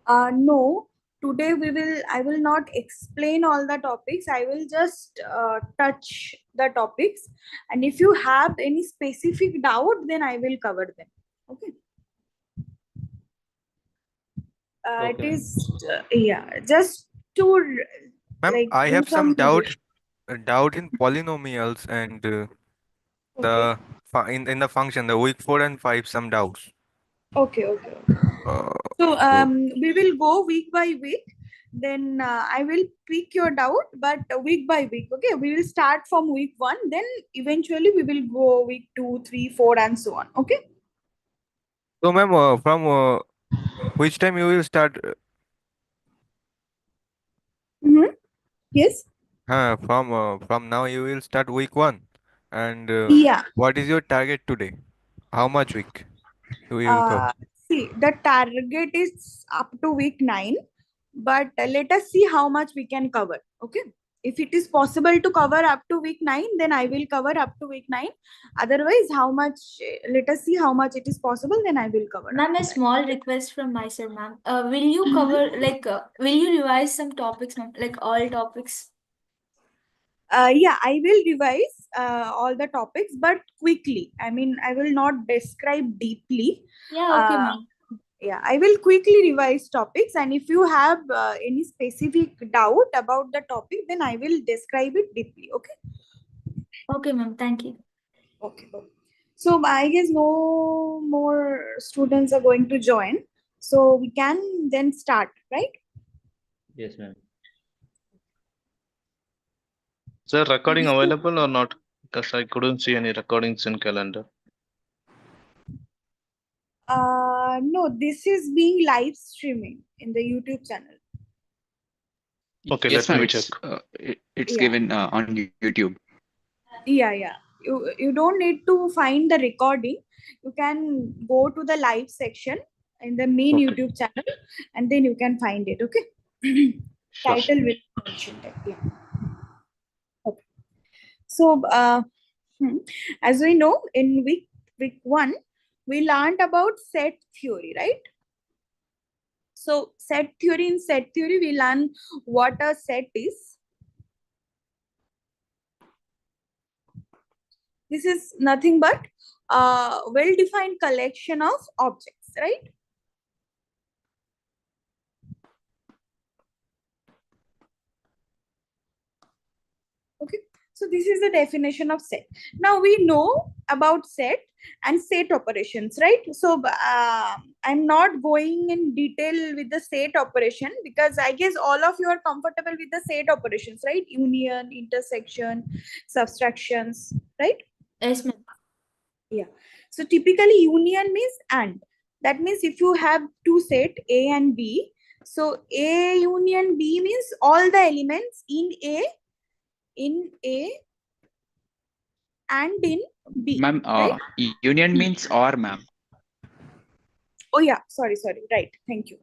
No, today I will not explain all the topics. I will just touch the topics. And if you have any specific doubt, then I will cover them. Okay. It Okay, ma'am. is, just to Ma'am, like I do have some some revision. doubt in polynomials and Okay. in the function, the week 4 and 5, some doubts. Okay. Uh, So so we will go week by week. Then I will pick your doubt, but week by week. Okay, we will start from week 1. Then eventually we will go week 2, 3, 4, and so on. Okay. so ma'am, from which time you will start? Mm-hmm. Yes. From now you will start week 1, and Yeah. what is your target today? How much week you will cover? Uh, See, the target is up to week 9, but let us see how much we can cover. Okay. If it is possible to cover up to week 9, then I will cover up to week 9. Otherwise, how much, let us see how much it is possible, then I will cover. Ma'am, a small request from my side, ma'am. Will you cover, will you revise some topics, ma'am? Like all topics? Yeah, I will revise all the topics, but quickly. I mean, I will not describe deeply. Yeah, okay, ma'am. Yeah, I will quickly revise topics, and if you have any specific doubt about the topic, then I will describe it deeply. Okay. Okay, ma'am. Thank you. Okay. So I guess no more students are going to join, so we can then start, right? Yes, ma'am. Sir, recording available or not? Because I couldn't see any recordings in calendar. No, this is being live streaming in the YouTube channel. Okay, Yes, let ma'am. me check. It's Yeah. given on YouTube. Yeah. You don't need to find the recording. You can go to the live section in the main Okay. YouTube channel, and then you can find it. Okay. Sure. Title will be mentioned there. Yeah. Okay. So as we know, in week 1, we learned about set theory, right? So set theory, we learn what a set is. This is nothing but a well-defined collection of objects, right? Okay. So this is the definition of set. Now we know about set and set operations, right? So I'm not going in detail with the set operation, because I guess all of you are comfortable with the set operations, right? Union, intersection, subtractions, right? Yes, ma'am. Yeah. So typically union means and. That means if you have two set A and B, so A union B means all the elements in A and in B. Ma'am, Right? union means or, ma'am. Oh yeah, sorry. Right. Thank you.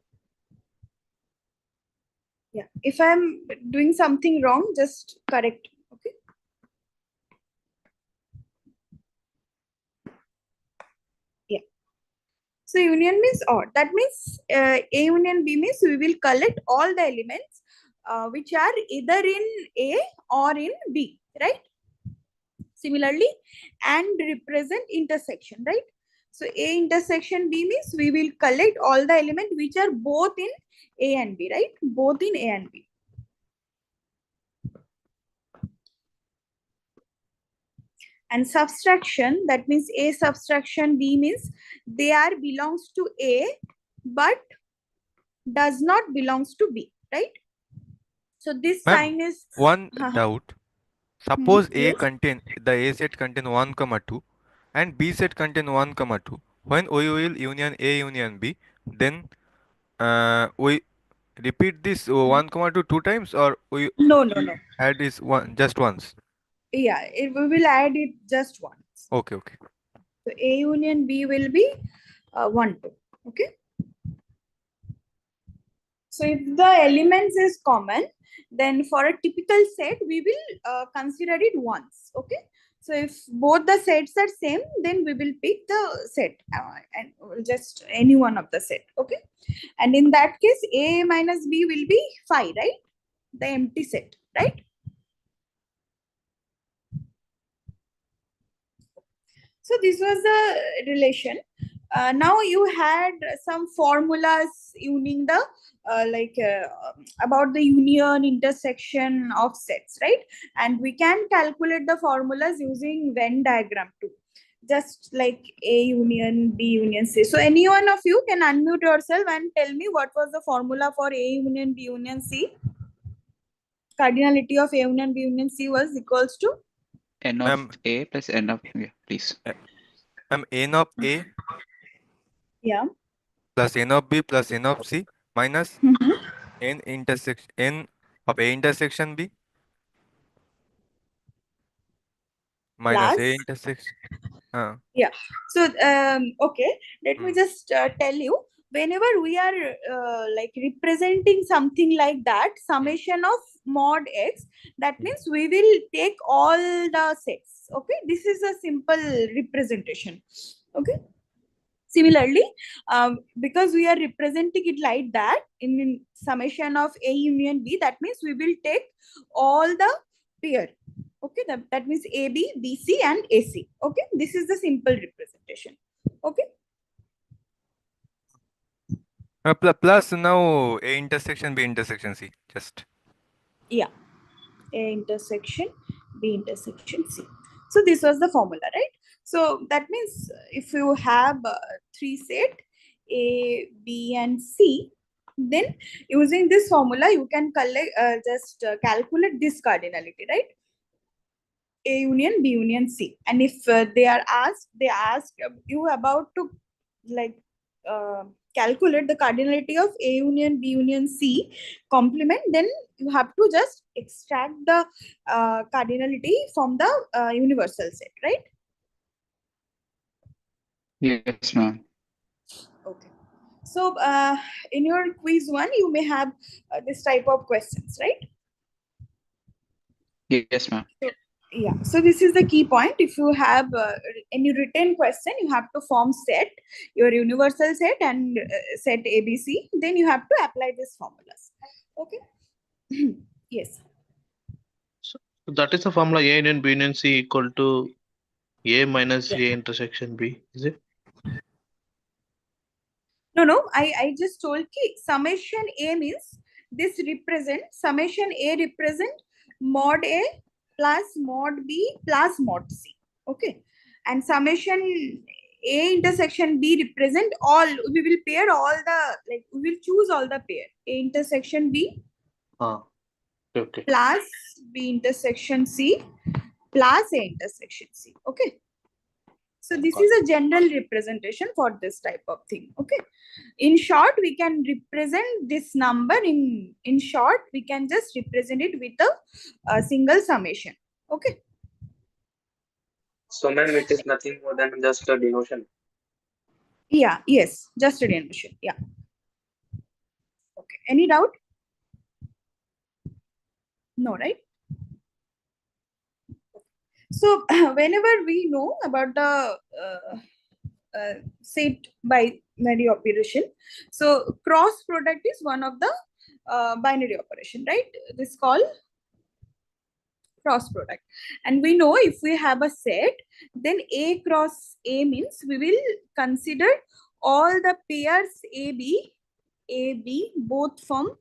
Yeah. If I'm doing something wrong, just correct. Okay. Yeah. So union means or. That means A union B means we will collect all the elements which are either in A or in B, right? Similarly, and represent intersection, right? So A intersection B means we will collect all the elements which are both in A and B, right? Both in A and B. And subtraction, that means A subtraction B means they are belongs to A but does not belongs to B, right? So this Ma'am, sign is one doubt. Suppose yes. the A set contain 1, 2 and B set contain 1, 2. When we will union A union B, then we repeat this 1, 2 two times, or we No. add this one just once? Yeah, we will add it just once. Okay. So A union B will be 1, 2. Okay. So if the elements is common, then for a typical set, we will consider it once. Okay. So if both the sets are same, then we will pick the set and we'll just any one of the set. Okay. And in that case, A minus B will be phi, right? The empty set, right? So this was the relation. Now you had some formulas uniting the about the union intersection of sets, right? And we can calculate the formulas using Venn diagram too, just like A union, B union, C. So any one of you can unmute yourself and tell me what was the formula for A union, B union, C. Cardinality of A union, B union, C was equals to N of A plus N of, yeah, please. N of A plus N of B plus N of C minus N of A intersection B minus plus A intersection. So okay, let me just tell you, whenever we are like representing something like that, summation of mod x, that means we will take all the sets. Okay, this is a simple representation. Okay. Similarly, because we are representing it like that in summation of A union B, that means we will take all the pair. Okay, that means AB, BC and AC. Okay, this is the simple representation. Okay. Plus now A intersection B intersection C. Just A intersection B intersection C. So this was the formula, right? So that means if you have three set A, B and C, then using this formula you can calculate this cardinality, right? A union B union C. And if they ask you about to like calculate the cardinality of A union B union C complement, then you have to just extract the cardinality from the universal set, right? Yes, ma'am. Okay. So in your quiz 1, you may have this type of questions, right? Yes, ma'am. Yeah, so this is the key point. If you have any written question, you have to form set, your universal set and set ABC, then you have to apply these formulas. Okay. Yes. So that is the formula A union B union C equal to A minus Yeah. A intersection B, is it? No, I just told ki summation A means this represent, summation A represent mod A plus mod B plus mod C. Okay. And summation A intersection B represent all, we will pair all the, like we will choose all the pair. A intersection B Okay. plus B intersection C plus A intersection C. Okay. So this is a general representation for this type of thing. Okay. In short, we can represent this number in short, we can just represent it with a single summation. Okay. So ma'am, it is nothing more than just a denotation. Yeah, yes, just a denotation. Yeah. Okay. Any doubt? No, right? So whenever we know about the set binary operation, so cross product is one of the binary operation, right? This is called cross product. And we know if we have a set, then A cross A means we will consider all the pairs AB both from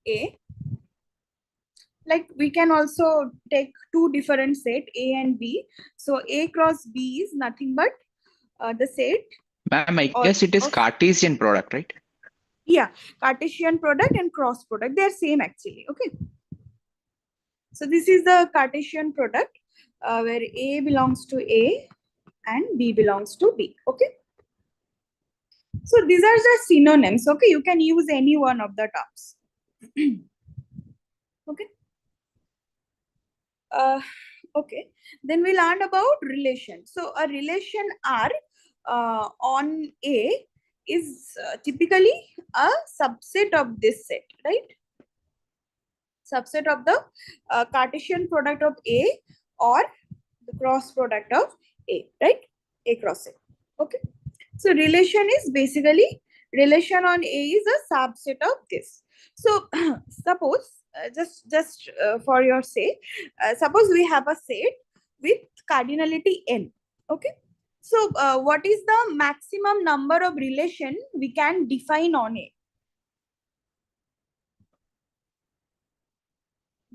A. Like we can also take two different set A and B. So A cross B is nothing but the set. Ma'am, I guess it is Cartesian product, right? Yeah, Cartesian product and cross product, they are same actually. Okay. So this is the Cartesian product where A belongs to A and B belongs to B. Okay. So these are the synonyms. Okay, you can use any one of the terms. Okay. Okay. Then we learned about relation. So a relation R on A is typically a subset of this set, right? Subset of the Cartesian product of A or the cross product of A, right? A cross A. Okay. So relation is basically, relation on A is a subset of this. So suppose, just for your sake, suppose we have a set with cardinality n. Okay. So what is the maximum number of relation we can define on A?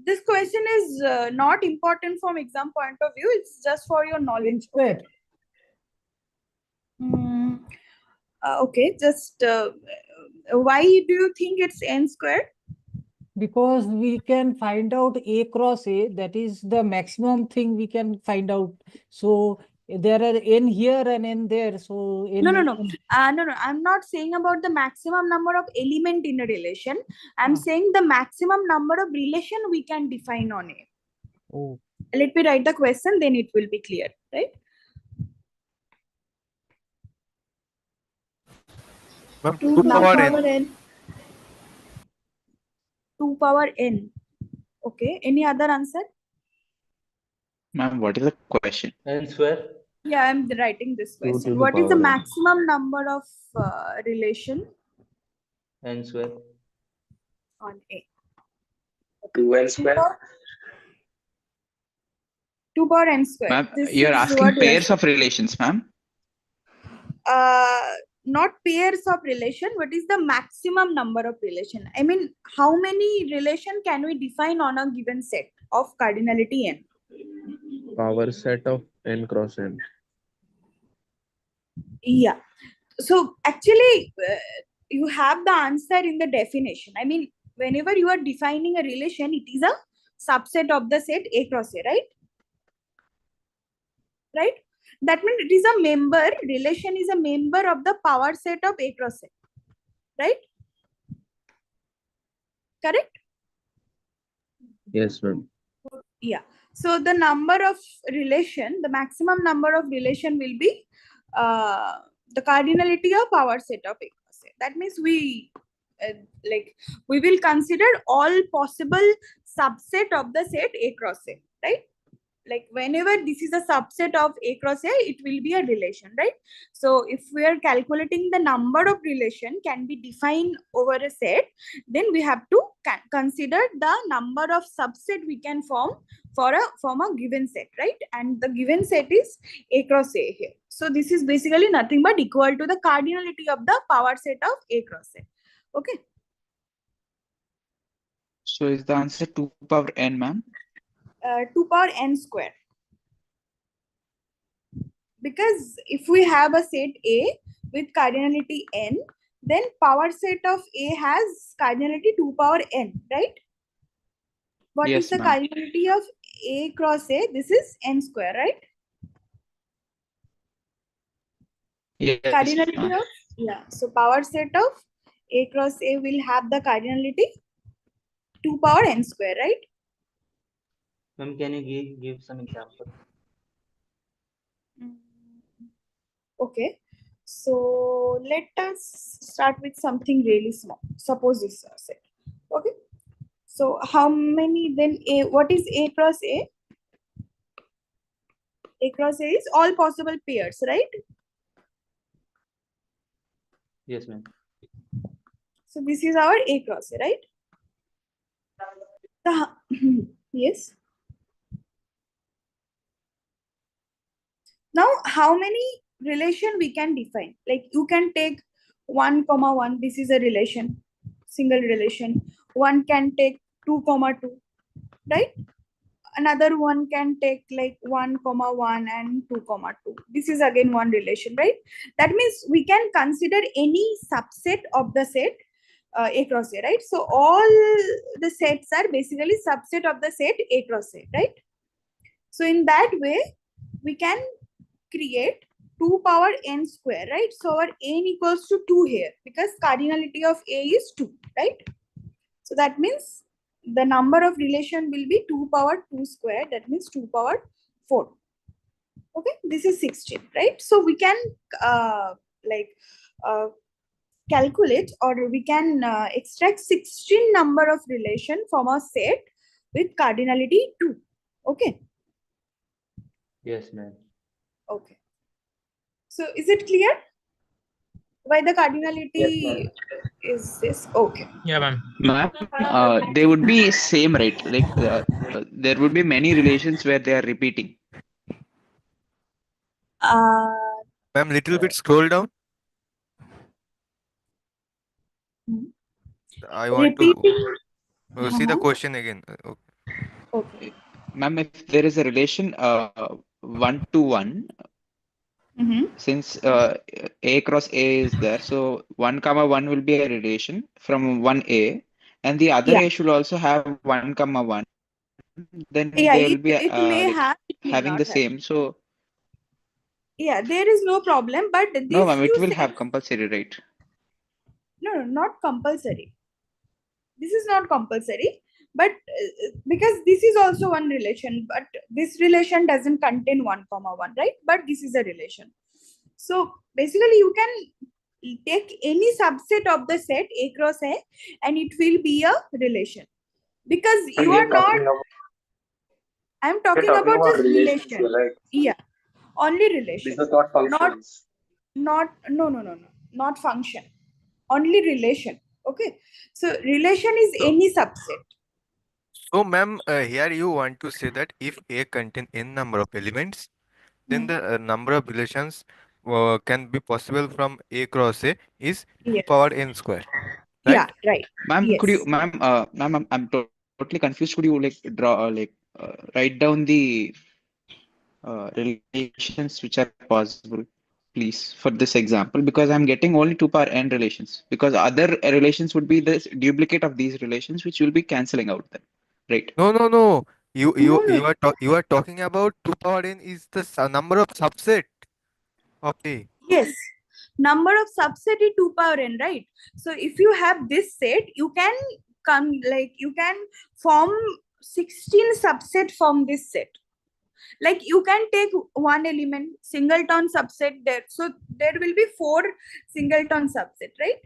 This question is not important from exam point of view. It's just for your knowledge. Square. Okay, just why do you think it's n squared? Because we can find out A cross A, that is the maximum thing we can find out. So there are n here and n there. So n No. No. I'm not saying about the maximum number of element in a relation. I'm saying the maximum number of relation we can define on A. Oh. Let me write the question, then it will be clear, right? Ma'am, 2 2 power n. n. 2 power n. Okay. Any other answer? Ma'am, what is the question? N square. Yeah, I'm writing this 2 to question. the What is the power n. maximum number of relation N square. on A? 2n square. 2 power n square. Ma'am, This you're is asking what we are pairs saying. of relations, ma'am. Not pairs of relation, but is the maximum number of relation. I mean, how many relation can we define on a given set of cardinality n? Power set of n cross n. Yeah. So actually, you have the answer in the definition. I mean, whenever you are defining a relation, it is a subset of the set A cross A, right? Right? That means it is a member, relation is a member of the power set of A cross A, right? Correct? Yes, ma'am. Yeah. So the number of relation, the maximum number of relation will be the cardinality of power set of A cross A. That means we will consider all possible subset of the set A cross A, right? Like whenever this is a subset of A cross A, it will be a relation, right? So if we are calculating the number of relation can be defined over a set, then we have to consider the number of subset we can form from a given set, right? And the given set is A cross A here. So this is basically nothing but equal to the cardinality of the power set of A cross A. Okay. So is the answer 2 power n, ma'am? 2 power n square. Because if we have a set A with cardinality n, then power set of A has cardinality 2 power n, right? What is Yes, the ma'am. cardinality of A cross A? This is n square, right? Yes, Cardinality ma'am. of, yeah. So power set of A cross A will have the cardinality 2 power n square, right? Ma'am, can you give some example? Okay. So let us start with something really small. Suppose this set. Okay. So how many then A? What is A cross A? A cross A is all possible pairs, right? Yes, ma'am. So this is our A cross A, right? Yes. Now, how many relation we can define? Like you can take 1, 1. This is a relation, single relation. One can take 2, 2, right? Another one can take like 1, 1 and 2, 2. This is again one relation, right? That means we can consider any subset of the set A cross A, right? So all the sets are basically subset of the set A cross A, right? So in that way, we can create 2 power n square, right? So our n equals to 2 here because cardinality of A is 2, right? So that means the number of relation will be 2 power 2 square. That means 2 power 4. Okay, this is 16, right? So we can calculate or we can extract 16 number of relation from a set with cardinality 2. Okay. Yes, ma'am. Okay. So is it clear why the Yes, cardinality ma'am. is this? Okay. Yeah, ma'am. Ma'am, they would be same, right? Like there would be many relations where they are repeating. Uh, Ma'am, little bit scroll down. hmm. I want to Repeating. see the Uh-huh. question again. Okay. Ma'am, if there is a relation 1-to-1, Mm-hmm. since A cross A is there, so 1, 1 will be a relation from 1A, and the other Yeah. A should also have 1, 1. Then Yeah, they will be it may like have, it may having not the have. same. So Yeah, there is no problem, but no, this ma'am, it you will said, have compulsory, right? no, not compulsory. This is not compulsory, but because this is also one relation, but this relation doesn't contain 1, 1, right? But this is a relation. So basically, you can take any subset of the set A cross A, and it will be a relation. Because And you we are are not, talking about I'm we're talking talking about about just relations, relation. right? Yeah, only This relation, is not not functions. no, not function, only relation. Okay, so relation is So, any subset. so ma'am, here you want to say that if A contain n number of elements, then the number of relations can be possible from A cross A is 2 Yes. power n square, Yeah, right? right. Ma'am, could you, Yes. ma'am, I'm totally confused. Could you like draw, write down the relations which are possible, please, for this example? Because I'm getting only 2 power n relations. Because other relations would be the duplicate of these relations, which will be canceling out them, right? No. You No, you no. you are you are talking about 2 power n is the number of subset of A. Yes. Number of subset is 2 power n, right? So if you have this set, you can you can form 16 subset from this set. Like you can take one element, singleton subset there. So there will be 4 singleton subset, right?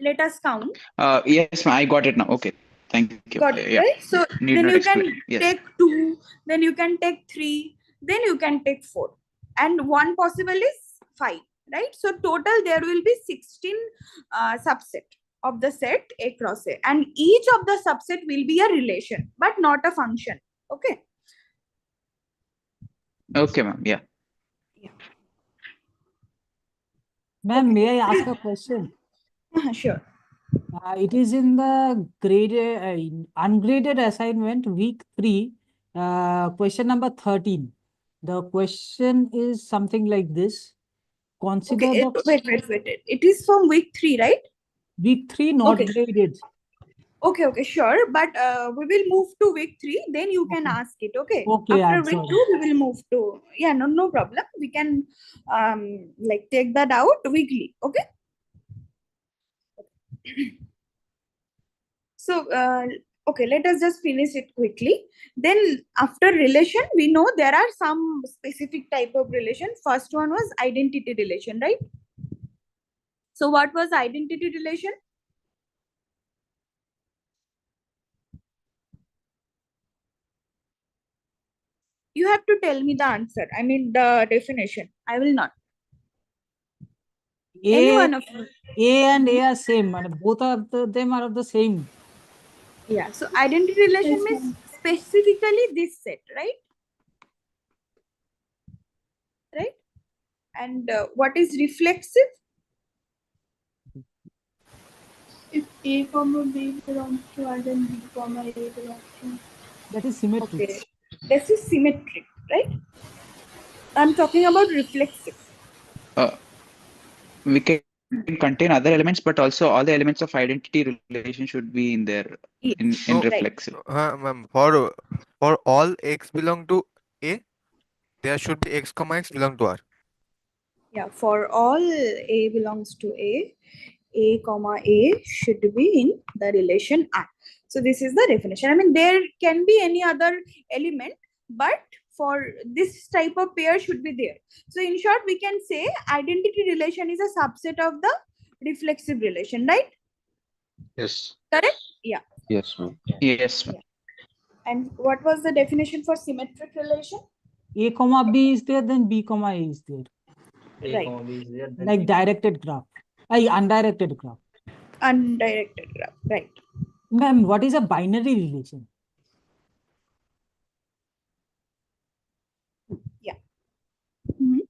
Let us count. Yes, ma'am, I got it now. Okay, thank you. Got it, Yeah, right? So need then not you can explain. Yes. take 2, then you can take 3, then you can take 4. And one possible is 5, right? So total there will be 16 subset of the set A cross A. And each of the subset will be a relation, but not a function. Okay? Okay, ma'am. Yeah. Ma'am, Okay. may I ask a question? Sure. It is in the ungraded assignment week 3, question number 13. The question is something like this. Consider Okay, the wait. It is from week 3, right? week 3 not Okay. graded. Okay, sure. But we will move to week 3, then you can Okay. ask it. Okay. Okay, After I'm week sorry. 2, we will move to, yeah, no problem. We can like take that out weekly. Okay. So okay, let us just finish it quickly. Then after relation, we know there are some specific type of relation. First one was identity relation, right? So what was identity relation? You have to tell me the answer. I mean the definition. I will not. Any one of you. A and A are same. And both of them are of the same. Yeah. So identity relation means specifically this set, right? Right. And what is reflexive? If A comma B belongs to R, then B comma A belongs to. That is symmetric. Okay. This is symmetric, right? I'm talking about reflexive. We can contain other elements, but also all the elements of identity relation should be in there in No, Right. reflexive. ma'am, for all x belong to A, there should be x comma x belong to R. Yeah. For all A belongs to A comma A should be in the relation R. So this is the definition. I mean, there can be any other element, but for this type of pair should be there. So in short, we can say identity relation is a subset of the reflexive relation, right? Yes. Correct? Yeah. Yes, ma'am. Yes, ma'am. And what was the definition for symmetric relation? A comma B is there, then B comma A is there. A Right. comma B is there, then Like B. directed graph. Undirected graph. Undirected graph. Right. Ma'am, what is a binary relation? Mhm.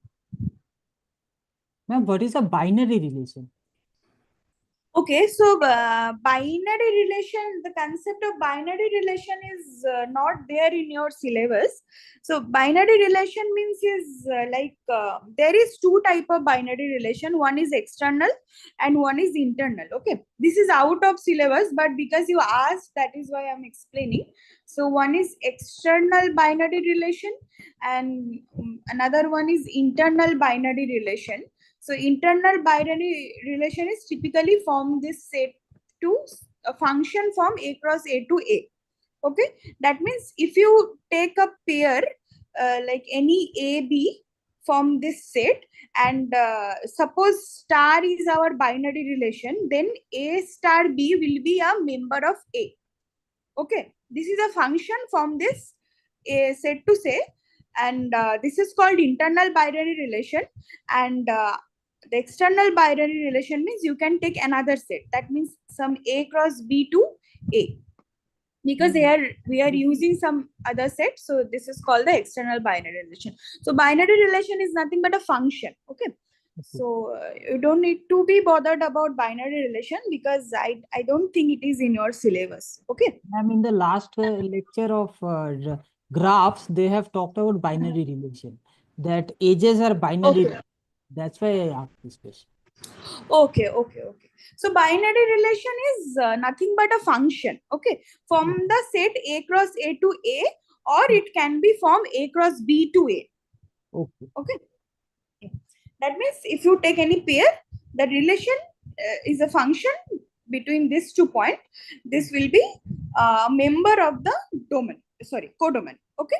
Ma'am, what is a binary relation? Okay, so binary relation, the concept of binary relation is not there in your syllabus. So binary relation means is there is two type of binary relation. One is external and one is internal. Okay, this is out of syllabus, but because you asked, that is why I'm explaining. So one is external binary relation and another one is internal binary relation. So internal binary relation is typically form this set to a function from A cross A to A. Okay, that means if you take a pair like any AB from this set and suppose star is our binary relation, then A star B will be a member of A. Okay, this is a function from this A set to say, and this is called internal binary relation. And the external binary relation means you can take another set, that means some A cross B to A, because we are using some other set, so this is called the external binary relation. So binary relation is nothing but a function. Okay, so you don't need to be bothered about binary relation because I don't think it is in your syllabus. Okay. Ma'am, in the last lecture of graphs, they have talked about binary relation. That edges are binary. Okay. That's why I asked this question. Okay. So binary relation is nothing but a function. Okay, from the set A cross A to A, or it can be from A cross B to A. Okay. Yeah. That means if you take any pair, the relation is a function between these 2 points. This will be a member of the domain. Sorry, codomain. Okay.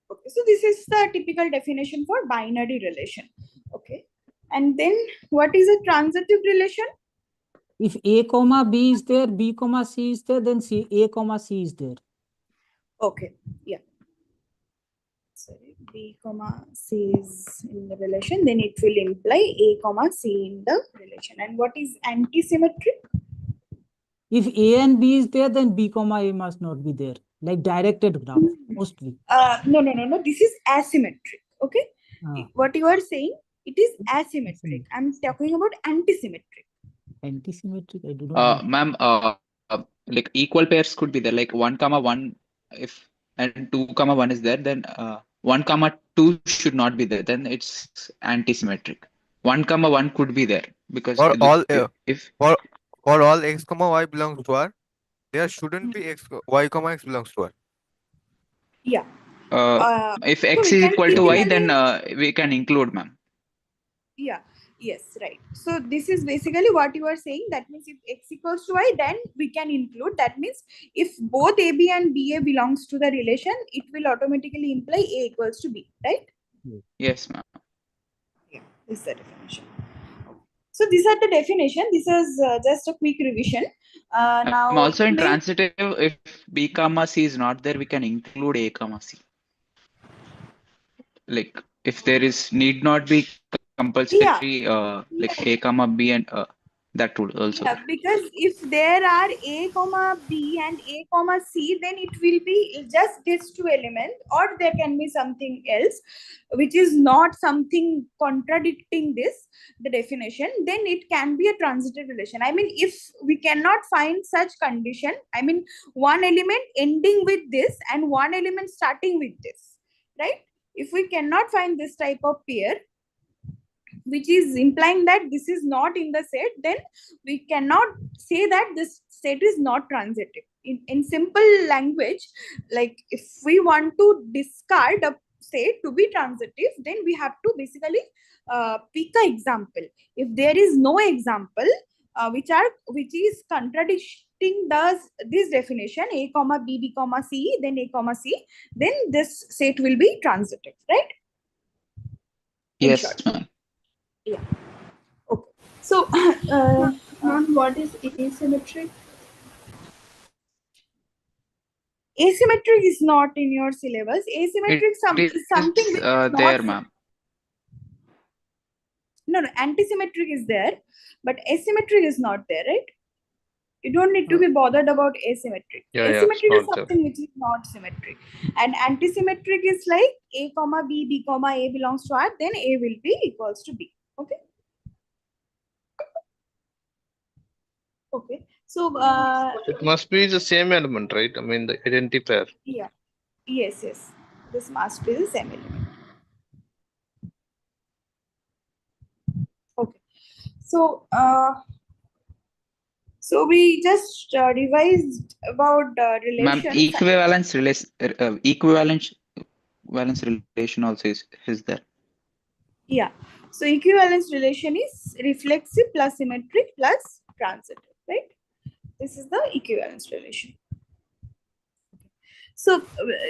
Okay, so this is the typical definition for binary relation. Okay, and then what is a transitive relation? If A comma B is there, B comma C is there, then A comma C is there. Okay, yeah. Sorry, B comma C is in the relation, then it will imply A comma C in the relation. And what is antisymmetric? If A and B is there, then B comma A must not be there. Like directed graph, mostly. No. This is asymmetric. Okay. What you are saying, it is asymmetric. I'm talking about antisymmetric. Antisymmetric, I do not know. Ma'am, like equal pairs could be there, like 1 comma 1, if and 2 comma 1 is there, then 1 comma 2 should not be there, then it's antisymmetric. 1 comma 1 could be there because For all if for all x comma y belongs to R, there shouldn't be y comma x belongs to R. Yeah. if so x we is can equal to y, typically- then we can include, ma'am. Yeah. Yes, right. So this is basically what you are saying. That means if x equals to y, then we can include. That means if both AB and BA belongs to the relation, it will automatically imply A equals to B, right? Yes, ma'am. Yeah, this is the definition. So these are the definition. This is just a quick revision. Now Also in may- transitive, if B comma C is not there, we can include A comma C. Like if there is need not be compulsory like A comma B and that would also. Yeah, because if there are A comma B and A comma C, then it will be just these two elements, or there can be something else which is not something contradicting this, the definition, then it can be a transitive relation. I mean, if we cannot find such condition, I mean, one element ending with this and one element starting with this, right? If we cannot find this type of pair, which is implying that this is not in the set, then we cannot say that this set is not transitive. In simple language, like if we want to discard a set to be transitive, then we have to basically pick an example. If there is no example which is contradicting this definition, A comma B, B comma C, then A comma C, then this set will be transitive, right? Yes, ma'am. Yeah. Okay. So, Ma'am, what is asymmetric? Asymmetric is not in your syllabus. Asymmetric It is something is which is not there, ma'am. No, antisymmetric is there, but asymmetric is not there, right? You don't need to be bothered about asymmetric. Yeah, yeah, Asymmetric it's is not there. something which is not symmetric. And antisymmetric is like A comma B, B comma A belongs to R, then A will be equals to B. Okay. Okay. So It must be the same element, right? I mean, the identity pair. yeah. Yes, yes. This must be the same element. Okay. So we just revised about Ma'am, relations. equivalence relation also is there. Yeah. So equivalence relation is reflexive plus symmetric plus transitive, right? This is the equivalence relation. So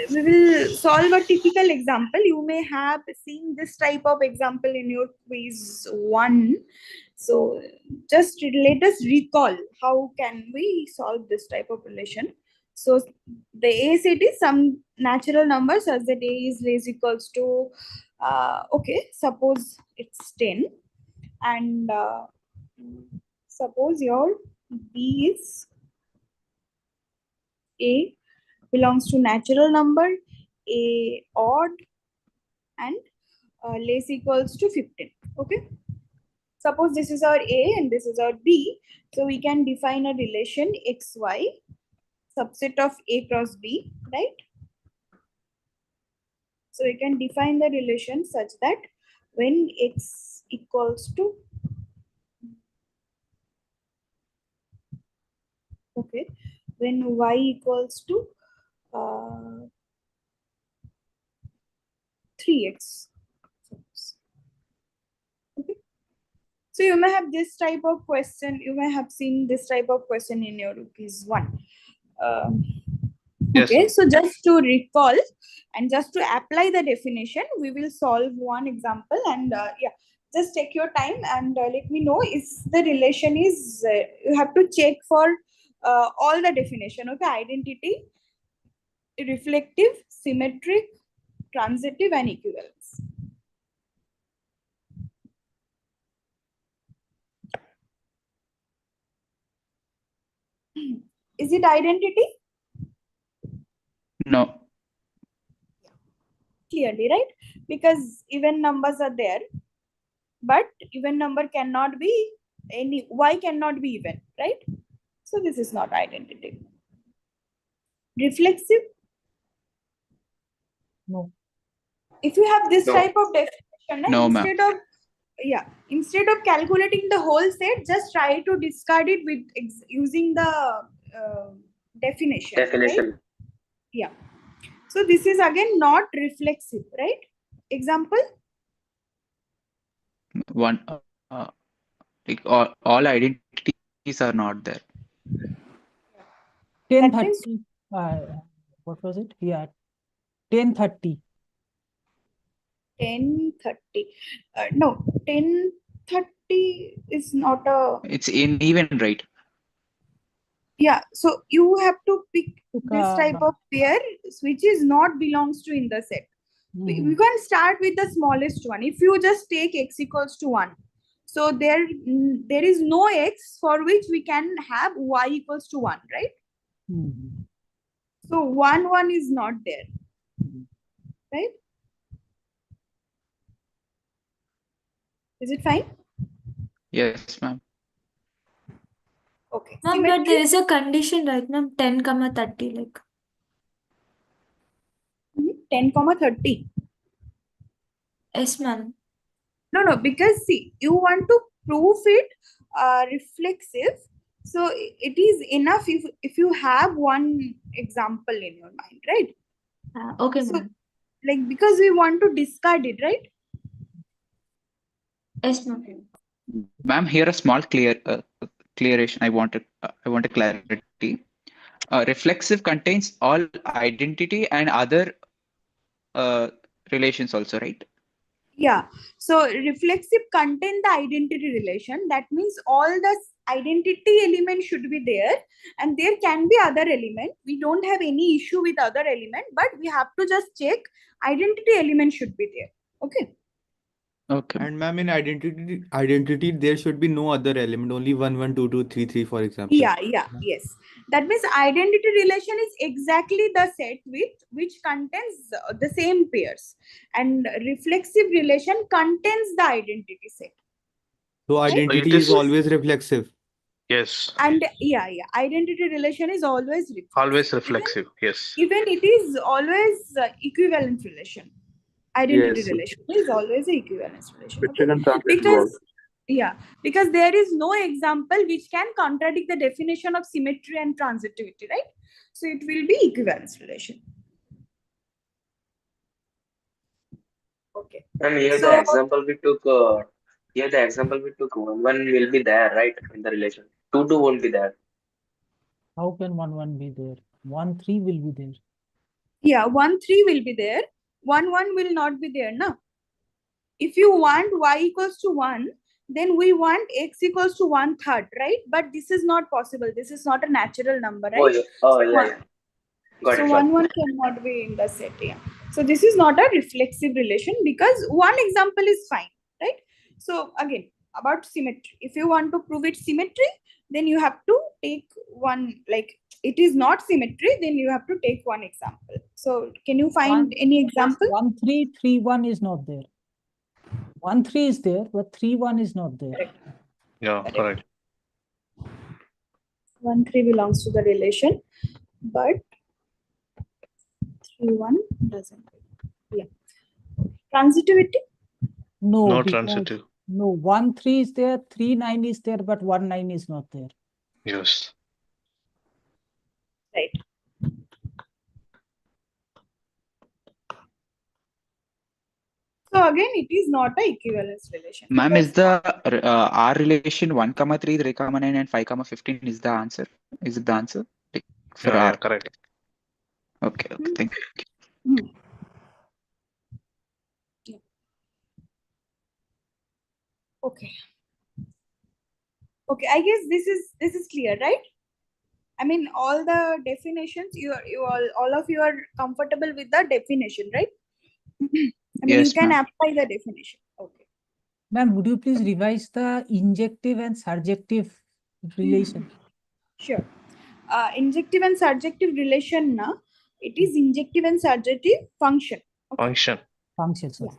we will solve a typical example. You may have seen this type of example in your quiz 1. So just let us recall how can we solve this type of relation. So the A set is some natural number such that A is less equals to, okay, suppose it's 10, and suppose your B is A belongs to natural number, A odd, and less equals to 15. Okay. Suppose this is our A and this is our B. So we can define a relation XY subset of A cross B, right? So we can define the relation such that when X equals to, okay, when Y equals to 3x. Okay. So you may have this type of question. You may have seen this type of question in your quiz 1. Yes, Okay, ma'am. so just to recall and just to apply the definition, we will solve one example, and yeah, just take your time and let me know if the relation is, you have to check for all the definition, okay? Identity, reflective, symmetric, transitive, and equivalence. Is it identity? No. Clearly, right? Because even numbers are there, but even number cannot be any, Y cannot be even, right? So this is not identity. Reflexive? No. If you have this No. type of definition, right, No, ma'am. instead of calculating the whole set, just try to discard it with using the definition. Definition. Right? Yeah. So this is again not reflexive, right? Example? One, like all identities are not there. 1030. What was it? Yeah. 1030. 1030. No, 1030 is not a. It's uneven, right? Yeah, so you have to pick this Uh, type of pair which is not belongs to in the set. We can start with the smallest one. If you just take x equals to 1, so there is no x for which we can have y equals to 1, right? So 1 is not there, right? Is it fine? Yes, ma'am. Okay. Ma'am, but there is a condition, right, ma'am? 10, 30, like. 10, 30. Yes, ma'am. No, because see, you want to prove it reflexive. So it is enough if you have one example in your mind, right? Okay, So, ma'am. like, because we want to discard it, right? Yes, ma'am. Ma'am, here a small clearation. I want a clarity. Reflexive contains all identity and other relations also, right? Yeah. So reflexive contain the identity relation. That means all the identity element should be there, and there can be other element. We don't have any issue with other element, but we have to just check identity element should be there. Okay. Okay. And ma'am, in identity, there should be no other element, only 1, 1, 2, 2, 3, 3, for example. Yeah, yes. That means identity relation is exactly the set with which contains the same pairs, and reflexive relation contains the identity set. So Right? identity It is is- always reflexive. Yes, And identity relation is always reflexive. always reflexive. Yes. Even it is always equivalent relation. Identity Yes. relation is always a equivalence relation. Which Okay? you can translate Because there is no example which can contradict the definition of symmetry and transitivity, right? So it will be equivalence relation. Okay. And here So- the example we took, one will be there, right, in the relation. 2, 2 won't be there. How can 1, 1 be there? 1, 3 will be there. Yeah, 1, 3 will be there. 1, 1 will not be there, no? If you want y equals to 1, then we want x equals to 1/3, right? But this is not possible. This is not a natural number, right? Yeah. Got So it. 1, 1 cannot be in the set. Yeah. So this is not a reflexive relation because one example is fine, right? So again, about symmetry. If you want to prove it symmetry, then you have to take one, like it is not symmetry, then you have to take one example. So can you find any example? 1, 3, 3, 1 is not there. 1, 3 is there, but 3, 1 is not there. Yeah, correct. 1, 3 belongs to the relation, but 3, 1 doesn't. Yeah. Transitivity? No, No because- transitive. No, 1, 3 is there, 3, 9 is there, but 1, 9 is not there. Yes. Right. So again, it is not a equivalence relation. Ma'am, is because- the R relation 1, 3, 3, 9, and 5, 15 is the answer? Is it the answer? Like, for Yeah, R. yeah, correct. Okay, thank you. Okay. Okay, I guess this is clear, right? I mean, all the definitions, you all of you are comfortable with the definition, right? I mean, Yes, you can ma'am. apply the definition. Okay. Ma'am, would you please revise the injective and surjective relation? Sure. Injective and surjective relation, na, it is injective and surjective function. Function. Function, sir.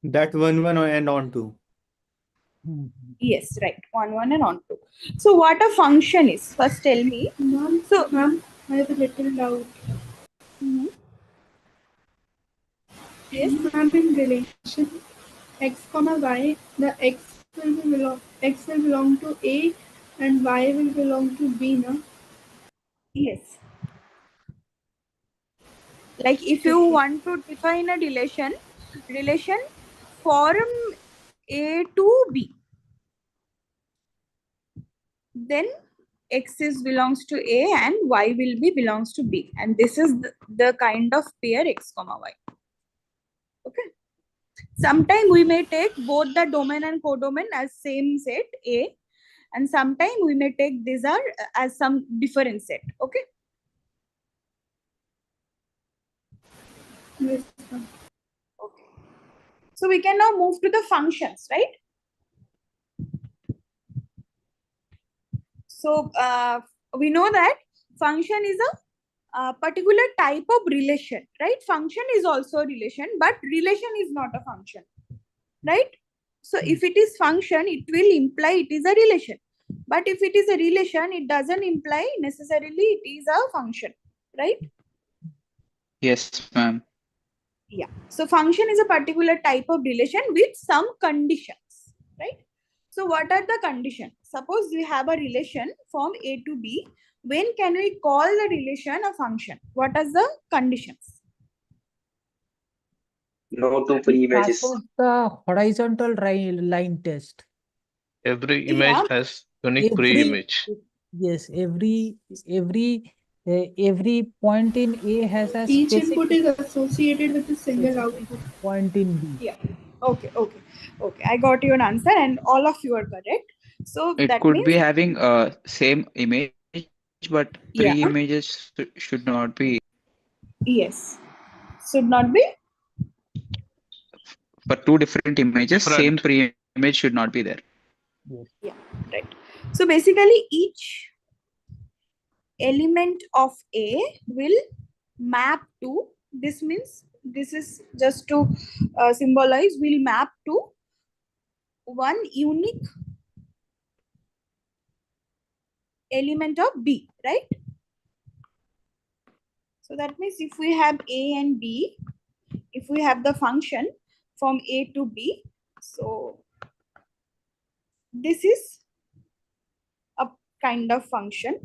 That 1, 1 and on 2. Yes, right. 1, 1 and on 2. So what a function is? First tell me. So, Ma'am, I have a little doubt. Yes. Ma'am, in relation x comma y, the x will belong to A and y will belong to B, no? Yes. Like if you want to define a relation from A to B, then x is belongs to A and y will be belongs to B, and this is the kind of pair x comma y. Okay. Sometimes we may take both the domain and codomain as same set A, and sometimes we may take these are as some different set. Okay. Yes, ma'am. Okay. So we can now move to the functions, right? So we know that function is a particular type of relation, right? Function is also a relation, but relation is not a function, right? So if it is function, it will imply it is a relation. But if it is a relation, it doesn't imply necessarily it is a function, right? Yes, ma'am. Yeah. So function is a particular type of relation with some conditions, right? So what are the conditions? Suppose we have a relation from A to B. When can we call the relation a function? What are the conditions? No two pre-images. Passes the horizontal line test. Every image Yeah. has unique pre-image. Yes, every every point in A has a Each input specific is associated with a single output. point in B. Yeah. Okay. I got your answer, and all of you are correct. So It that could means be having same image, but yeah. three images should not be Yes. Should not be. for two different images. Same Different. pre-image should not be there. Yeah. Right. So basically, each element of A will map to, this means this is just to symbolize, will map to one unique element of B, right? So that means if we have A and B, if we have the function from A to B, so this is a kind of function.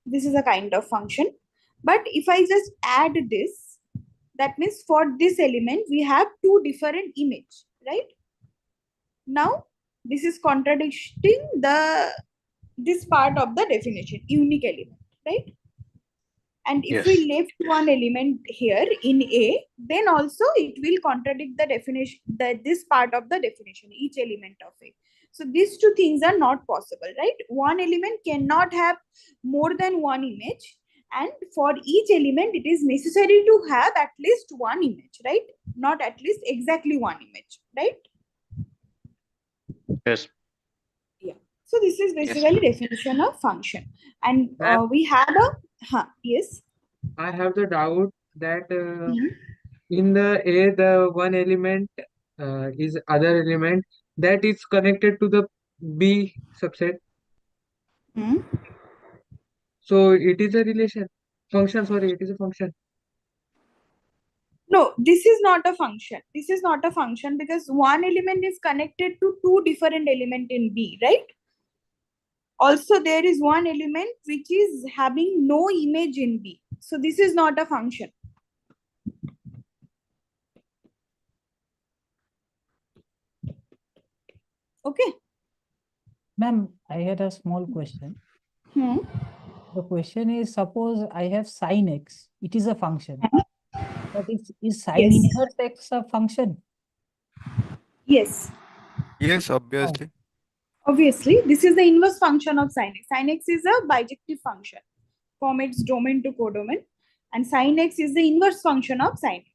This is a kind of function. But if I just add this, that means for this element, we have two different images, right? Now, this is contradicting this part of the definition, unique element, right? And if we left one element here in A, then also it will contradict the definition, this part of the definition, each element of A. So these two things are not possible, right? One element cannot have more than one image, and for each element, it is necessary to have at least one image, right? Not at least exactly one image, right? Yes. Yeah. So this is basically definition of function, and we had a yes. I have the doubt that in the A, the one element is other element that is connected to the B subset. So it is a relation function. Sorry, it is a function. No, this is not a function. This is not a function because one element is connected to two different elements in B, right? Also, there is one element which is having no image in B. So this is not a function. Okay. Ma'am, I had a small question. The question is, suppose I have sin x, it is a function. But is sin inverse x a function? Yes. Yes, obviously. Obviously, this is the inverse function of sin x. Sin x is a bijective function from its domain to codomain, and sin x is the inverse function of sin x.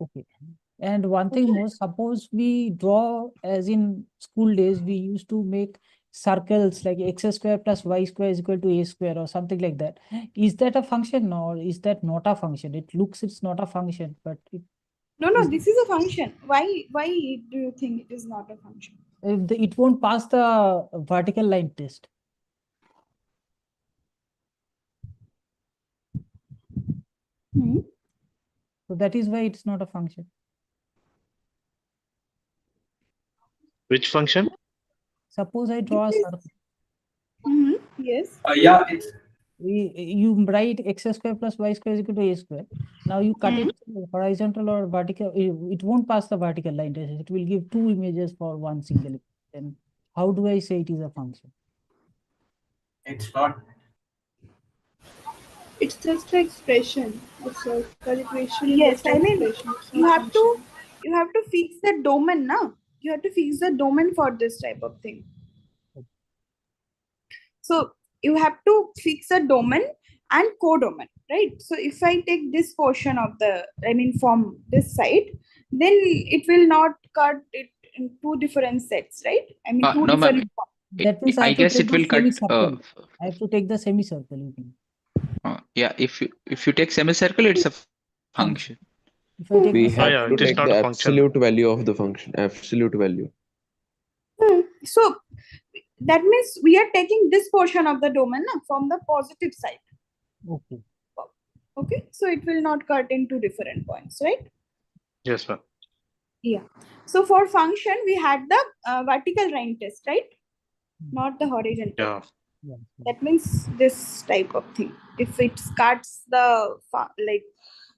Okay. And one thing more, suppose we draw, as in school days, we used to make circles like x square plus y square is equal to a square or something like that. Is that a function or is that not a function? It looks it's not a function, but it No, this is a function. Why do you think it is not a function? it won't pass the vertical line test. So that is why it's not a function. Which function? Suppose I draw a circle. Yes. Yeah. You write x square plus y square is equal to a square. Now you cut it horizontal or vertical. It won't pass the vertical line test. It will give two images for one single image. Then how do I say it is a function? It's not. It's just an expression. It's a equation. Yes, I mean you have to fix the domain, na? You have to fix the domain for this type of thing. So you have to fix a domain and codomain, right? So if I take this portion of from this side, then it will not cut it in two different sets, right? I mean two No, different. That means I guess it will cut. I have to take the semicircle. Yeah, if you take semicircle, it's a function. If I take We the have to it is take not the a function. absolute value of the function. Absolute value. So that means we are taking this portion of the domain from the positive side. Okay. Okay, so it will not cut in two different points, right? Yes, ma'am. Yeah. So for function, we had the vertical line test, right? Not the horizontal. Yeah. That means this type of thing. If it cuts the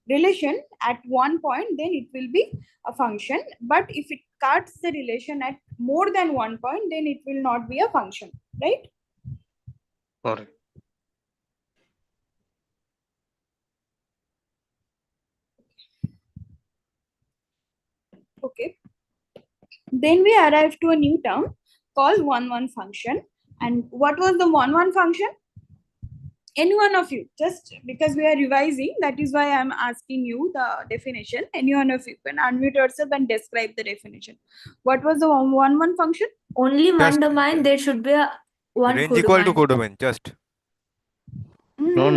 relation at one point, then it will be a function. But if it cuts the relation at more than one point, then it will not be a function, right? Correct. Okay. Then we arrive to a new term called 1-1 function. And what was the 1-1 function? Any one of you, just because we are revising, that is why I'm asking you the definition. Any one of you can unmute yourself and describe the definition. What was the 1-1 function? Only one Just domain, there should be a one range equal to codomain. codomain. Just No.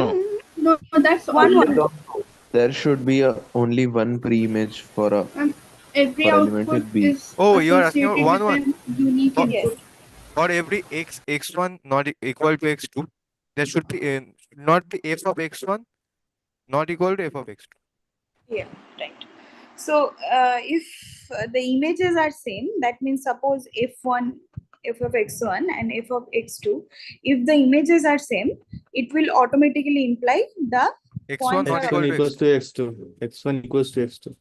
No, that's all. 1-1. There should be only one pre-image for Every element output with B. is oh, you are asking associated about with 1-1. an unique Or, Yes. input. or every x1 not equal to x2, there should be not be f of x1 not equal to f of x2. Yeah, right. So if the images are same, that means suppose f1, f of x1 and f of x2, if the images are same, it will automatically imply the x1 points not are equal X1 to equals x2. to X2. X1 equals to X2.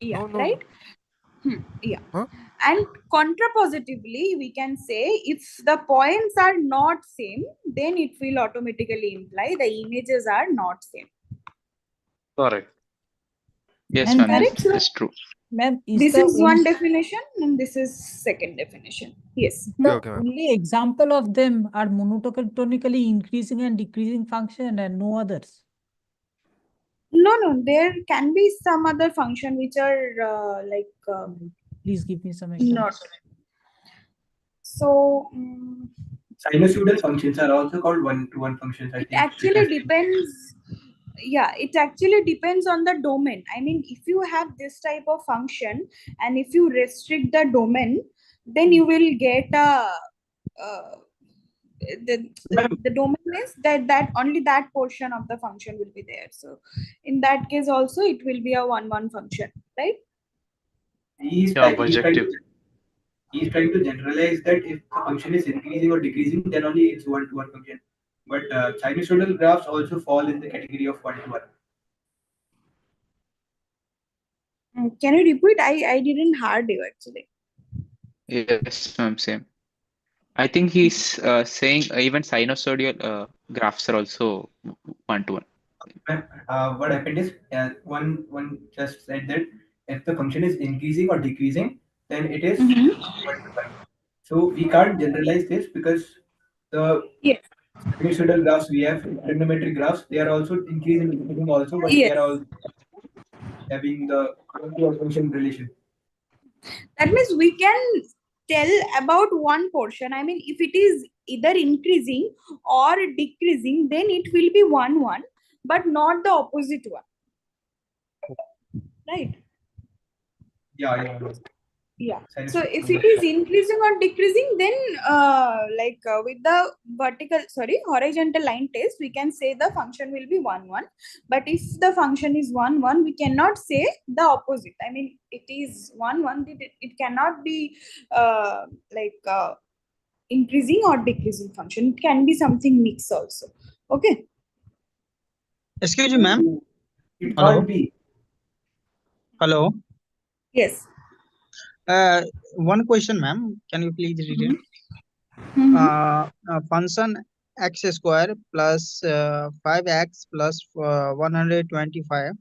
yeah, No. right? Yeah. Huh? And contrapositively, we can say if the points are not same, then it will automatically imply the images are not same. Correct. Yes, And ma'am. Correct? So That's true. ma'am, is this the is one definition and this is second definition. Yes. the Okay, ma'am. only example of them are monotonically increasing and decreasing function and no others? No, there can be some other function which are Please give me some not. examples. So Sinusoidal functions are also called one-to-one functions, I it think. actually depends. Yeah, it actually depends on the domain. I mean, if you have this type of function and if you restrict the domain, then you will get a the domain is that only that portion of the function will be there. So in that case also it will be a 1-1 function, right? He's Yeah, trying bijective. to generalize that if the function is increasing or decreasing, then only it's one-to-one function. But sinusoidal graphs also fall in the category of one-to-one. Can you repeat? I didn't heard you actually. Yes, ma'am. Same. I think he's saying even sinusoidal graphs are also one-to-one. What happened is one just said that if the function is increasing or decreasing, then it is one-to-one. So we can't generalize this because the Yes. sinusoidal graphs we have, trigonometric graphs, they are also increasing and decreasing also, but Yes. they are all having the one-to-one function relation. That means we can tell about one portion. I mean, if it is either increasing or decreasing, then it will be 1-1, but not the opposite one. Right? Yeah. Yeah. So if it is increasing or decreasing, then with the horizontal line test, we can say the function will be 1-1. But if the function is 1-1, we cannot say the opposite. I mean, it is 1-1, it cannot be increasing or decreasing function. It can be something mixed also. Okay. Excuse me, ma'am. It Hello. can't be. Hello. Yes. One question, ma'am. Can you please read it? Function x square plus 5x plus 125.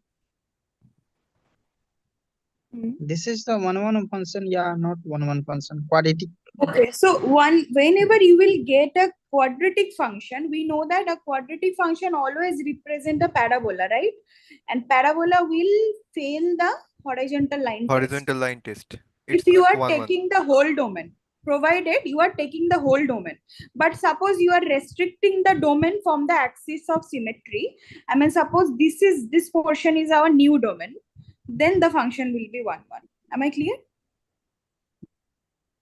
This is the 1-1 function. Yeah, not 1-1 function. Quadratic. Okay, so whenever you will get a quadratic function, we know that a quadratic function always represent a parabola, right? And parabola will fail the horizontal line test. If you are taking the whole domain, provided you are taking the whole domain. But suppose you are restricting the domain from the axis of symmetry. I mean, suppose this portion is our new domain, then the function will be 1-1. Am I clear?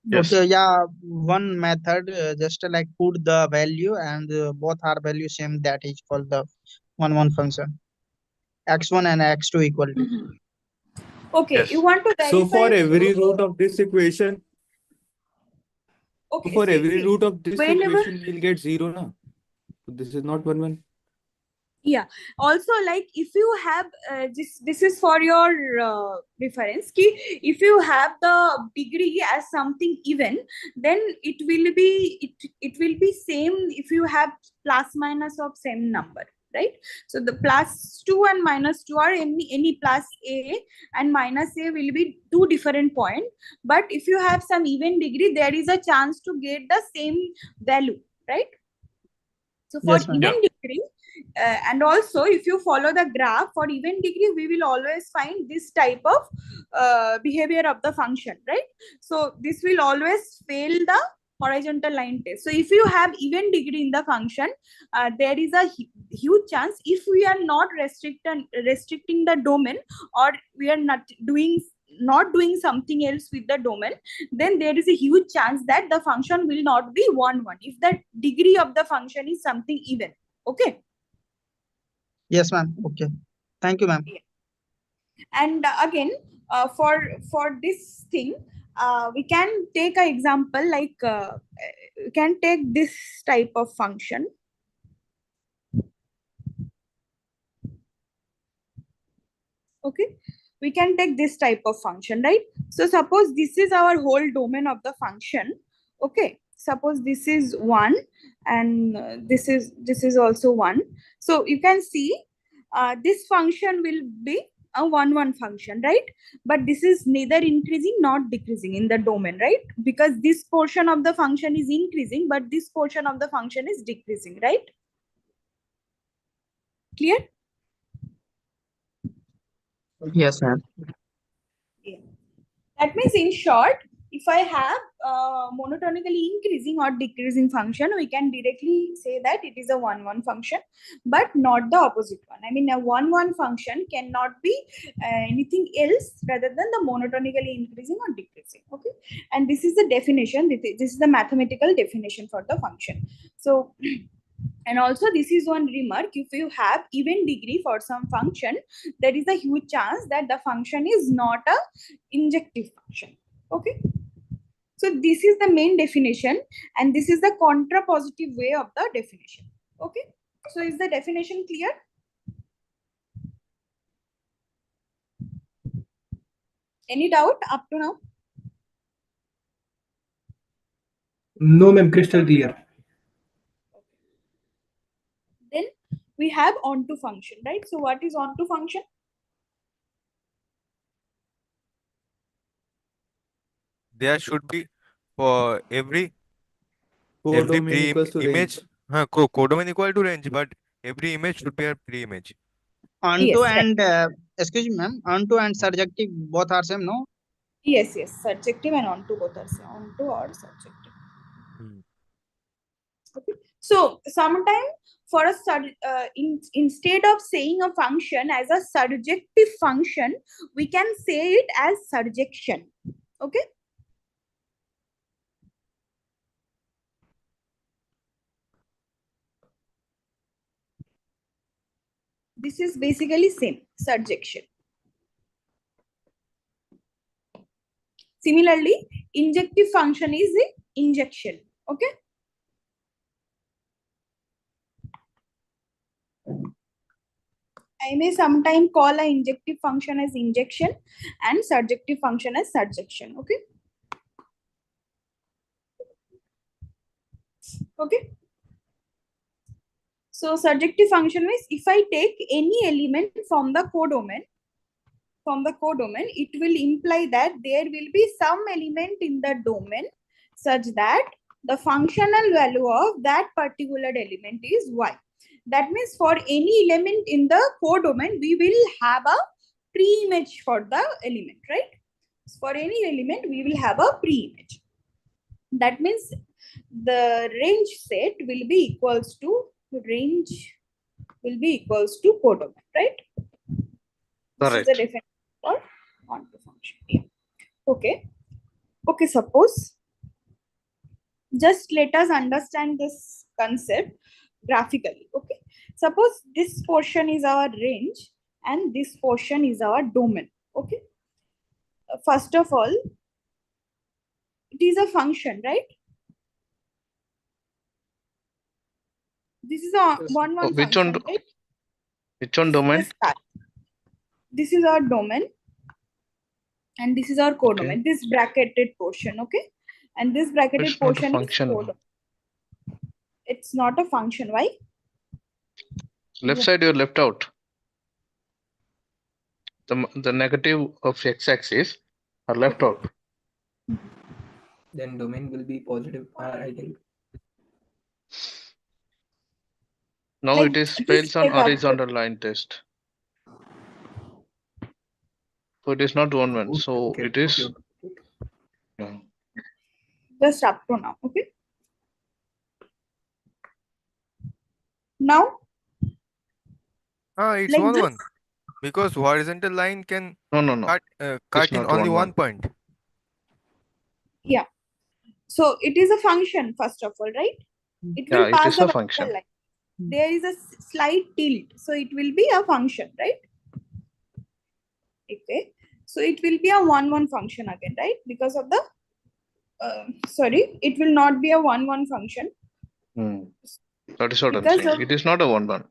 Yes. Okay, yeah, one method just like put the value and both are value same, that is called the 1-1 function. X1 and X2 equal to. Okay, Yes. you want to verify. So for every root of this equation, Okay, for so every root of this whenever- equation, we'll get 0 now. So this is not 1-1. Yeah. Also, like if you have this is for your reference. If you have the degree as something even, then it will be same if you have plus minus of same number, right? So the plus 2 and minus 2 are any plus a and minus a will be two different points. But if you have some even degree, there is a chance to get the same value, right? So for Yes, ma'am. even degree, and also if you follow the graph for even degree, we will always find this type of behavior of the function, right? So this will always fail the horizontal line test. So if you have even degree in the function, there is a huge chance, if we are not restricting the domain, or we are not doing something else with the domain, then there is a huge chance that the function will not be 1 1 if the degree of the function is something even. Okay. Yes, ma'am. Okay. Thank you, ma'am. And again, for this thing, we can take an example like we can take this type of function. Okay, we can take this type of function, right? So suppose this is our whole domain of the function. Okay, suppose this is 1 and this is also 1. So you can see this function will be a 1 1 function, right? But this is neither increasing nor decreasing in the domain, right? Because this portion of the function is increasing, but this portion of the function is decreasing, right? Clear? Yes, ma'am. Yeah. That means, in short, if I have monotonically increasing or decreasing function, we can directly say that it is a 1 1 function, but not the opposite one. I mean, a 1 1 function cannot be anything else rather than the monotonically increasing or decreasing. Okay, and this is the definition. This is the mathematical definition for the function. So. And also, this is one remark: if you have even degree for some function, there is a huge chance that the function is not a injective function. Okay. So this is the main definition, and this is the contrapositive way of the definition. Okay. So is the definition clear? Any doubt up to now? No, ma'am, crystal clear. Then we have onto function, right? So what is onto function? There should be for every Codomain equals to image, range. codomain equal to range, but every image should be a pre-image. Onto Yes, and excuse me, ma'am. Onto and surjective both are same, no? Yes, subjective and onto both are same. Onto or subjective. Okay. So sometimes for a instead of saying a function as a surjective function, we can say it as surjection. Okay. This is basically same, surjection. Similarly, injective function is the injection. Okay. I may sometimes call an injective function as injection and surjective function as surjection. Okay. Okay. So surjective function means if I take any element from the codomain, it will imply that there will be some element in the domain such that the functional value of that particular element is y. That means for any element in the codomain, we will have a pre-image for the element, right? For any element, we will have a pre-image. That means the range set will be equals to codomain, right? This is the definition for onto function. Yeah. Okay. Okay, suppose just let us understand this concept graphically. Okay. Suppose this portion is our range and this portion is our domain. Okay. First of all, it is a function, right? This is a 1 1 Which function, one? right? Which one domain? This is our domain and this is our codomain. This bracketed portion, okay? And this bracketed It's not a portion is function. codomain. It's not a function. Why? Left Yeah. side you're left out. The negative of x-axis are left out. Then domain will be positive, I think. Now Like it is just fails on check out. horizontal line test. So it is not 1-1. Okay, So okay, it is. okay, okay. Yeah. Just up to now. Okay. Now, It's like 1-1 this. because horizontal line can No. cut It's cut in not only 1-1. one point. Yeah. So it is a function, first of all, right? It Yeah, will it pass is the a vertical function. line. There is a slight tilt. So it will be a function, right? Okay. So it will be a 1-1 function again, right? Because of the, sorry, it will not be a 1-1 function. That is what I'm Because saying. of It is not a 1-1.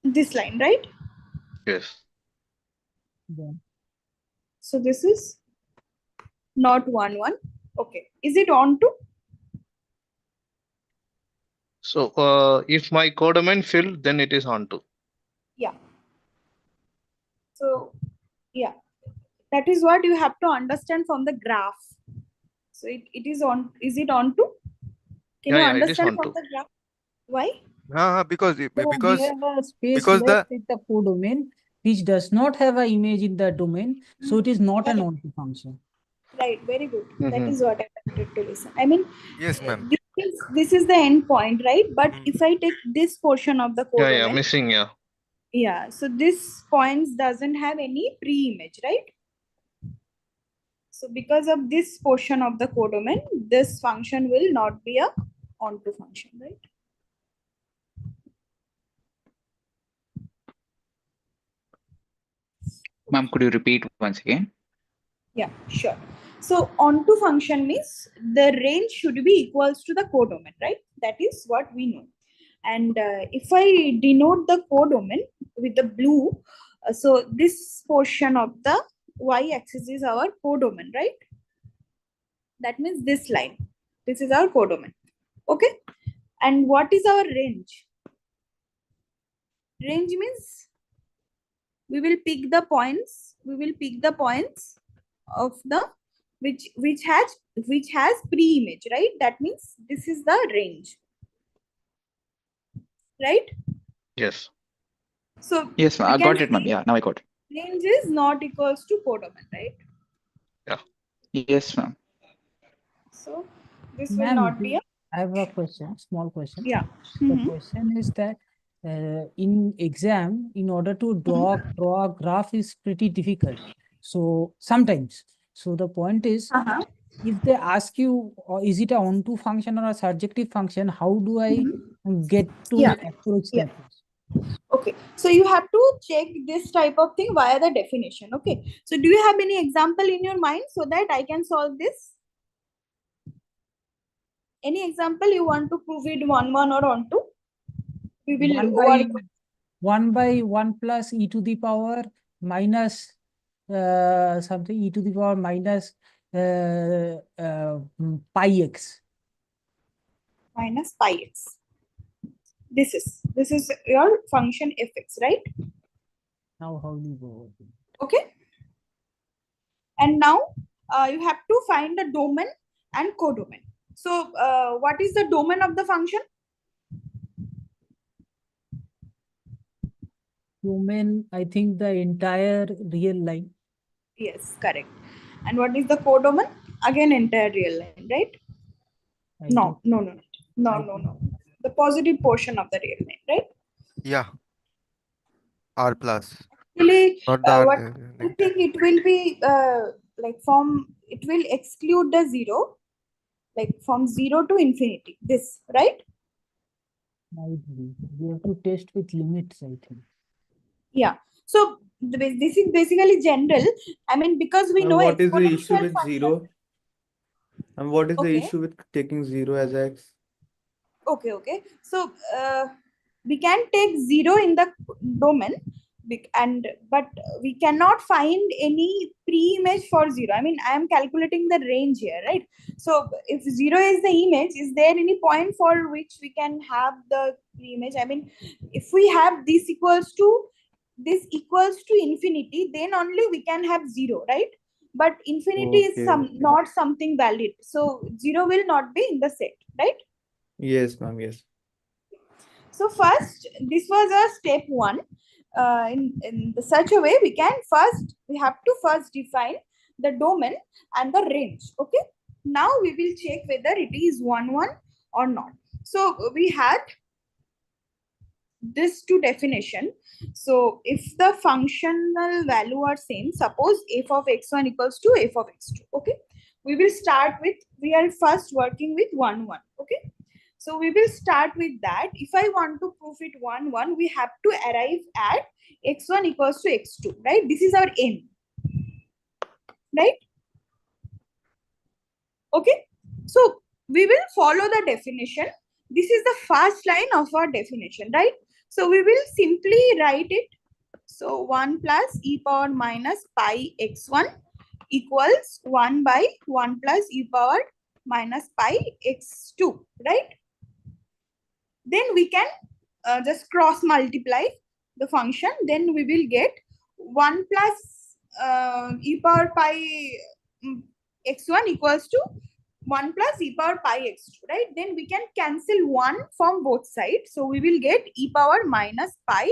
this line, right? Yes. Yeah. So this is not 1-1. Okay. Is it onto? So if my codomain filled, then it is onto. Yeah. So, yeah. That is what you have to understand from the graph. So it is on. Is it onto? Can you Yeah, it is understand from onto. the graph? Why? Because So we because have a space because the left in the codomain which does not have an image in the domain, so it is not an onto function. Right, very good. That is what I wanted to listen. I mean, yes, ma'am. this is the end point, right? But if I take this portion of the Yeah, codomain, missing, yeah. yeah, so this points doesn't have any pre-image, right? So because of this portion of the codomain, this function will not be a onto function, right? Ma'am, could you repeat once again? Yeah, sure. So onto function means the range should be equals to the codomain, right? That is what we know. And if I denote the codomain with the blue, so this portion of the y-axis is our codomain, right? That means this line. This is our codomain. Okay. And what is our range? Range means we will pick the points. We will pick the points of the which has pre-image, right? That means this is the range, right? Yes. So Yes, ma'am. I got it, ma'am. Yeah, now I got it. range is not equals to codomain, right? Yeah. Yes, ma'am. So this will Ma'am, not be a I have a question, small question. yeah. The question is that in exam, in order to draw a graph is pretty difficult. So sometimes, so the point is, if they ask you, is it a onto function or a surjective function, how do I get to Yeah. approach Yeah. that? Okay, so you have to check this type of thing via the definition. Okay, so do you have any example in your mind so that I can solve this? Any example you want to prove it 1-1 or onto? We will work. 1 by 1 plus e to the power minus something e to the power minus pi x. Minus pi x. This is your function fx, right? Now how do you go? Okay. And now you have to find the domain and codomain. So what is the domain of the function? Domain, I think the entire real line. Yes, correct. And what is the codomain? Again, entire real line, right? No. The positive portion of the real line, right? Yeah. R plus. Actually, Not the what I think it will be like it will exclude the 0, like from 0 to infinity. This, right? Might be. We have to test with limits, I think. Yeah. So this is basically general. I mean, because we And know what is the issue exponential with function. 0? And what is the Okay. issue with taking 0 as x? Okay. So we can take 0 in the domain, But we cannot find any pre-image for 0. I mean, I am calculating the range here, right? So if 0 is the image, is there any point for which we can have the pre-image? I mean, if we have this equals to infinity, then only we can have 0, right? But infinity is not something valid, so 0 will not be in the set, right? Yes, ma'am. Yes. So first, this was a step 1. In such a way, we have to first define the domain and the range. Okay. Now we will check whether it is 1, 1 or not. So we had this two definition. So if the functional value are same, suppose f of x1 equals to f of x2. Okay. We are first working with 1, 1. Okay. So we will start with that. If I want to prove it 1, 1, we have to arrive at x1 equals to x2, right? This is our aim, right? Okay. So we will follow the definition. This is the first line of our definition, right? So we will simply write it. So 1 plus e power minus pi x1 equals 1 by 1 plus e power minus pi x2, right? Then we can just cross multiply the function. Then we will get 1 plus e power pi x1 equals to 1 plus e power pi x2, right? Then we can cancel 1 from both sides. So we will get e power minus pi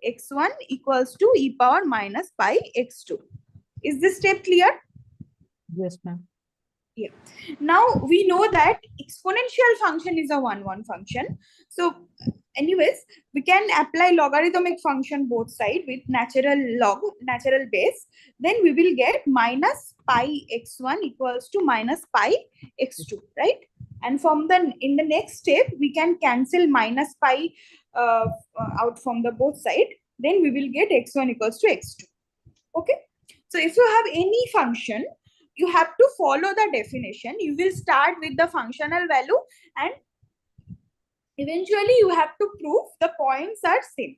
x1 equals to e power minus pi x2. Is this step clear? Yes, ma'am. Yeah. Now we know that exponential function is a 1, 1 function. So anyways, we can apply logarithmic function both sides with natural base. Then we will get minus pi x1 equals to minus pi x2, right? And in the next step, we can cancel minus pi out from the both side. Then we will get x1 equals to x2. Okay. So if you have any function, you have to follow the definition. You will start with the functional value and eventually you have to prove the points are same.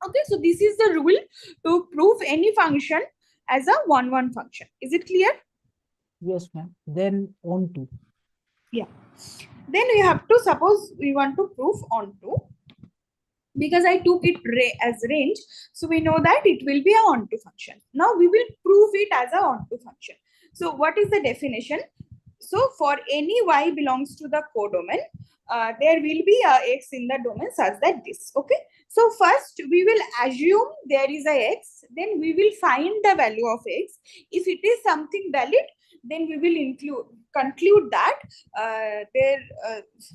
Okay, so this is the rule to prove any function as a 1, 1 function. Is it clear? Yes, ma'am. Then on to. Yeah. Then we have to, suppose we want to prove onto. Because I took it as range, so we know that it will be a onto function. Now we will prove it as a onto function. So what is the definition? So for any y belongs to the codomain, there will be a x in the domain such that this. Okay. So first we will assume there is a x. Then we will find the value of x. If it is something valid, then we will conclude that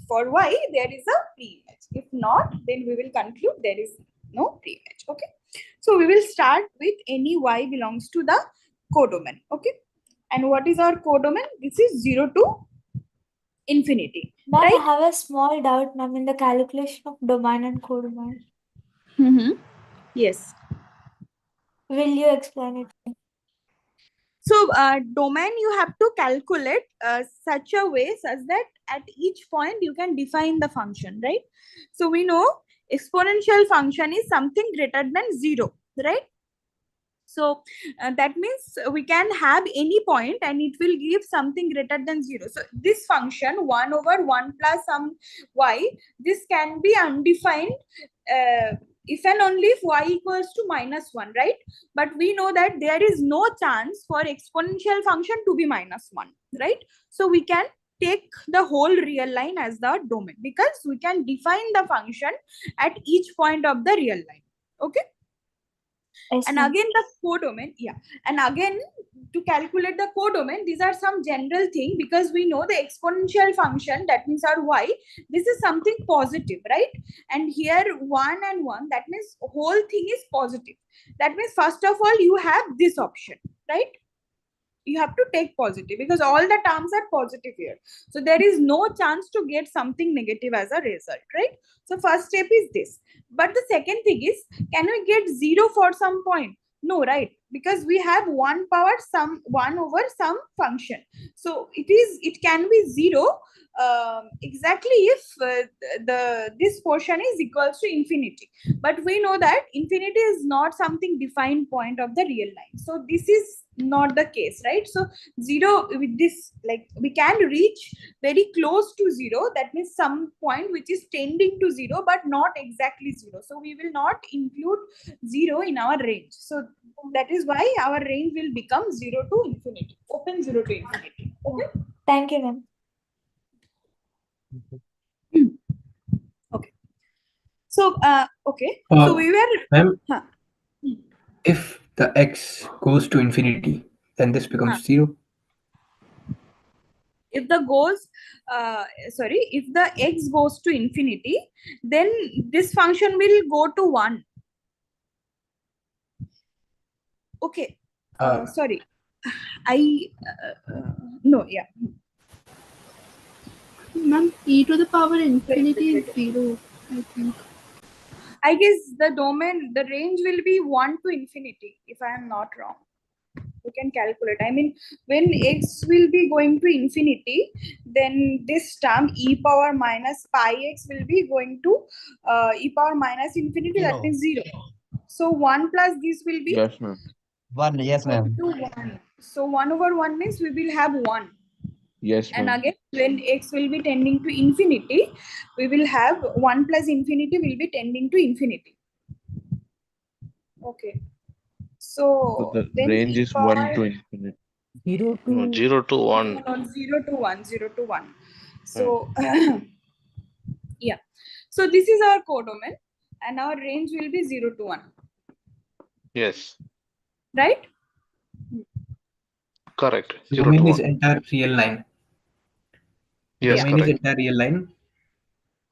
for y there is a pre-image. If not, then we will conclude there is no pre-image. Okay. So we will start with any y belongs to the codomain. Okay. And what is our codomain? This is 0 to infinity. Ma'am, right? I have a small doubt, ma'am, in the calculation of domain and codomain. Yes. Will you explain it? So domain you have to calculate such a way such that at each point you can define the function, right? So we know exponential function is something greater than 0, right? So that means we can have any point and it will give something greater than 0. So this function 1 over 1 plus some y, this can be undefined if and only if y equals to minus 1, right? But we know that there is no chance for exponential function to be minus 1, right? So we can take the whole real line as the domain because we can define the function at each point of the real line. Okay. Yes, and ma'am. again the codomain, and again to calculate the codomain, these are some general thing because we know the exponential function, that means our y, this is something positive, right? And here 1 and 1, that means whole thing is positive. That means first of all you have this option, right? You have to take positive because all the terms are positive here. So there is no chance to get something negative as a result, right? So first step is this. But the second thing is, can we get 0 for some point? No, right? Because we have 1 power some 1 over some function. So it can be 0 exactly if this portion is equals to infinity, but we know that infinity is not something defined point of the real line, so this is not the case, right? So 0 with this, like, we can reach very close to 0, that means some point which is tending to 0 but not exactly 0, so we will not include 0 in our range. So that is why our range will become 0 to infinity, open 0 to infinity. Okay, Thank you, ma'am. okay, so okay, so we were Ma'am, huh. if the x goes to infinity, then this becomes 0. If the if the x goes to infinity, then this function will go to 1. Okay, sorry, no, yeah. Ma'am, e to the power infinity is 0, I think. I guess the range will be 1 to infinity, if I am not wrong. You can calculate. I mean, when x will be going to infinity, then this term e power minus pi x will be going to e power minus infinity, that means 0. So 1 plus this will be Yes, ma'am. 1, yes, ma'am. 1. So 1 over 1 means we will have 1. Yes, And ma'am. again, when x will be tending to infinity, we will have 1 plus infinity will be tending to infinity. Okay. So The then range e is power 1 to infinity. 0 to No, 0 to 1. no, 0 to 1, 0 to 1. So yeah. So this is our codomain, and our range will be 0 to 1. Yes, Right? correct. 0 to Domain is 1. entire real line. Yes, Domain is correct. entire real line.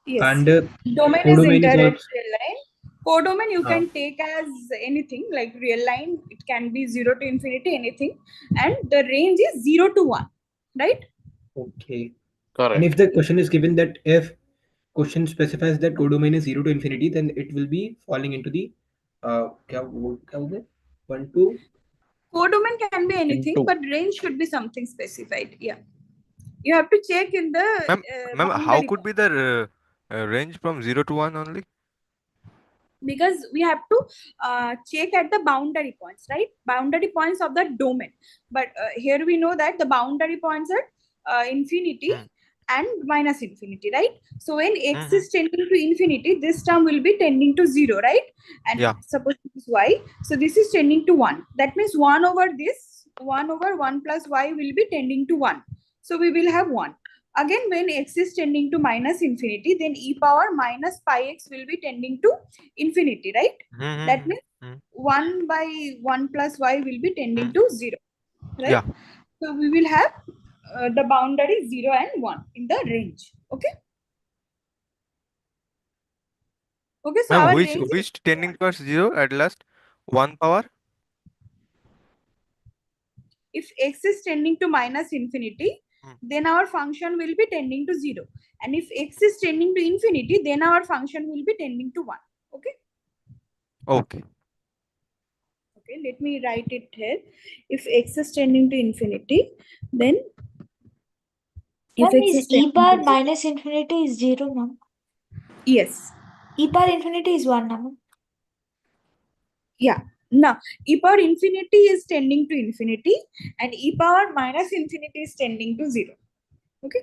Yes. And Domain is codomain is entire also real line. Codomain you can take as anything, like real line. It can be 0 to infinity, anything, and the range is 0 to 1. Right? okay. Correct. And if the question is given that if question specifies that codomain is 0 to infinity, then it will be falling into the क्या was it? 1 to Codomain can be anything, into. but range should be something specified. Yeah. You have to check in the Ma'am, how boundary could be the range from 0 to 1 only? because we have to check at the boundary points, right? Boundary points of the domain. But here we know that the boundary points are infinity and minus infinity, right? So when x is tending to infinity, this term will be tending to 0, right? And Yeah. suppose this is y, so this is tending to 1. That means 1 over this, 1 over 1 plus y will be tending to 1. So we will have 1. Again, when x is tending to minus infinity, then e power minus pi x will be tending to infinity, right? That means 1 by 1 plus y will be tending to 0, right? Yeah. So we will have the boundary 0 and 1 in the range. Okay. Okay, so Ma'am, our which range is tending towards 0 at last? 1 power? if x is tending to minus infinity, then our function will be tending to 0. And if x is tending to infinity, then our function will be tending to 1. Okay. Okay. Okay, let me write it here. If x is tending to infinity, then if Ma'am, x is is e tending power to minus infinity is 0, ma'am? yes. E power infinity is 1, ma'am. Yeah. Now, e power infinity is tending to infinity and e power minus infinity is tending to 0. Okay.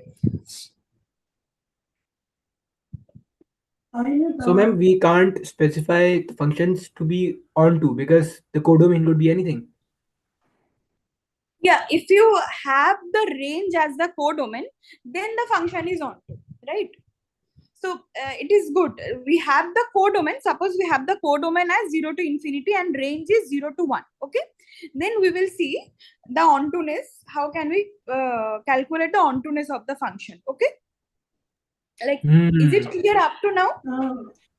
So, ma'am, we can't specify the functions to be onto because the codomain could be anything. Yeah, if you have the range as the codomain, then the function is onto, right? So it is good. We have the codomain. Suppose we have the codomain as 0 to infinity and range is 0 to 1. Okay. Then we will see the ontoness. How can we calculate the ontoness of the function? Okay. Like, is it clear up to now?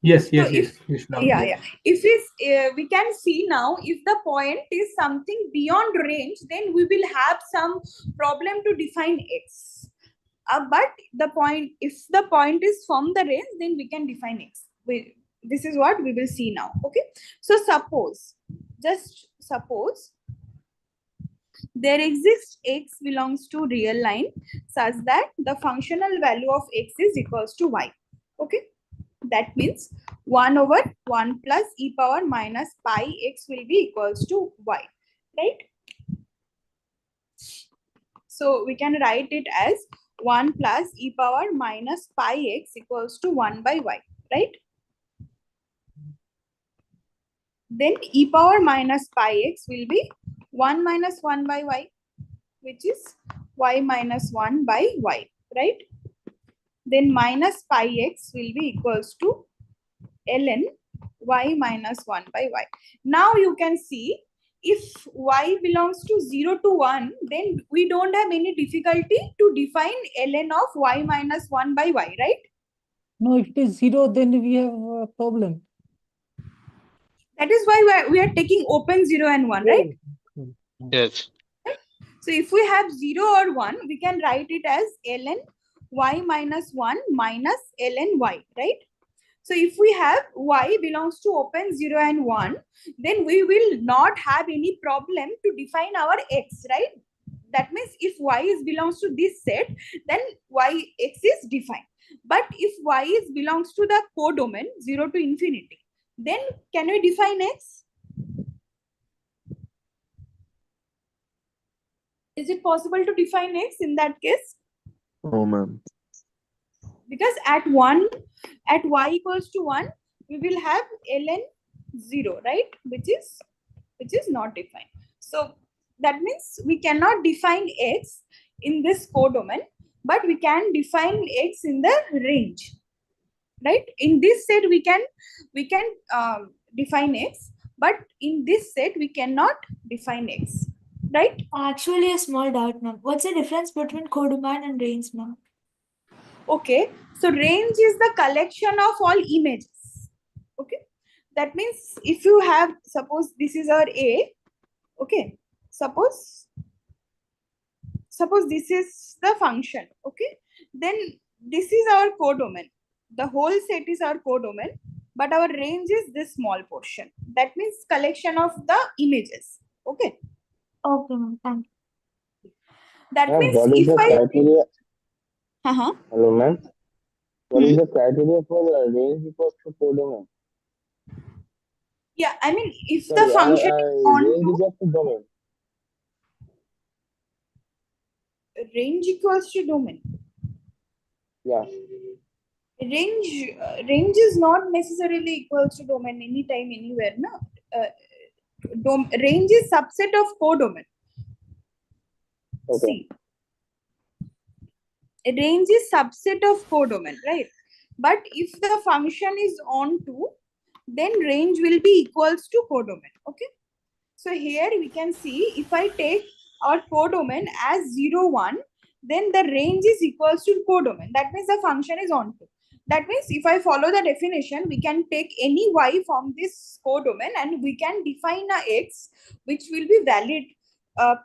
Yes, So yes, yes. Yes, now yeah, clear. yeah. If it's, we can see now, if the point is something beyond range, then we will have some problem to define x. But the point, if the point is from the range, then we can define x. This is what we will see now. Okay. So suppose, just suppose, there exists x belongs to real line such that the functional value of x is equals to y. Okay, that means 1 over 1 plus e power minus pi x will be equals to y, right? So we can write it as 1 plus e power minus pi x equals to 1 by y, right? Then e power minus pi x will be 1 minus 1 by y, which is y minus 1 by y, right? Then minus pi x will be equals to ln y minus 1 by y. Now you can see if y belongs to 0 to 1, then we don't have any difficulty to define ln of y minus 1 by y, right? No, if it is 0, then we have a problem. That is why we are taking open 0 and 1, right? Yes. So if we have 0 or 1, we can write it as ln y minus 1 minus ln y, right? So if we have y belongs to open 0 and 1, then we will not have any problem to define our x, right? That means if y belongs to this set, then x is defined. But if y belongs to the codomain 0 to infinity, then can we define x? Is it possible to define x in that case? No, ma'am. Because at y equals to 1, we will have ln 0, right? Which is not defined. So that means we cannot define x in this codomain, but we can define x in the range, right? In this set we can define x, but in this set we cannot define x, right? Actually, a small doubt, ma'am. What's the difference between codomain and range, ma'am? Okay, so range is the collection of all images. Okay, that means if you have, suppose this is our A, okay, suppose this is the function, okay, then this is our codomain. The whole set is our codomain, but our range is this small portion. That means collection of the images. Okay. Okay, ma'am. Thank you. That Ma'am, means what is if the criteria? Hello, ma'am. What is the criteria for range equals to codomain? Yeah, I mean, if Sorry, the function is on range equals to domain. range equals to domain. Yeah. Range is not necessarily equals to domain anytime, anywhere. No, range is subset of codomain. Okay. See, range is subset of codomain, right? But if the function is onto, then range will be equals to codomain. Okay. So here we can see if I take our codomain as 0, 1, then the range is equals to codomain. That means the function is onto. That means if I follow the definition, we can take any y from this codomain and we can define a x which will be valid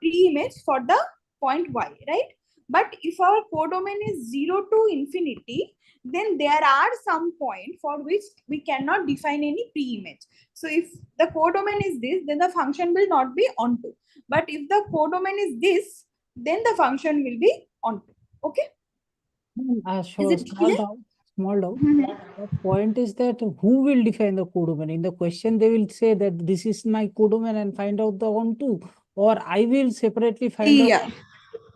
pre-image for the point y, right? But if our codomain is 0 to infinity, then there are some point for which we cannot define any pre-image. So if the codomain is this, then the function will not be onto. But if the codomain is this, then the function will be onto. Okay? Sure, Is it clear? Small doubt. The point is that who will define the codomain? In the question, they will say that this is my codomain and find out the onto, or I will separately find out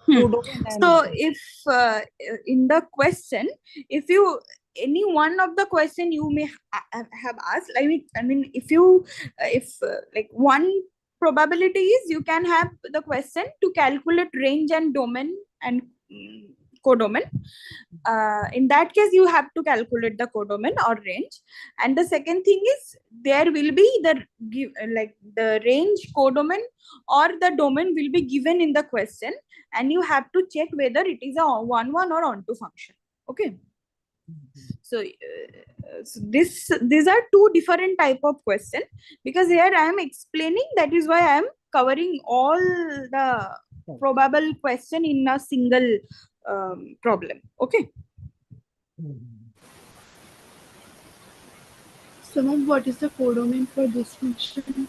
codomain. So if in the question, if you any one of the question you may have asked, I mean, if you like one probability is you can have the question to calculate range and domain and codomain. In that case, you have to calculate the codomain or range. And the second thing is there will be the range, codomain or the domain will be given in the question, and you have to check whether it is a 1, 1 or onto function. Okay. So, these are two different type of question, because here I am explaining, that is why I am covering all the probable question in a single problem. Okay. So, ma'am, what is the codomain for this function?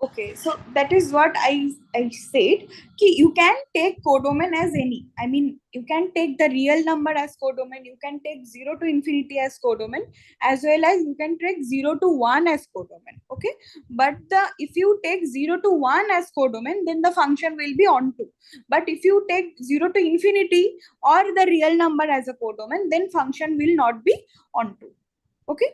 Okay, so that is what I said. Ki you can take codomain as any. I mean, you can take the real number as codomain. You can take 0 to infinity as codomain, as well as you can take 0 to 1 as codomain. Okay, but if you take 0 to 1 as codomain, then the function will be onto. But if you take 0 to infinity or the real number as a codomain, then function will not be onto. Okay.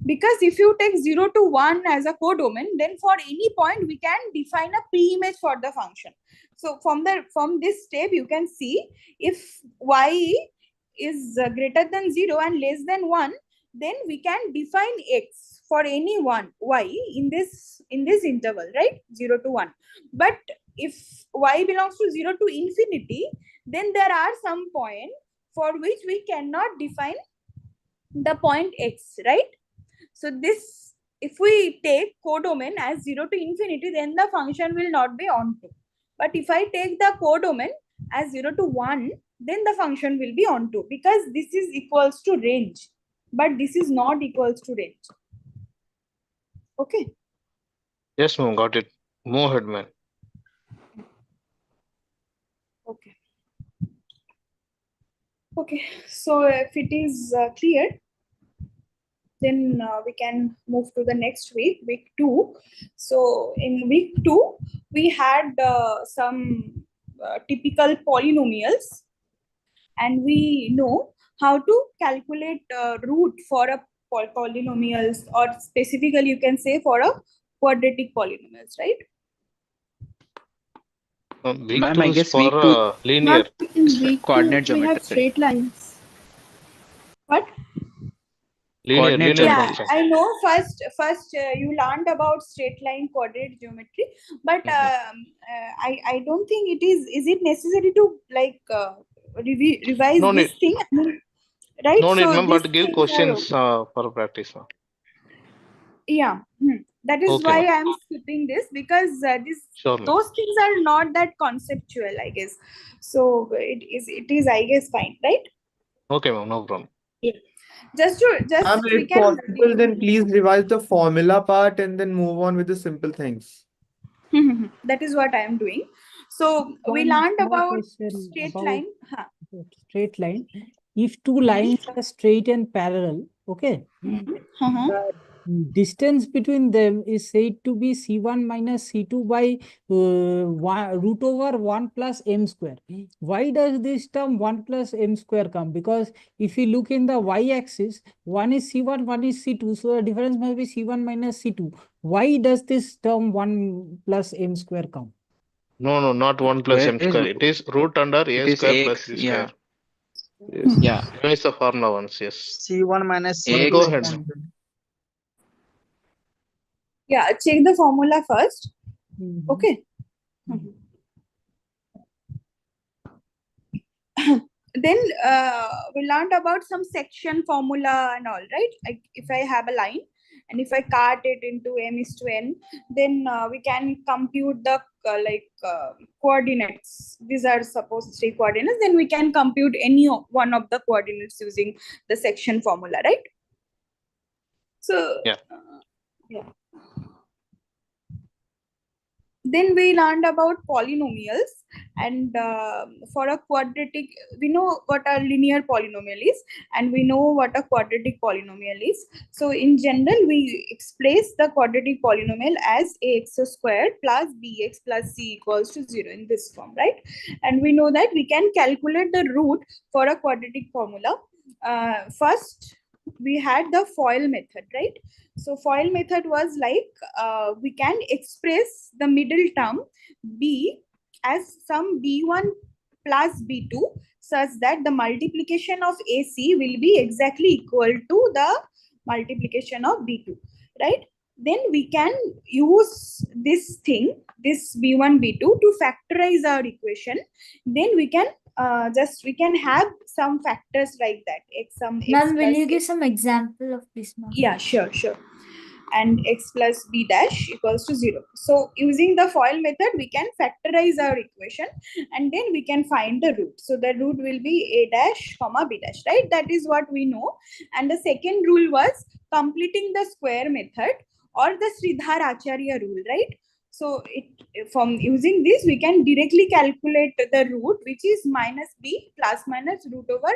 Because if you take 0 to 1 as a codomain, then for any point we can define a pre-image for the function. So from this step you can see if y is greater than 0 and less than 1, then we can define x for any one y in this interval, right? 0 to 1. But if y belongs to 0 to infinity, then there are some point for which we cannot define the point x, right? So this, if we take codomain as 0 to infinity, then the function will not be onto. But if I take the codomain as 0 to 1, then the function will be onto, because this is equals to range, but this is not equals to range. Okay. Yes, ma'am, got it. Move ahead, ma'am. Okay. Okay, so if it is clear, then we can move to the next week, week 2. So in week 2, we had some typical polynomials, and we know how to calculate root for a polynomials, or specifically you can say for a quadratic polynomials, right? Week Ma'am, 2 I is guess for week 2 linear. In is week 2, coordinate we have geometry. straight lines. What? Linear Coordinate linear Yeah, function. I know. First you learned about straight line quadratic geometry, but I don't think it is. Is it necessary to like revise No this need. thing? I mean, right? No need, So ma'am, these but give things are questions okay. for practice, ma'am. Yeah. That is Okay, why ma'am. I am skipping this, because Sure, ma'am. those things are not that conceptual, I guess. So it is I guess fine, right? Okay, ma'am, no problem. Yeah. Just we If can. possible, then please revise the formula part and then move on with the simple things. That is what I am doing. So we One learned small about question straight about line. Huh. straight line. If two lines are straight and parallel, okay, the distance between them is said to be C1 minus C2 by root over 1 plus m square. Why does this term 1 plus m square come? Because if you look in the y-axis, one is C1, one is C2, so the difference must be C1 minus C2. Why does this term 1 plus m square come? No, not 1 plus Where m is square. It is root under a it is square ax? plus c Yeah, square. Yes. yeah. Given is the formula once, yes. C1 minus Ma'am, C2 go Ax. ahead, upon ma'am. B. Yeah, check the formula first. Okay. Then we learned about some section formula and all, right? Like if I have a line and if I cut it into m is to n, then we can compute the coordinates. These are suppose 3 coordinates. Then we can compute any one of the coordinates using the section formula, right? So Yeah. yeah. Then we learned about polynomials, and for a quadratic, we know what a linear polynomial is, and we know what a quadratic polynomial is. So in general, we express the quadratic polynomial as ax squared plus bx plus c equals to 0 in this form, right? And we know that we can calculate the root for a quadratic formula. First, we had the FOIL method, right? So FOIL method was like we can express the middle term b as some b1 plus b2 such that the multiplication of AC will be exactly equal to the multiplication of b2, right? Then we can use this thing, this b1 b2 to factorize our equation. Then we can we can have some factors like that, x Ma'am, will plus you a. give some example of this, ma'am? Yeah, sure. And x plus b dash equals to 0. So using the FOIL method, we can factorize our equation and then we can find the root. So the root will be a dash comma b dash, right? That is what we know. And the second rule was completing the square method or the Sridhar Acharya rule, right? So from using this, we can directly calculate the root, which is minus b plus minus root over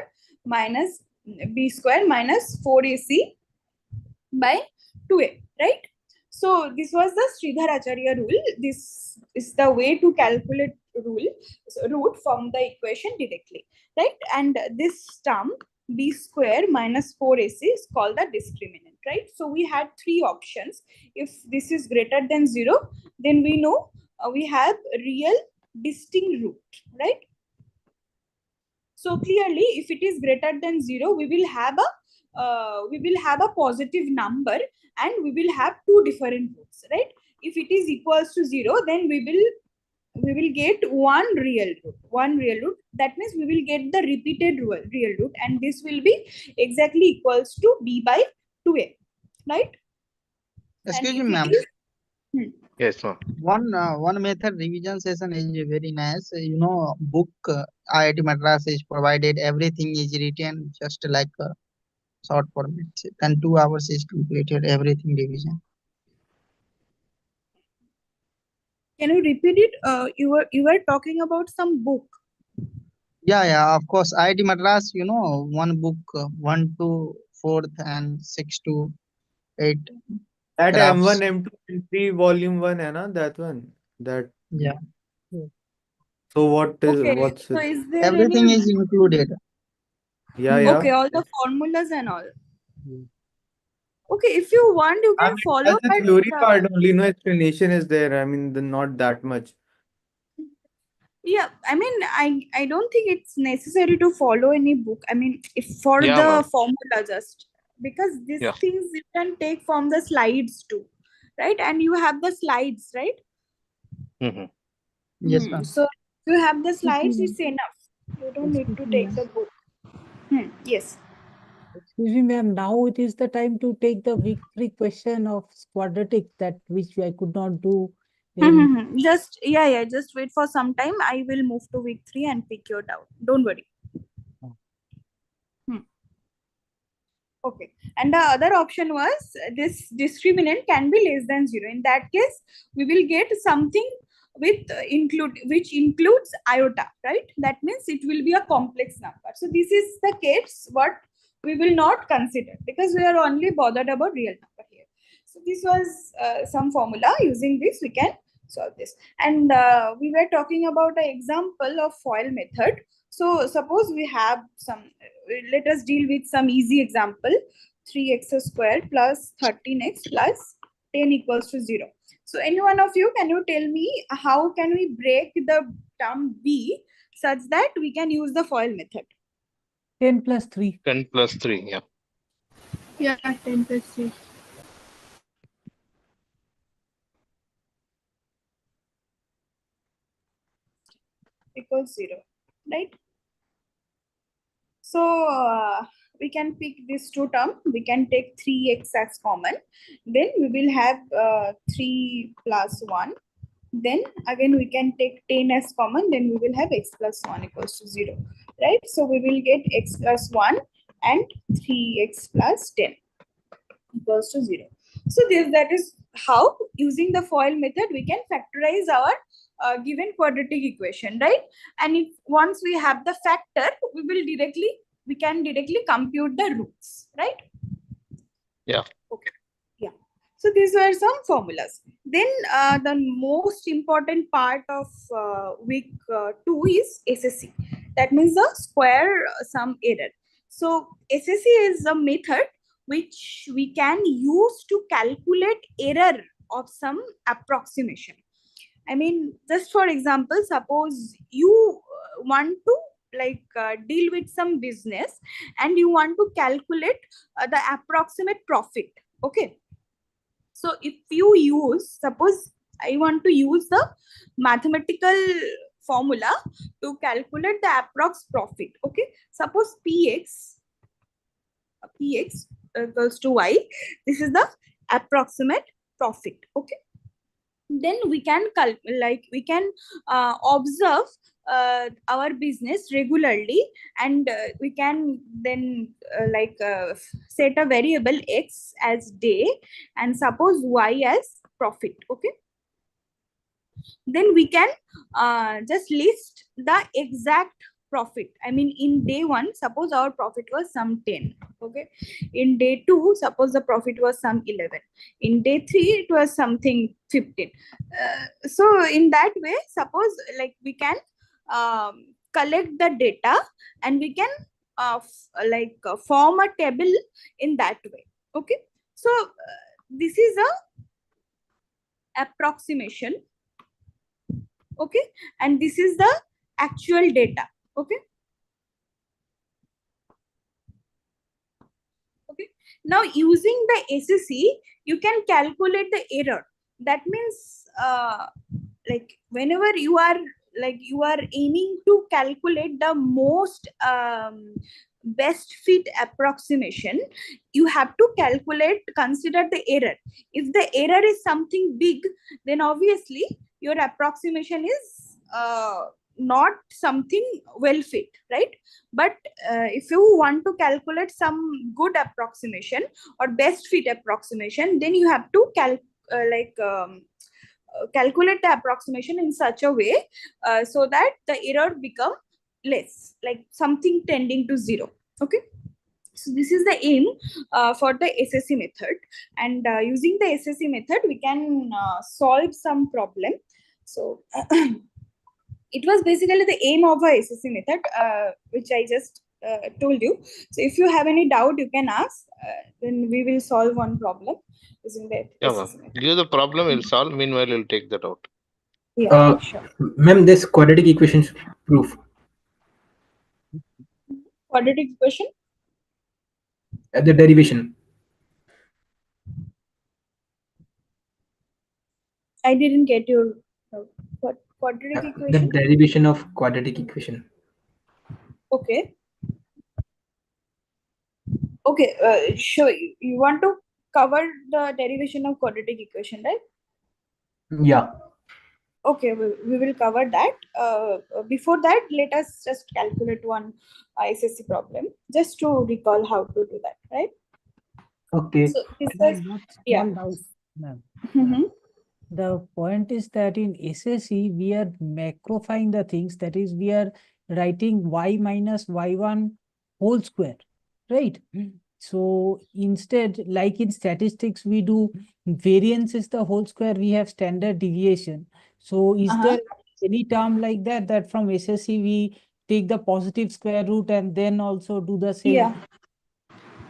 minus b square minus 4ac by 2a, right? So this was the Sridhar Acharya rule. This is the way to calculate root from the equation directly, right? And this term b square minus 4ac is called the discriminant, right? So we had three options. If this is greater than 0, then we know we have real distinct root, right? So clearly, if it is greater than 0, we will have a positive number and we will have two different roots, right? If it is equals to 0, then we will get one real root. That means we will get the repeated real root, and this will be exactly equals to b by 2a, right? Excuse me, And if ma'am. it is, Yes, ma'am. One method revision session is very nice. You know, book IIT Madras is provided. Everything is written just like a short format. Then 2 hours is completed. Everything revision. can you repeat it? You were talking about some book. Yeah, of course. IIT Madras, you know, one book, 1 to 4th and 6 to 8. That Graphs. M1, M2, M3, volume 1 है ना? That one. That. Yeah. So what is Okay, what's so it? is there Everything any? is included. Yeah, yeah. Okay, all the formulas and all. Okay, if you want, you I can mean, follow, that's the but theory part only. No explanation is there. I mean, not that much. yeah, I mean, I don't think it's necessary to follow any book. I mean, if for Yeah, the ma'am. formula just because these Yeah. things you can take from the slides too, right? And you have the slides, right? Mhm. Yes, ma'am. So if you have the slides, it's enough. You don't need to take the book. Yes. Excuse me, ma'am. Now it is the time to take the week 3 question of quadratic, that which I could not do in. Just just wait for some time. I will move to week 3 and pick your doubt. Don't worry. Okay. And the other option was this discriminant can be less than 0. In that case, we will get something with which includes iota, right? That means it will be a complex number. So this is the case what we will not consider because we are only bothered about real number here. So this was some formula. Using this, we can solve this. And we were talking about an example of FOIL method. So suppose we have some, let us deal with some easy example. 3x squared plus 13x plus 10 equals to 0. So any one of you, can you tell me how can we break the term b such that we can use the FOIL method? 10 plus 3. 10 plus 3, yeah. Yeah, 10 plus 3. Equals 0, right? So we can pick these two terms. We can take 3x as common. Then we will have 3 plus 1. Then again we can take 10 as common. Then we will have x plus 1 equals to 0, right? So we will get x plus 1 and 3x plus 10 equals to 0. So that is how, using the FOIL method, we can factorize our given quadratic equation, right? And if once we have the factor, we can directly compute the roots, right? Yeah. Okay. Yeah. So these were some formulas. Then the most important part of week 2 is SSE. That means the square sum error. So SSE is a method which we can use to calculate error of some approximation. I mean, just for example, suppose you want to deal with some business and you want to calculate the approximate profit. Okay. So if you use, suppose I want to use the mathematical formula to calculate the approx profit. Okay. Suppose PX equals to Y. This is the approximate profit. Okay. Then we can observe our business regularly, and we can then set a variable x as day and suppose y as profit. Okay. then we can just list the exact profit. I mean, in day 1, suppose our profit was some 10. Okay. In day 2, suppose the profit was some 11. In day 3, it was something 15. So in that way, suppose like we can collect the data and we can form a table in that way. Okay. So this is a approximation. Okay. And this is the actual data. Okay. Okay. Now using the SSE, you can calculate the error. That means like whenever you are aiming to calculate the most best fit approximation, you have to consider the error. If the error is something big, then obviously your approximation is not something well fit, right? But if you want to calculate some good approximation or best fit approximation, then you have to calculate the approximation in such a way so that the error become less, like something tending to 0. Okay. So this is the aim for the SSE method, and using the SSE method we can solve some problem. So it was basically the aim of a SSE method, which I just told you. So if you have any doubt, you can ask. Then we will solve one problem using the SSE method. Give the problem, we'll solve. Meanwhile, we'll take that out. Yeah, sure. Ma'am, this quadratic equations proof. Quadratic equation? The derivation. I didn't get your quadratic equation. The derivation of quadratic equation. Okay. Okay. Sure. You want to cover the derivation of quadratic equation, right? Yeah. Okay, we will cover that. Before that, let us just calculate one SSE problem, just to recall how to do that, right? Okay. So this I is, got yeah. small doubt, ma'am. Mhm. The point is that in SSE, we are macrofying the things. That is, we are writing y minus y1 whole square, right? So instead, like in statistics, we do variance is the whole square, we have standard deviation. So is there any term like that, that from SSE we take the positive square root and then also do the same? Yeah.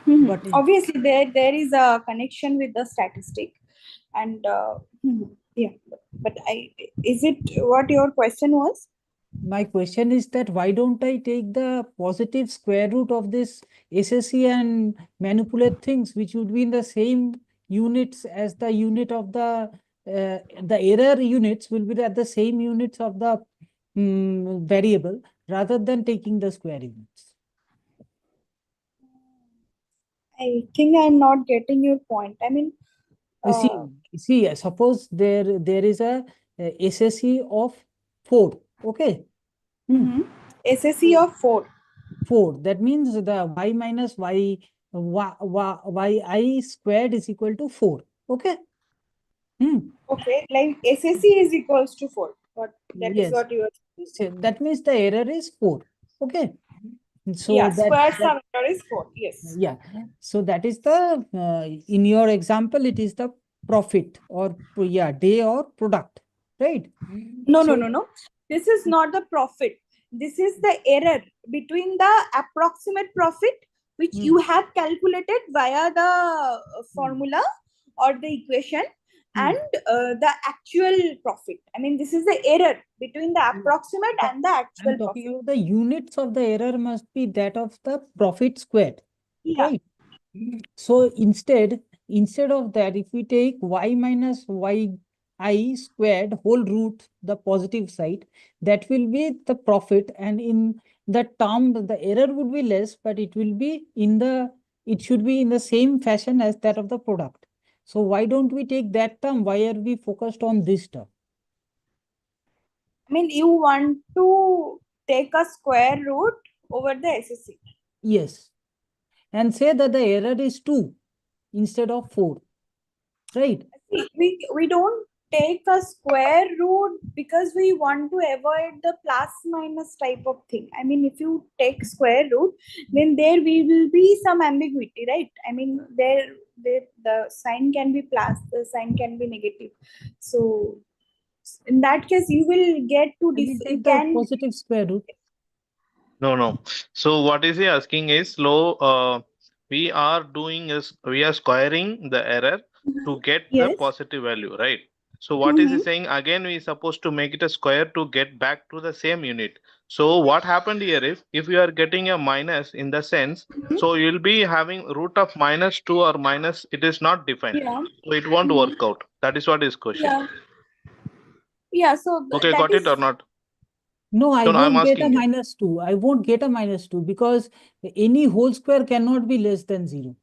But obviously there is a connection with the statistic, and yeah, but is it what your question was? My question is that why don't I take the positive square root of this SSE and manipulate things which would be in the same units as the unit of the error units will be at the same units of the variable rather than taking the square units. I think I'm not getting your point. I mean, see, suppose there is a SSE of 4, okay? SSE of 4. 4. That means the y minus y I squared is equal to 4. Okay. Okay, like SSE is equals to 4. That is what you are saying. So that means the error is 4. Okay. So yeah, square sum error is 4. Yes. Yeah. So that is the in your example, it is the profit or day or product, right? No. This is not the profit. This is the error between the approximate profit which you have calculated via the formula or the equation and the actual profit. I mean, this is the error between the approximate and the actual I'm talking about the units of the error must be that of the profit squared, right? So instead of that, if we take y minus y I squared whole root, the positive side, that will be the profit, and in the term the error would be less, but it will be it should be in the same fashion as that of the product. So why don't we take that term? Why are we focused on this term? I mean, you want to take a square root over the SSE. Yes. And say that the error is 2 instead of 4. Right? We don't take a square root because we want to avoid the plus minus type of thing. I mean, if you take square root, then there will be some ambiguity, right? I mean, there the sign can be plus, the sign can be negative. So in that case, you will get to Can we you take the can positive square root? No. So what is he asking is we are doing is we are squaring the error to get the yes. positive value, right? So what is he saying? Again, we supposed to make it a square to get back to the same unit. So what happened here is if you are getting a minus in the sense, so you'll be having root of -2 or minus, it is not defined. Yeah. So it won't work out. That is what his question. Yeah. Yeah. So Okay, that got it is or not? No, I No, I'm won't get a asking you. -2. I won't get a -2 because any whole square cannot be less than 0.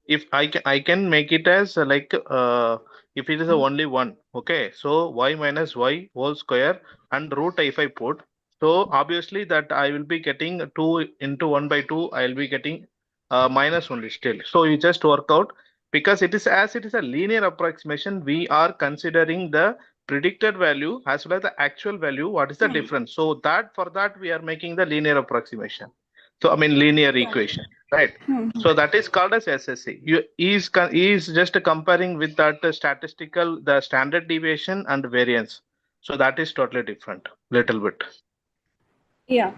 If I can make it as if it is a only one, okay, so y minus y whole square and root if I put, so obviously that I will be getting 2 into 1 by 2, I will be getting minus only still. So you just work out, because it is a linear approximation, we are considering the predicted value as well as the actual value, what is the difference. So that for that we are making the linear approximation. So I mean linear equation, right? So that is called as SSE. He is just comparing with that statistical, the standard deviation and variance. So that is totally different, little bit. yeah.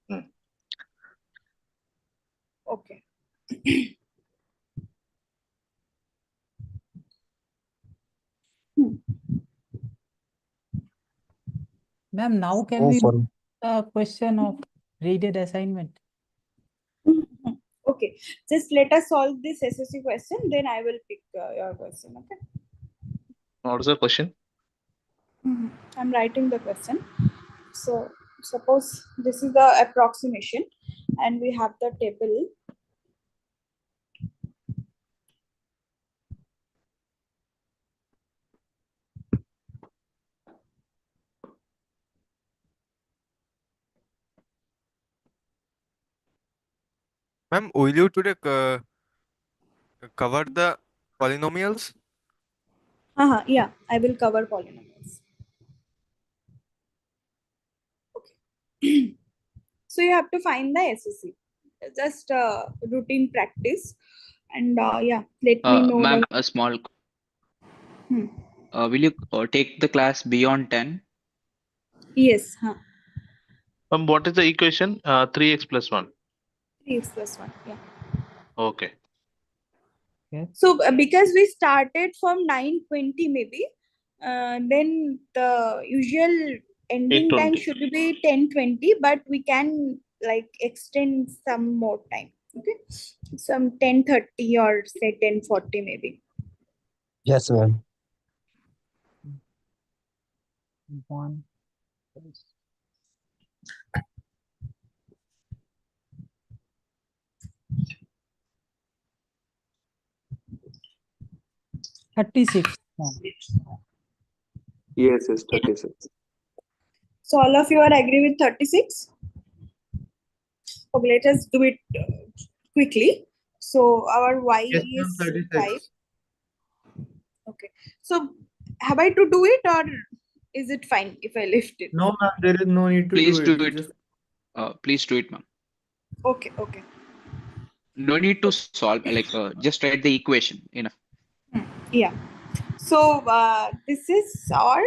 Hmm. Okay. Ma'am, now can we move the question of graded assignment? Okay, just let us solve this SSC question, then I will pick your question. Okay. What is the question? I'm writing the question. So suppose this is the approximation and we have the table. Ma'am, will you today cover the polynomials? Yeah, I will cover polynomials. Okay. So you have to find the SSC. Just routine practice. And yeah, let me know. Ma'am, the a small. Hmm. Will you take the class beyond 10? Yes. What is the equation? 3x plus 1. 3x plus 1. Yeah. Okay. So because we started from 9:20 maybe, then the usual ending time 8:20. should be 10:20, but we can like extend some more time. Okay, some 10:30 or say 10:40 maybe. Yes, ma'am. 1. $36. Yes, 36. So all of you are agree with 36? Okay, let us do it quickly. So our y Yes, is ma'am, 5. 36. Okay. So have I to do it or is it fine if I lift it? No, ma'am, there is no need to Please do do it. it. Just Please do it, ma'am. Okay. No need to solve, just write the equation. Enough. Yeah. So this is our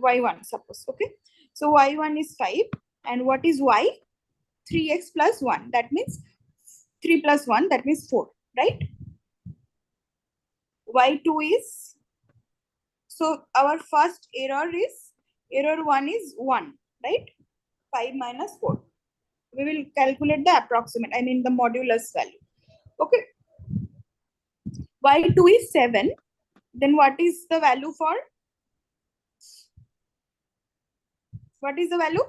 y1, suppose. Okay. So y1 is 5. And what is y? 3x plus 1. That means 3 plus 1. That means 4. Right? y2 is, so our first error 1 is 1. Right? 5 minus 4. We will calculate the approximate, I mean the modulus value. Okay. y2 is 7. Then what is the value for? What is the value?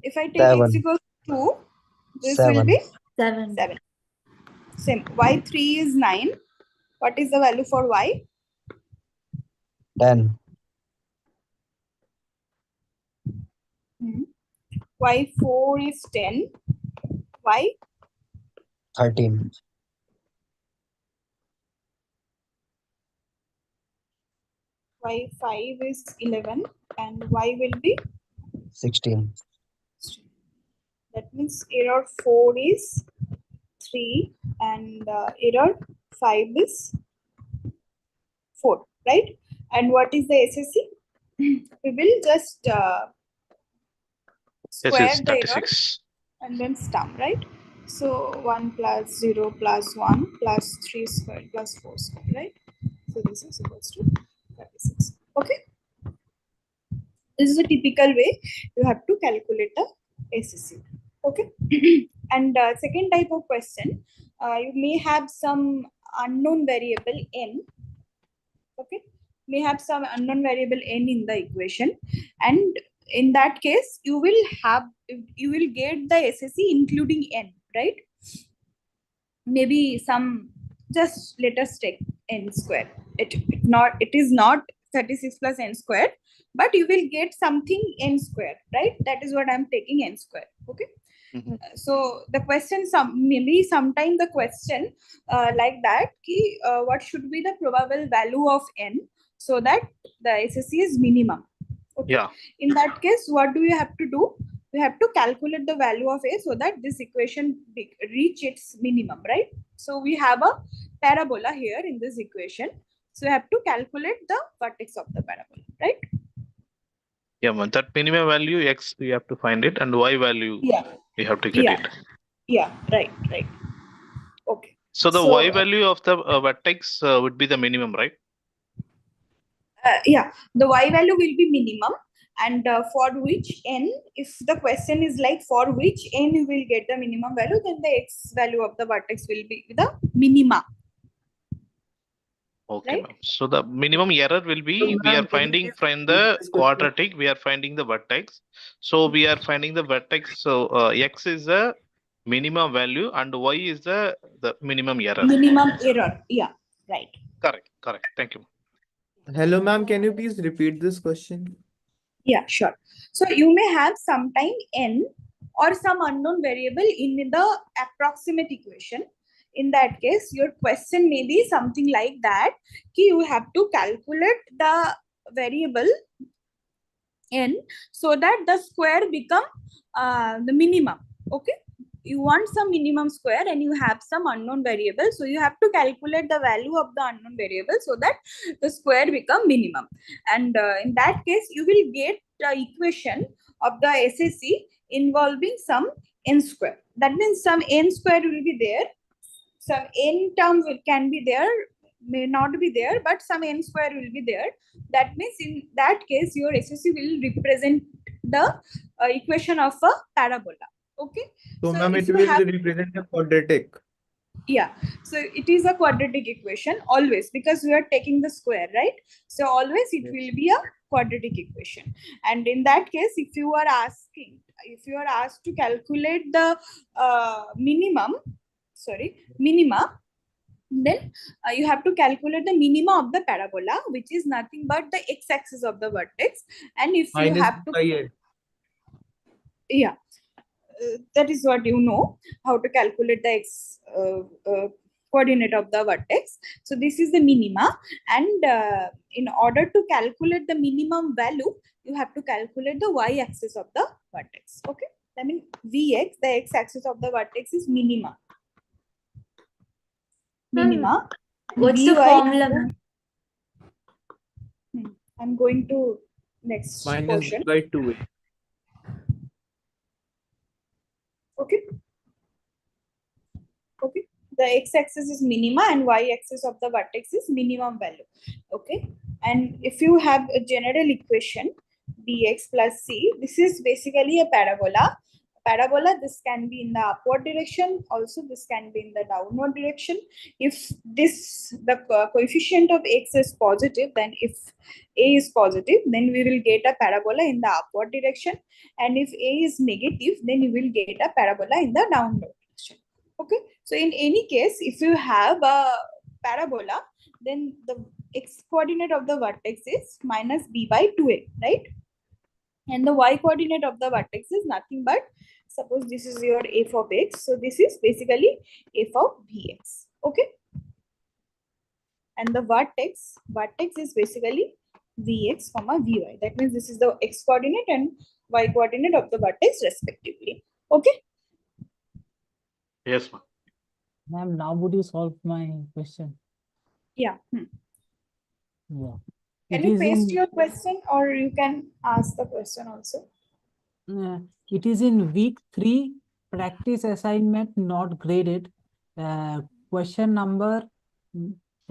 If I take x 7. equals to 2, this will 7. be 7. 7. Same. y3 is 9. What is the value for y? 10. y4 is 10. y 13. y5 is 11 and y will be 16. that means error 4 is 3 and error 5 is 4, right? And what is the SSE? We will just Yes, square it's the error 36. and then sum, right? So 1 plus 0 plus 1 plus 3 squared plus 4 squared, right? So this is equals to 36. Okay. This is a typical way you have to calculate the SSE. Okay. And second type of question, you may have some unknown variable n. Okay. May have some unknown variable n in the equation, and in that case you will get the SSE including n, right? Maybe some, just let us take n square. It is not 36 plus n square, but you will get something n square, right? That is what I'm taking n square. Okay. So the question, maybe sometime the question like that ki, what should be the probable value of n so that the SSE is minimum. Okay. Yeah. In that case, what do you have to do? You have to calculate the value of a so that this equation reach its minimum, right? So we have a parabola here in this equation. So you have to calculate the vertex of the parabola, right? Yeah, man. That minimum value x we have to find it, and y value we have to get it. Yeah, right. Okay. So the So, y value of the vertex would be the minimum, right? Yeah, the y value will be minimum, and for which n, if the question is like for which n you will get the minimum value, then the x value of the vertex will be the minima. Okay, Right? ma'am. So the minimum error will be, So, we are ma'am, can you finding please from repeat the this question? quadratic, we are finding the vertex. So we are finding the vertex. So x is the minimum value and y is the minimum error. Minimum error. Yeah, right. Correct. Thank you. Hello, ma'am. Can you please repeat this question? Yeah, sure. So you may have sometime n or some unknown variable in the approximate equation. In that case, your question may be something like that, ki you have to calculate the variable n so that the square become the minimum. Okay. You want some minimum square and you have some unknown variable. So you have to calculate the value of the unknown variable so that the square become minimum. And in that case, you will get the equation of the SSE involving some n square. That means some n square will be there. Some n term can be there, may not be there, but some n square will be there. That means in that case, your SSE will represent the equation of a parabola. Okay. So, ma'am, if it you will have, represent a quadratic. yeah, so it is a quadratic equation always because we are taking the square, right? So always it will be a quadratic equation. And in that case, if you are asked to calculate the minima, then you have to calculate the minima of the parabola, which is nothing but the x-axis of the vertex. And if you Minus have to, by x. yeah, that is what you know, how to calculate the x coordinate of the vertex. So this is the minima, and in order to calculate the minimum value, you have to calculate the y-axis of the vertex. Okay, I mean vx, the x-axis of the vertex is minima. What's the formula? I'm going to next Minus portion. by 2. Okay. The x-axis is minima and y-axis of the vertex is minimum value. Okay. And if you have a general equation bx plus c, this is basically a parabola. This can be in the upward direction, also this can be in the downward direction. If the coefficient of x is positive, then if a is positive, then we will get a parabola in the upward direction, and if a is negative, then you will get a parabola in the downward direction. Okay, so in any case, if you have a parabola, then the x coordinate of the vertex is minus b by 2a, right? And the y coordinate of the vertex is nothing but, suppose this is your f of x, so this is basically f of bx. Okay, and the vertex is basically Vx comma Vy. That means this is the x coordinate and y coordinate of the vertex respectively. Okay. Yes, ma'am. Ma'am, now would you solve my question? Yeah. Yeah. Can It you is paste in your question or you can ask the question also? it is in week 3 practice assignment not graded. Question number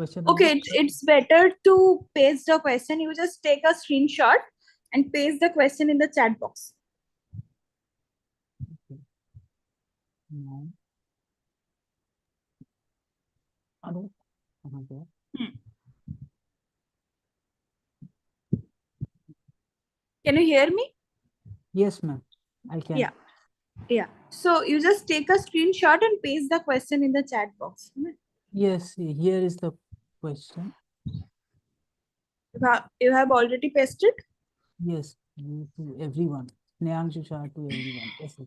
Okay, it's better to paste the question. You just take a screenshot and paste the question in the chat box. No. Hello? Can you hear me? Yes, ma'am. I can. Yeah. Yeah. So you just take a screenshot and paste the question in the chat box. Yes, here is the question. You have already pasted? Yes, to everyone. Snehanshu Shah to everyone. Yes, sir.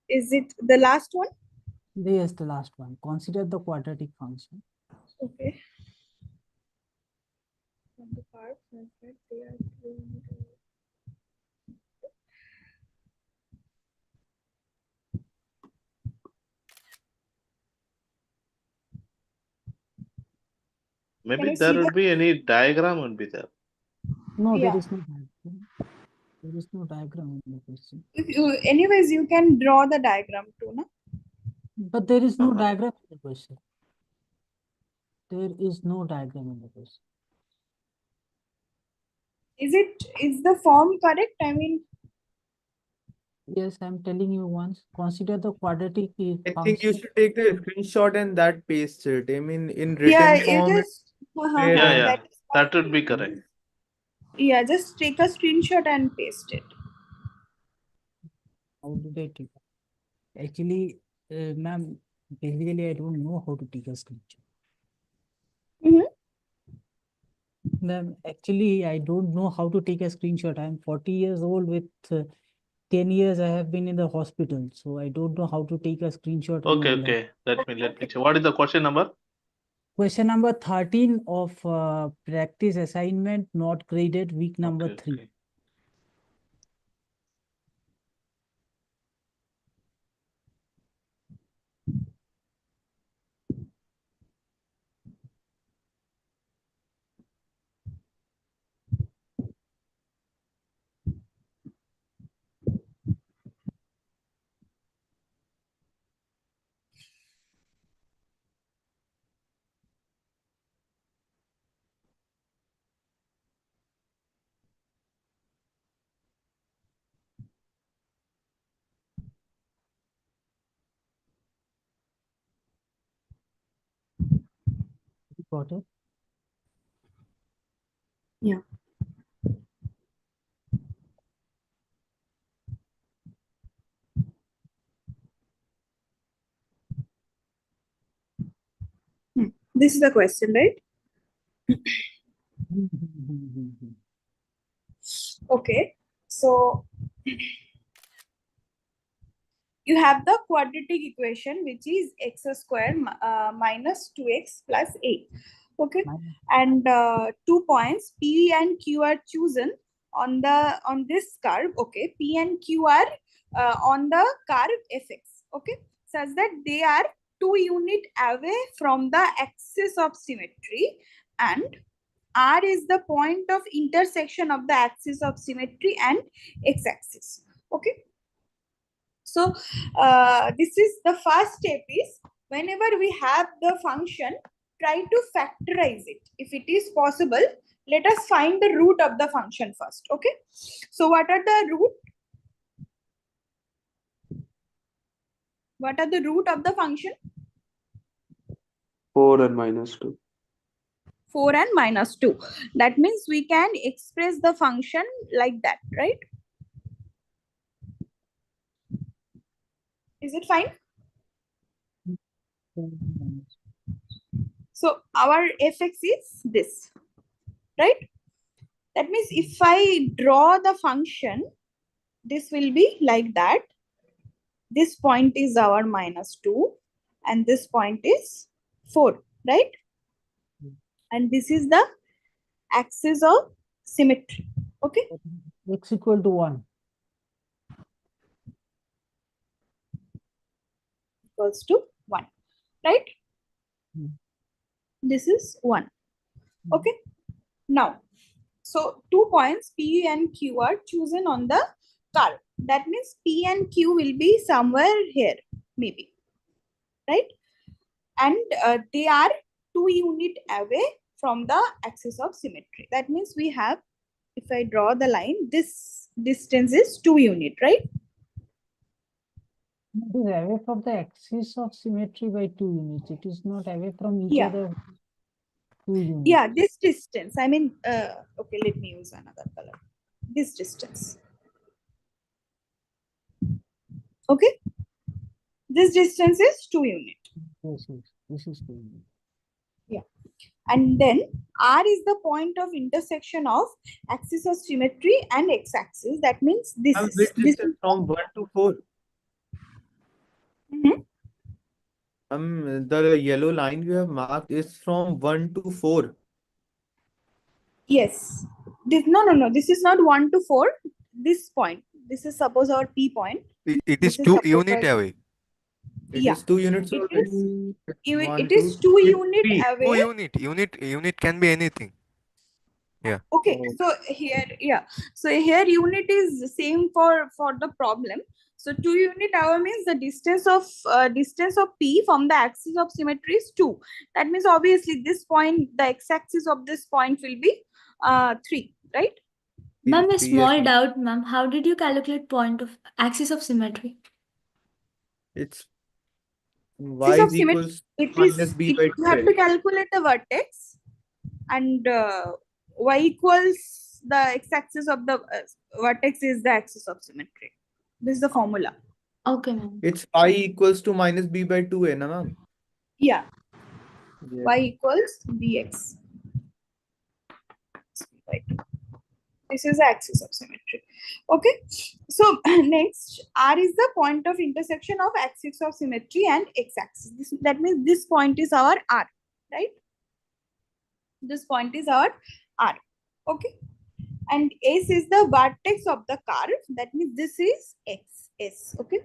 Is it the last one? Yes, the last one. Consider the quadratic function. Okay. From the part that they are doing Maybe you there see would the- be any diagram would be there. No, Yeah. there is no diagram. There is no diagram in the question. Anyways, you can draw the diagram too, no? But there is no diagram in the question. There is no diagram in the question. Is the form correct? I mean, Yes, I'm telling you once. Consider the quadratic I function. think you should take the screenshot and that paste it. I mean, in yeah, written you form. just Yeah. That would be correct. yeah, just take a screenshot and paste it. How did I take it? Actually, ma'am, basically I don't know how to take a screenshot. Ma'am, actually I don't know how to take a screenshot. I'm 40 years old with 10 years I have been in the hospital, so I don't know how to take a screenshot. Okay. Let me check. What is the question number? Question number 13 of practice assignment not graded, week number 3. Got it? Yeah. This is the question, right? Okay. So you have the quadratic equation, which is x square minus 2x plus 8. Okay. And 2 points P and Q are chosen on this curve. Okay. P and Q are on the curve fx. Okay. Such that they are 2 units away from the axis of symmetry, and R is the point of intersection of the axis of symmetry and x-axis. Okay. So this is the first step is whenever we have the function, try to factorize it. If it is possible, let us find the root of the function first. Okay. So what are the root? What are the root of the function? 4 and minus 2. 4 and minus 2. That means we can express the function like that, right? Is it fine? So our fx is this, right? That means if I draw the function, this will be like that. This point is our minus 2 and this point is 4, right? and this is the axis of symmetry. Okay. X equal to 1. Equals to 1, right? This is 1. Okay. Now, so 2 points P and Q are chosen on the curve. That means P and Q will be somewhere here, maybe, right? And they are 2 units away from the axis of symmetry. That means we have, if I draw the line, this distance is 2 units, right? It is away from the axis of symmetry by 2 units. It is not away from each Yeah. other 2 units. Yeah, this distance. I mean, okay, let me use another color. This distance. Okay. This distance is 2 units. This is 2 units. Yeah. And then R is the point of intersection of axis of symmetry and x-axis. That means this is Which this distance from 1 to 4? The yellow line you have marked is from 1 to 4. Yes. No. This is not 1 to 4. This point. This is suppose our P point. It is This is 2 suppose unit our- away. It is 2 units It away. is, One, it is two, 2 three. units away. 2 unit can be anything. Yeah. Okay, so here, yeah. So here unit is the same for the problem. So 2 unit hour means the distance of P from the axis of symmetry is 2. That means obviously this point, the x-axis of this point will be 3, right? Ma'am, a Yes, small ma'am. doubt, ma'am. How did you calculate point of axis of symmetry? It's Axis y of is symmetry, equals it minus is, b by you have 2. to calculate the vertex, and y equals the x-axis of the vertex is the axis of symmetry. This is the formula. Okay, ma'am. It's y equals to minus b by 2, na ma'am? Yeah. Yes. Y equals bx. This is the axis of symmetry. Okay. So next, R is the point of intersection of axis of symmetry and x-axis. That means this point is our R, right? This point is our R. Okay. And S is the vertex of the curve. That means this is X, S. Okay.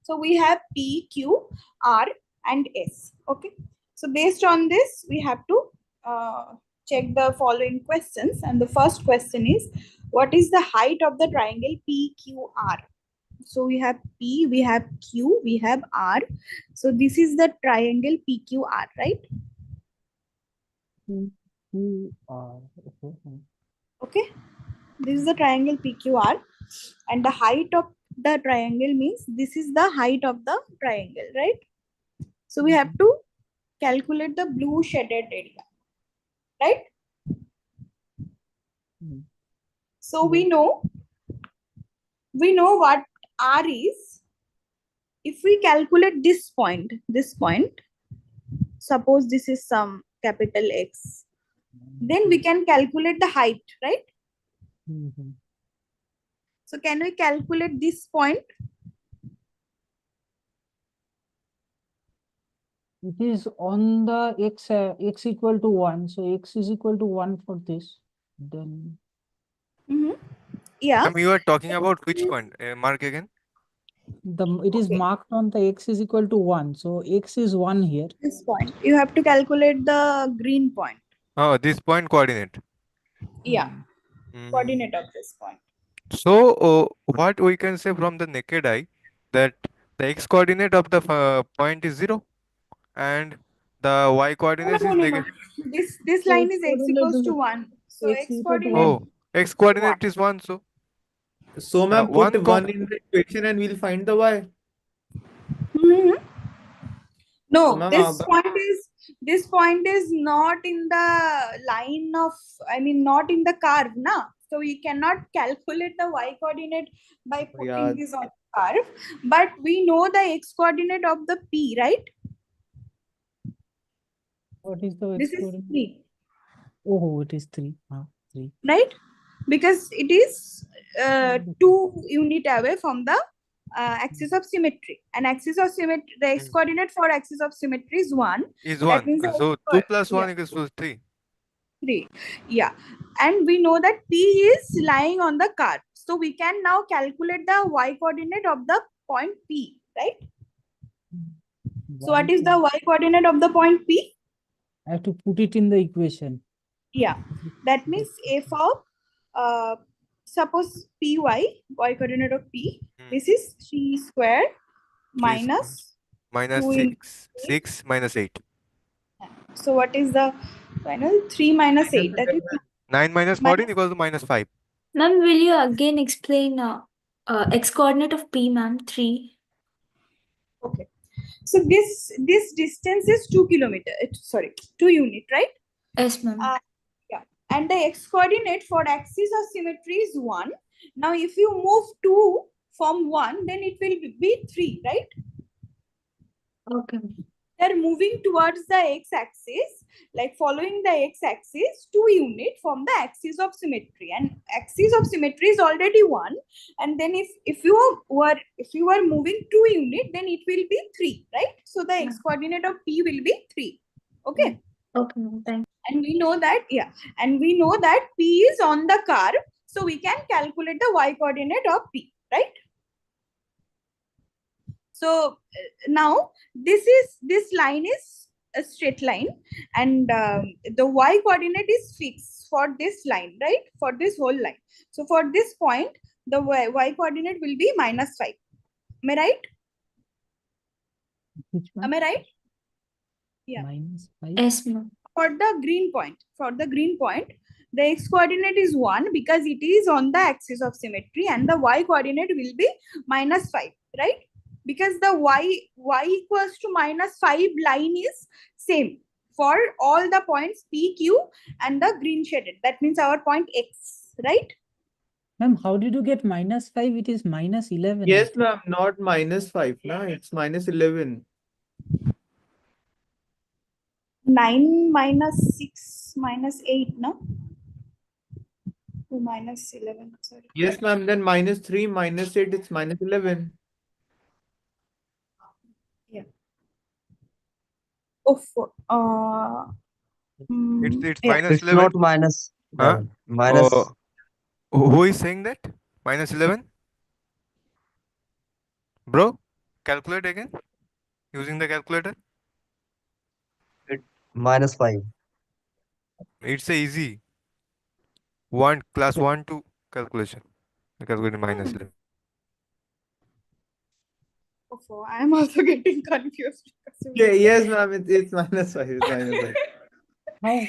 So we have P, Q, R, and S. Okay. So based on this, we have to check the following questions. And the first question is, what is the height of the triangle PQR? So we have P, we have Q, we have R. So this is the triangle PQR, right? QR. Okay. This is the triangle PQR. And the height of the triangle means this is the height of the triangle, right? So we have to calculate the blue shaded area, right? So we know what R is. If we calculate this point, suppose this is some capital X, then we can calculate the height, right? So can we calculate this point? It is on the x equal to 1. So x is equal to 1 for this. Then Yeah. Ma'am, you are talking about which point? Mark again. it is marked on the x is equal to 1. So x is 1 here. This point. You have to calculate the green point. Oh, this point coordinate. Yeah. Coordinate of this point. So, what we can say from the naked eye, that the x coordinate of the point is 0 and the y coordinate is negative. This line is x equals to 1. So x coordinate. Oh, x coordinate is 1. So ma'am, one put 1 in the equation and we'll find the y. No, So, ma'am, this point is not in the line of, I mean, not in the curve, na. So we cannot calculate the y coordinate by putting Yeah. this on the curve. But we know the x coordinate of the P, right? What is the This x is coordinate? 3, Oh, it is 3. 3. right? Because it is 2 units away from the axis of symmetry. And axis of symmetry, the x coordinate for axis of symmetry is 1. Is That 1. means the So x 2 plus 1 yeah, equals to 3. 3. Yeah. And we know that P is lying on the curve. So we can now calculate the y coordinate of the point P, right? So what is the y coordinate of the point P? I have to put it in the equation. Yeah. That means f of suppose Py, y coordinate of P, this is 3 square 3 minus minus 2 into 6 minus 8. So what is the final? 3 minus 8. That is 9 minus 14 equals to minus 5. Ma'am, will you again explain x coordinate of P, ma'am? 3. okay. So this distance is 2 kilometer. Sorry, 2 unit, right? Yes, ma'am. Yeah. And the x coordinate for axis of symmetry is 1. Now, if you move 2 from 1, then it will be 3, right? Okay. They're moving towards the x-axis, like following the x-axis 2 unit from the axis of symmetry, and axis of symmetry is already 1. And then if you were moving 2 unit, then it will be 3, right? So the x coordinate of P will be 3. Okay. Okay, ma'am. Thank you. And we know that, yeah, and we know that P is on the curve, so we can calculate the y coordinate of P, right? So now this line is a straight line, and the y coordinate is fixed for this line, right? For this whole line. So for this point, the y coordinate will be minus 5. Am I right? Am I right? Yeah. Minus 5. Yes, ma'am. For the green point, the x coordinate is 1 because it is on the axis of symmetry, and the y coordinate will be minus 5, right? Because the y equals to minus 5 line is same for all the points P, Q and the green shaded. That means our point X, right? Ma'am, how did you get minus 5? It is minus 11. Yes, ma'am, not minus 5. No, it's minus 11. 9 minus 6 minus 8, no? 2 minus 11, sorry. Yes, ma'am, then minus 3 minus 8, it's minus 11. Yeah. Of It's yeah. minus It's 11. not minus. Huh? Minus. Who is saying that? Minus 11? Bro, calculate again using the calculator. Minus 5. It's a easy. Class 1 2 calculation. Calculating minus 11. I am also getting confused. Yeah, yes, ma'am, it's minus 5. It's minus 5.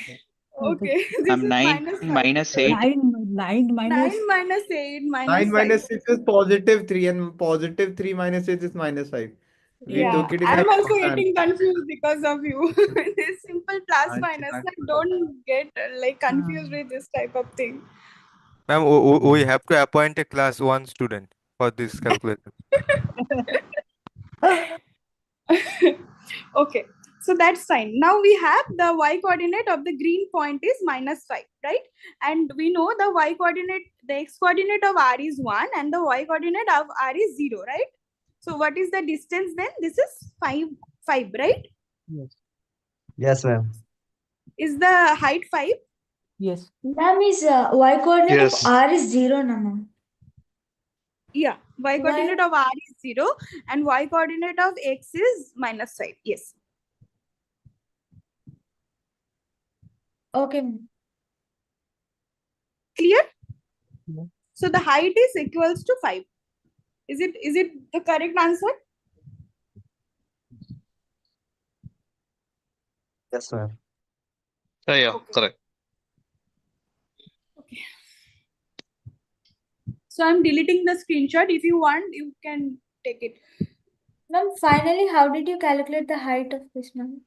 Okay, this I'm is 9 minus 8. 9 minus 9 minus 8 minus 9 5. minus 6 is positive 3, and positive 3 minus 6 is minus 5. We Yeah, took it in I'm a also time. getting confused because of you. This simple plus minus, I don't get like confused with this type of thing. Ma'am, we have to appoint a class 1 student for this calculator. Okay, so that's fine. Now we have the y coordinate of the green point is minus 5, right? And we know the y coordinate, the x coordinate of R is 1 and the y coordinate of R is 0, right? So what is the distance then? This is 5, right? Yes. Yes, ma'am. Is the height 5? Yes. Ma'am, is y coordinate Yes. of R is 0, na, ma'am? Yeah, y coordinate of R is 0 and y coordinate of x is minus 5. Yes. Okay, ma'am. Clear? Yeah. So the height is equals to 5. Is it the correct answer? Yes, ma'am. Yeah, correct. Okay. So I'm deleting the screenshot. If you want, you can take it. Ma'am, finally, how did you calculate the height of this, ma'am?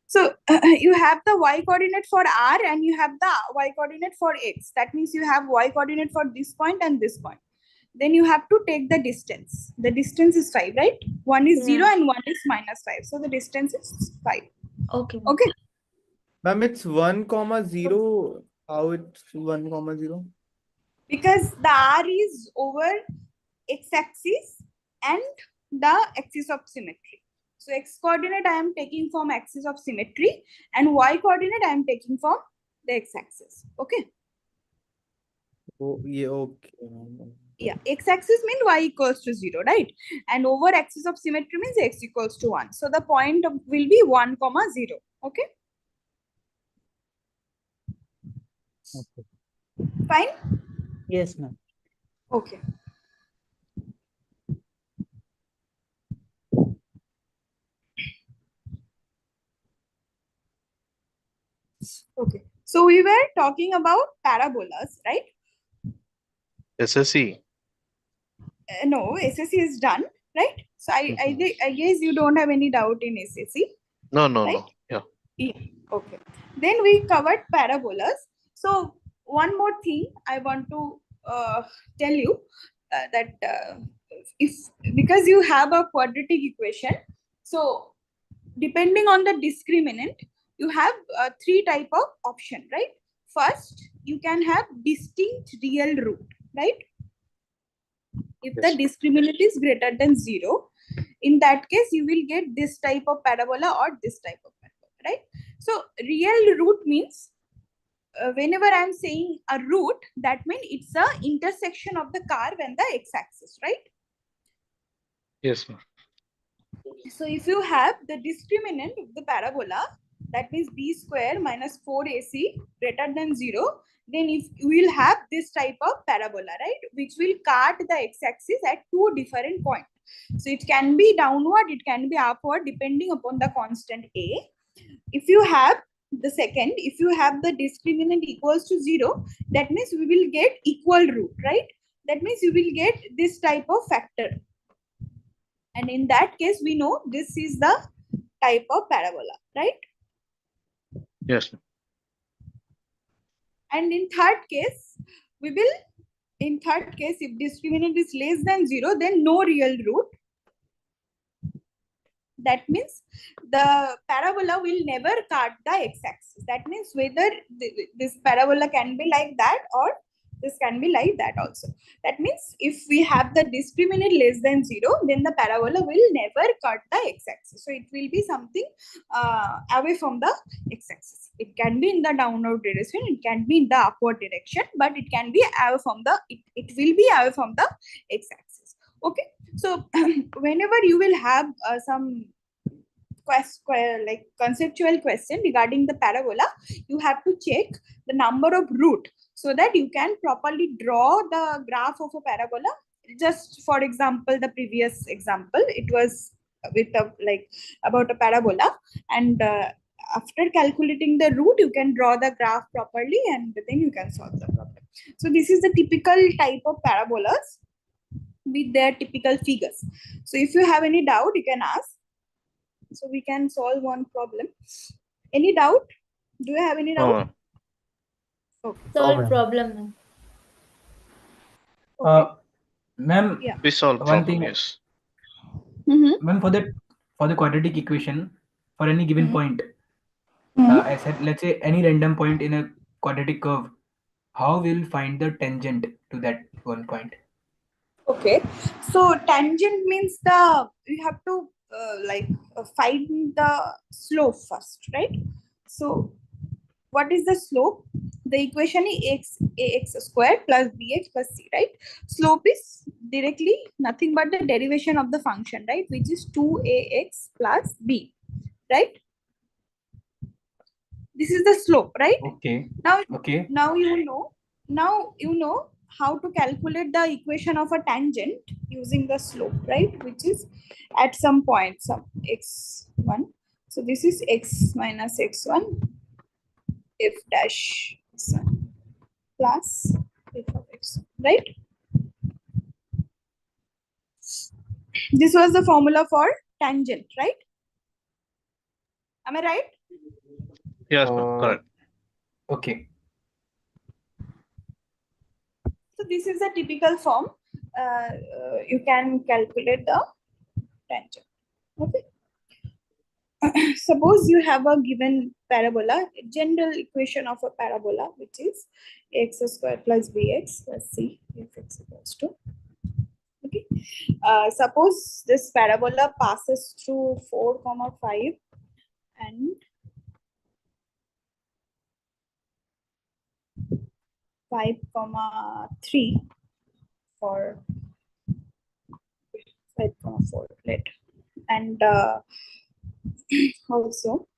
So you have the y coordinate for R and you have the y coordinate for X. That means you have y coordinate for this point and this point. Then you have to take the distance. The distance is 5, right? One is 0 and one is minus 5. So the distance is 5. Okay. Okay. Ma'am, it's 1, 0. How it's 1, 0? Because the R is over x-axis and the axis of symmetry. So x coordinate I am taking from axis of symmetry and y coordinate I am taking from the x-axis. Okay. Oh, yeah, okay. Yeah, x-axis means y equals to 0, right? And over axis of symmetry means x equals to 1. So the point will be 1, 0. Okay. Okay. Fine. Yes, ma'am. Okay. Okay. So we were talking about parabolas, right? SSE. No, SSE is done, right? So I guess you don't have any doubt in SSE. No, no, right? no. Yeah. Yeah. Okay. Then we covered parabolas. So one more thing I want to tell you that if because you have a quadratic equation, so depending on the discriminant, you have three type of option, right? First, you can have distinct real root, right? If the discriminant is greater than 0, in that case, you will get this type of parabola or this type of parabola, right? So real root means whenever I'm saying a root, that means it's the intersection of the curve and the x-axis, right? Yes, ma'am. So if you have the discriminant of the parabola, that means b square minus 4ac greater than 0, then if you will have this type of parabola, right, which will cut the x-axis at two different points. So it can be downward, it can be upward, depending upon the constant a. If you have the second, if you have the discriminant equals to 0, that means we will get equal root, right? That means you will get this type of factor. And in that case, we know this is the type of parabola, right? Yes. And in third case, if discriminant is less than 0, then no real root. That means the parabola will never cut the x-axis. That means whether this parabola can be like that or this can be like that also. That means if we have the discriminant less than 0, then the parabola will never cut the x-axis. So it will be something away from the x-axis. It can be in the downward direction, it can be in the upward direction, but it can be away from the, it will be away from the x-axis. Okay. So whenever you will have some like conceptual question regarding the parabola, you have to check the number of root so that you can properly draw the graph of a parabola. Just for example, the previous example, it was with a like about a parabola, and after calculating the root, you can draw the graph properly and then you can solve the problem. So this is the typical type of parabolas with their typical figures. So if you have any doubt, you can ask. So we can solve one problem. Any doubt? Do you have any doubt? Solve problem. Ma'am, Yeah. We solve one problem, thing. yes. Ma'am, for the quadratic equation, for any given point, I said, let's say any random point in a quadratic curve, how we'll find the tangent to that one point? Okay. So tangent means you have to find the slope first, right? So what is the slope? The equation is ax square plus bx plus c, right? Slope is directly nothing but the derivation of the function, right? Which is 2ax plus b, right? This is the slope, right? Okay. Now you know how to calculate the equation of a tangent using the slope, right? Which is at some point, some x1. So this is x minus x1 f dash x1 plus f of x1, right? This was the formula for tangent, right? Am I right? Yes, ma'am. Correct. Okay. So this is a typical form. You can calculate the tangent. Okay. Suppose you have a given parabola, general equation of a parabola, which is x square plus bx plus c if x equals to. Okay. Suppose this parabola passes through 4, 5 and 5, 3 for 5, 4, let, and also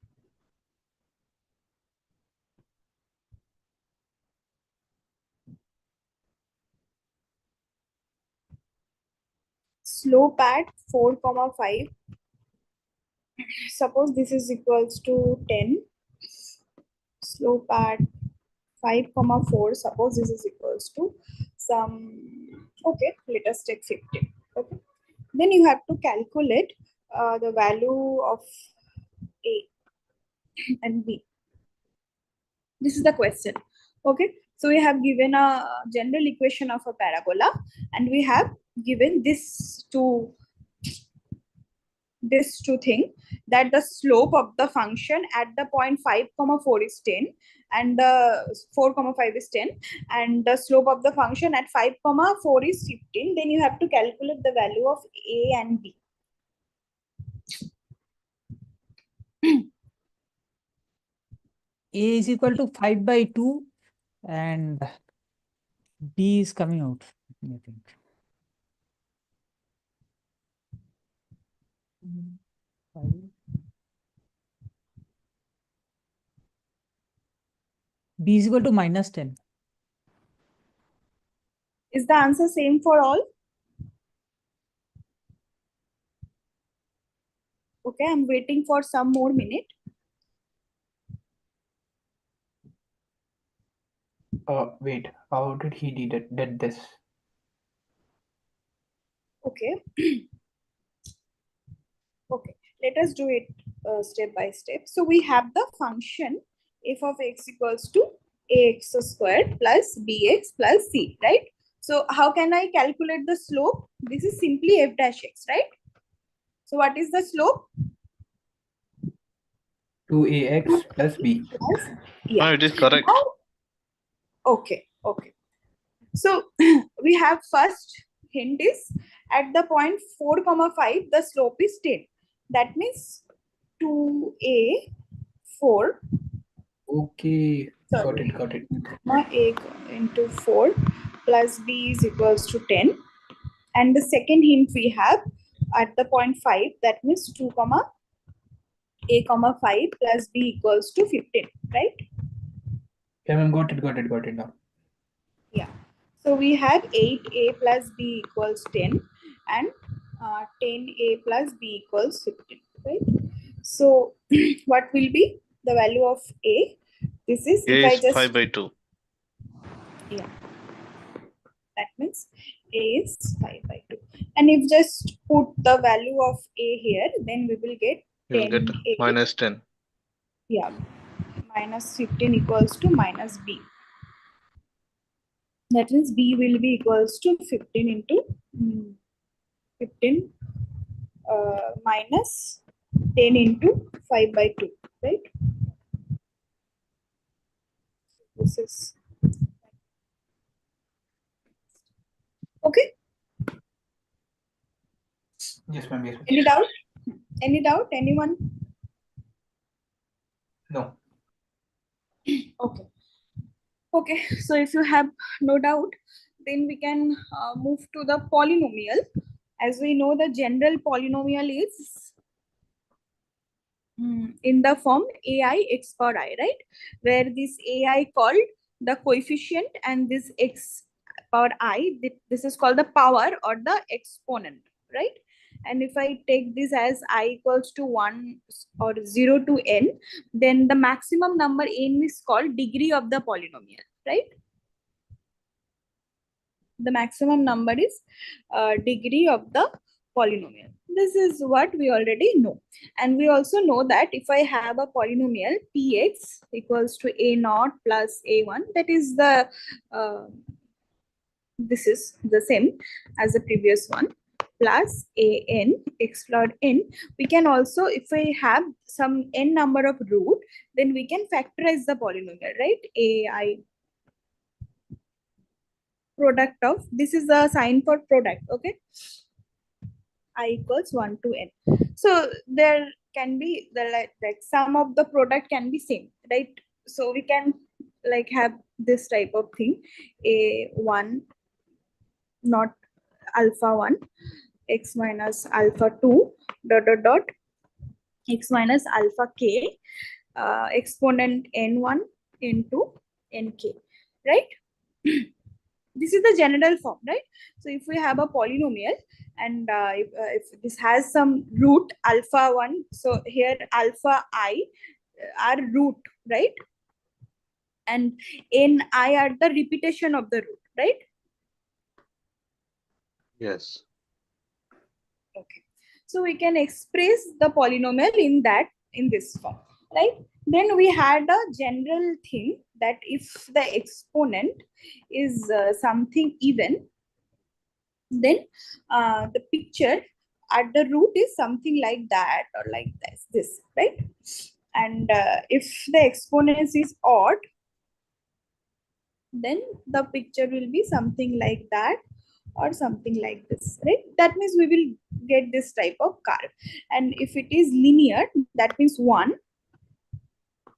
slope at 4, 5. Suppose this is equals to 10. Slope at 5, 4. Suppose this is equals to some, okay, let us take 15. Okay. Then you have to calculate the value of A and B. This is the question. Okay. So we have given a general equation of a parabola, and we have given this two thing, that the slope of the function at the point 5, 4 is 10, and the 4, 5 is 10, and the slope of the function at 5, 4 is 15. Then you have to calculate the value of A and B. A is equal to 5/2 and B is coming out, I think. B is equal to -10. Is the answer same for all? Okay, I'm waiting for some more minute. Wait, how did he did this? Okay. Okay, let us do it step by step. So we have the function f of x equals to ax squared plus bx plus c, right? So how can I calculate the slope? This is simply f dash x, right? So what is the slope? 2ax plus b. Yeah. No, it is correct. Now, okay, okay. So we have first hint is at the point 4, 5, the slope is 10. That means 2a 4. Okay, Sorry. got it. A into 4 plus b is equals to 10. And the second hint we have at the point 5, that means 2, a 5 plus b equals to 15, right? Yeah, ma'am, got it now. Yeah. So we have 8a plus b equals 10 and 10a plus b equals 15, right? So what will be the value of a? This is, A if I is just 5/2. Yeah, that means a is 5/2. And if just put the value of a here, then we will get You will get 10a. -10. Yeah, minus 15 equals to minus b. That means b will be equals to 15 into 15 minus 10 into 5/2, right? This is okay. Yes, ma'am. Yes. Any doubt? Any doubt? Anyone? No. Okay. Okay. So if you have no doubt, then we can move to the polynomial. As we know, the general polynomial is in the form ai x power I, right? Where this ai called the coefficient and this x power I, this is called the power or the exponent, right? And if I take this as I equals to 1 or 0 to n, then the maximum number n is called degree of the polynomial, right? The maximum number is degree of the polynomial. This is what we already know. And we also know that if I have a polynomial px equals to a0 plus a1, that is the, this is the same as the previous one, plus an x power n. We can also, if I have some n number of root, then we can factorize the polynomial, right? ai product of, this is a sign for product, okay? I equals 1 to n. So there can be the like sum of the product can be same, right? So we can like have this type of thing, a1 not alpha 1 x minus alpha 2 dot dot dot x minus alpha k exponent n1 n2 nk, right? This is the general form, right? So if we have a polynomial and if this has some root alpha 1, so here alpha I are root, right? And n I are the repetition of the root, right? Yes. Okay. So we can express the polynomial in this form, right? Then we had a general thing that if the exponent is something even, then the picture at the root is something like that or like this, right? And if the exponent is odd, then the picture will be something like that or something like this, right? That means we will get this type of curve. And if it is linear, that means 1,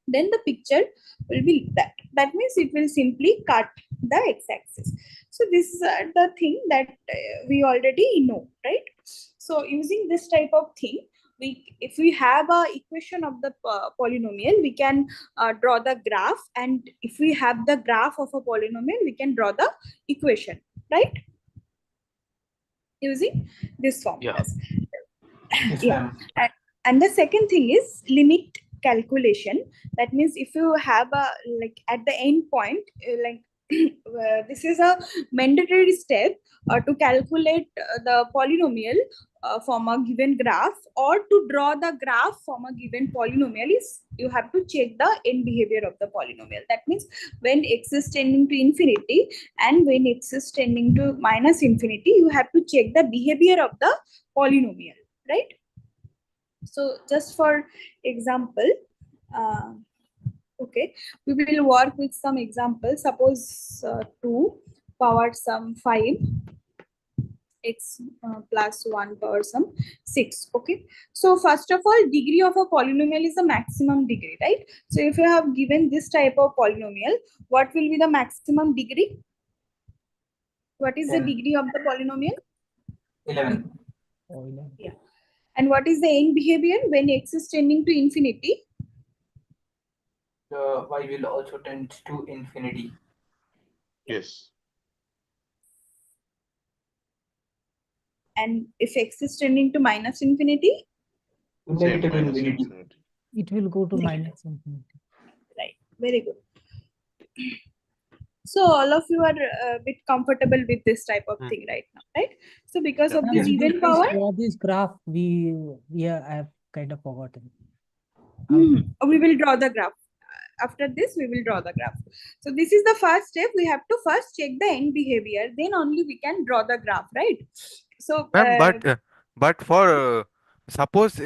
then the picture will be that. That means it will simply cut the x-axis. So this is the thing that we already know, right? So using this type of thing, if we have a equation of the polynomial, we can draw the graph, and if we have the graph of a polynomial, we can draw the equation, right? Using this formulas. Yeah. And the second thing is limit calculation. That means if you have a like at the end point, like this is a mandatory step to calculate the polynomial from a given graph, or to draw the graph from a given polynomial, is you have to check the end behavior of the polynomial. That means when x is tending to infinity and when x is tending to minus infinity, you have to check the behavior of the polynomial, right? So just for example, okay, we will work with some examples. Suppose 2 power some 5 x plus 1 power some 6. Okay, so first of all, degree of a polynomial is the maximum degree, right? So if you have given this type of polynomial, what will be the maximum degree? What is the degree of the polynomial? 11. Yeah. And what is the end behavior when x is tending to infinity? Y will also tend to infinity. Yes. And if x is tending to minus infinity? Negative infinity. It will go to minus infinity. Right. Very good. So all of you are a bit comfortable with this type of thing right now, right? So because of this even power, this graph we I have kind of forgotten. we will draw the graph. After this, we will draw the graph. So this is the first step. We have to first check the end behavior. Then only we can draw the graph, right? So but for suppose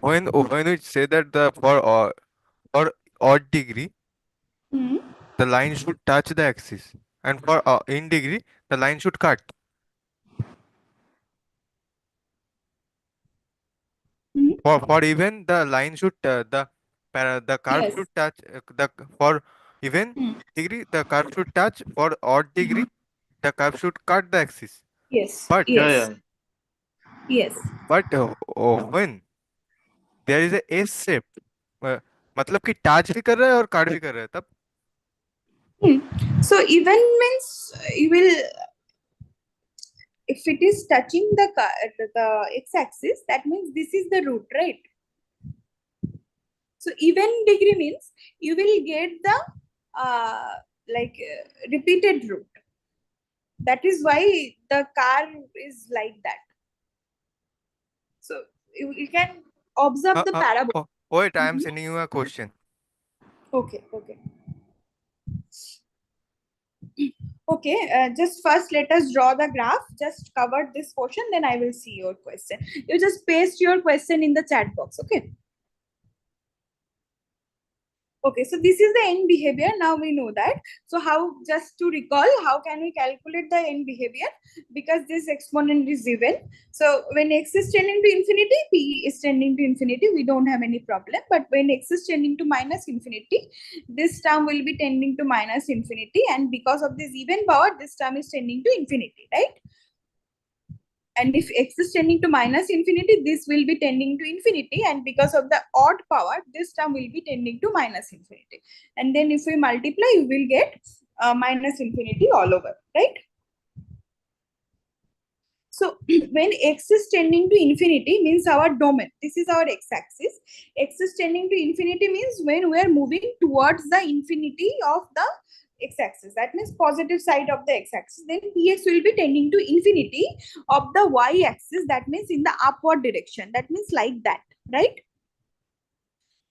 when we say that the for odd degree, the line should touch the axis, and for in degree, the line should cut. For even, the line should the curve should touch for even degree, the curve should touch. For odd degree, the curve should cut the axis. Yes. But yes. Yes. But when there is a S shape, मतलब कि touch भी कर रहा है और काट भी कर रहा है तब. So even means you will, if it is touching the x-axis, that means this is the root, right? So even degree means you will get the repeated root. That is why the curve is like that. So you can observe the parabola. Wait, I am sending you a question. Okay. Okay, just first let us draw the graph. Just cover this portion, then I will see your question. You just paste your question in the chat box, okay? Okay, so this is the end behavior. Now we know that. So how, just to recall, how can we calculate the end behavior? Because this exponent is even. So when x is tending to infinity, p is tending to infinity, we don't have any problem. But when x is tending to minus infinity, this term will be tending to minus infinity. And because of this even power, this term is tending to infinity, right? And if x is tending to minus infinity, this will be tending to infinity. And because of the odd power, this term will be tending to minus infinity. And then if we multiply, you will get minus infinity all over, right? So when x is tending to infinity means our domain. This is our x-axis. X is tending to infinity means when we are moving towards the infinity of the x-axis, that means positive side of the x-axis, then px will be tending to infinity of the y-axis, that means in the upward direction, that means like that, right?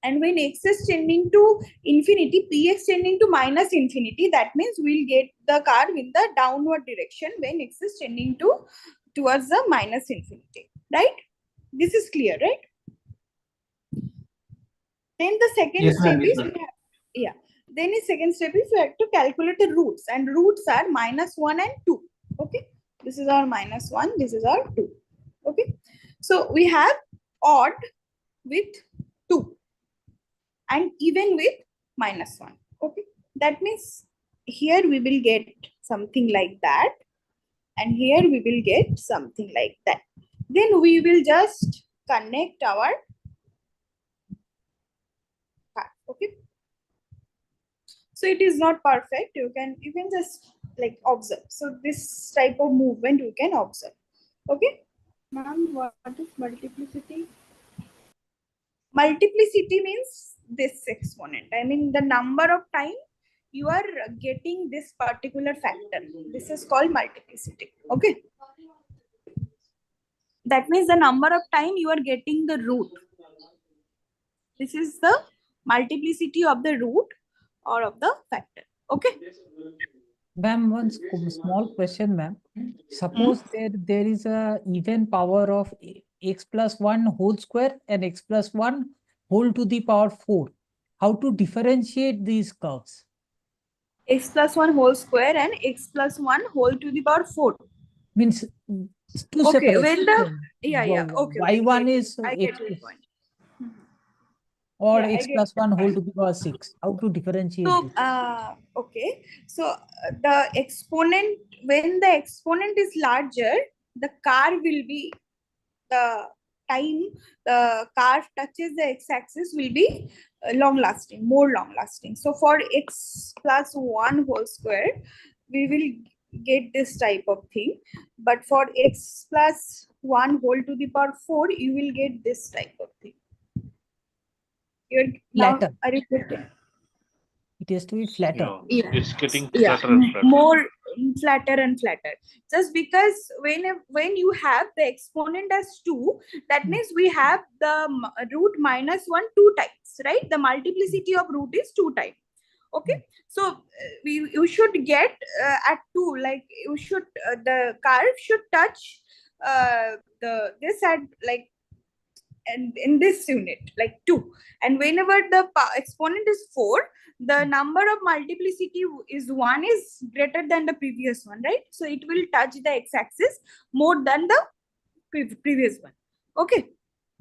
And when x is tending to infinity, px tending to minus infinity, that means we'll get the curve in the downward direction when x is tending to towards the minus infinity, right? This is clear, right? Then the second step is, yeah. Then the second step is we have to calculate the roots, and roots are -1 and 2. Okay, this is our -1, this is our 2. Okay, so we have odd with 2 and even with -1. Okay, that means here we will get something like that, and here we will get something like that. Then we will just connect our card. Okay. So it is not perfect. You can just like observe. So this type of movement you can observe. Okay. Ma'am, what is multiplicity? Multiplicity means this exponent. I mean the number of time you are getting this particular factor. This is called multiplicity. Okay. That means the number of time you are getting the root. This is the multiplicity of the root or of the factor. Okay. Ma'am, one small question, ma'am. Suppose there is a even power of x plus 1 whole square and x plus 1 whole to the power 4. How to differentiate these curves? X plus 1 whole square and x plus 1 whole to the power 4. Means two Okay, separate. when the okay, y1 is I x get your point. or Yeah, I x get plus your 1 whole point. to the power 6. How to differentiate So this? okay, so the exponent, when the exponent is larger, the curve will be, the time the curve touches the x-axis will be long lasting, more long lasting. So for x plus 1 whole square, we will get this type of thing, but for x plus 1 whole to the power 4, you will get this type of thing. You're now Flatter. are you getting? It has to be flatter. Yeah. It's getting Yeah, flatter and flatter. more flatter and flatter. Just because when you have the exponent as 2, that means we have the root -1 2 times, right? The multiplicity of root is 2 times. Okay, so you should get at 2, like you should the curve should touch this at like, and in this unit like 2, and whenever the exponent is 4, the number of multiplicity is 1 is greater than the previous one, right? So it will touch the x-axis more than the previous one. Okay.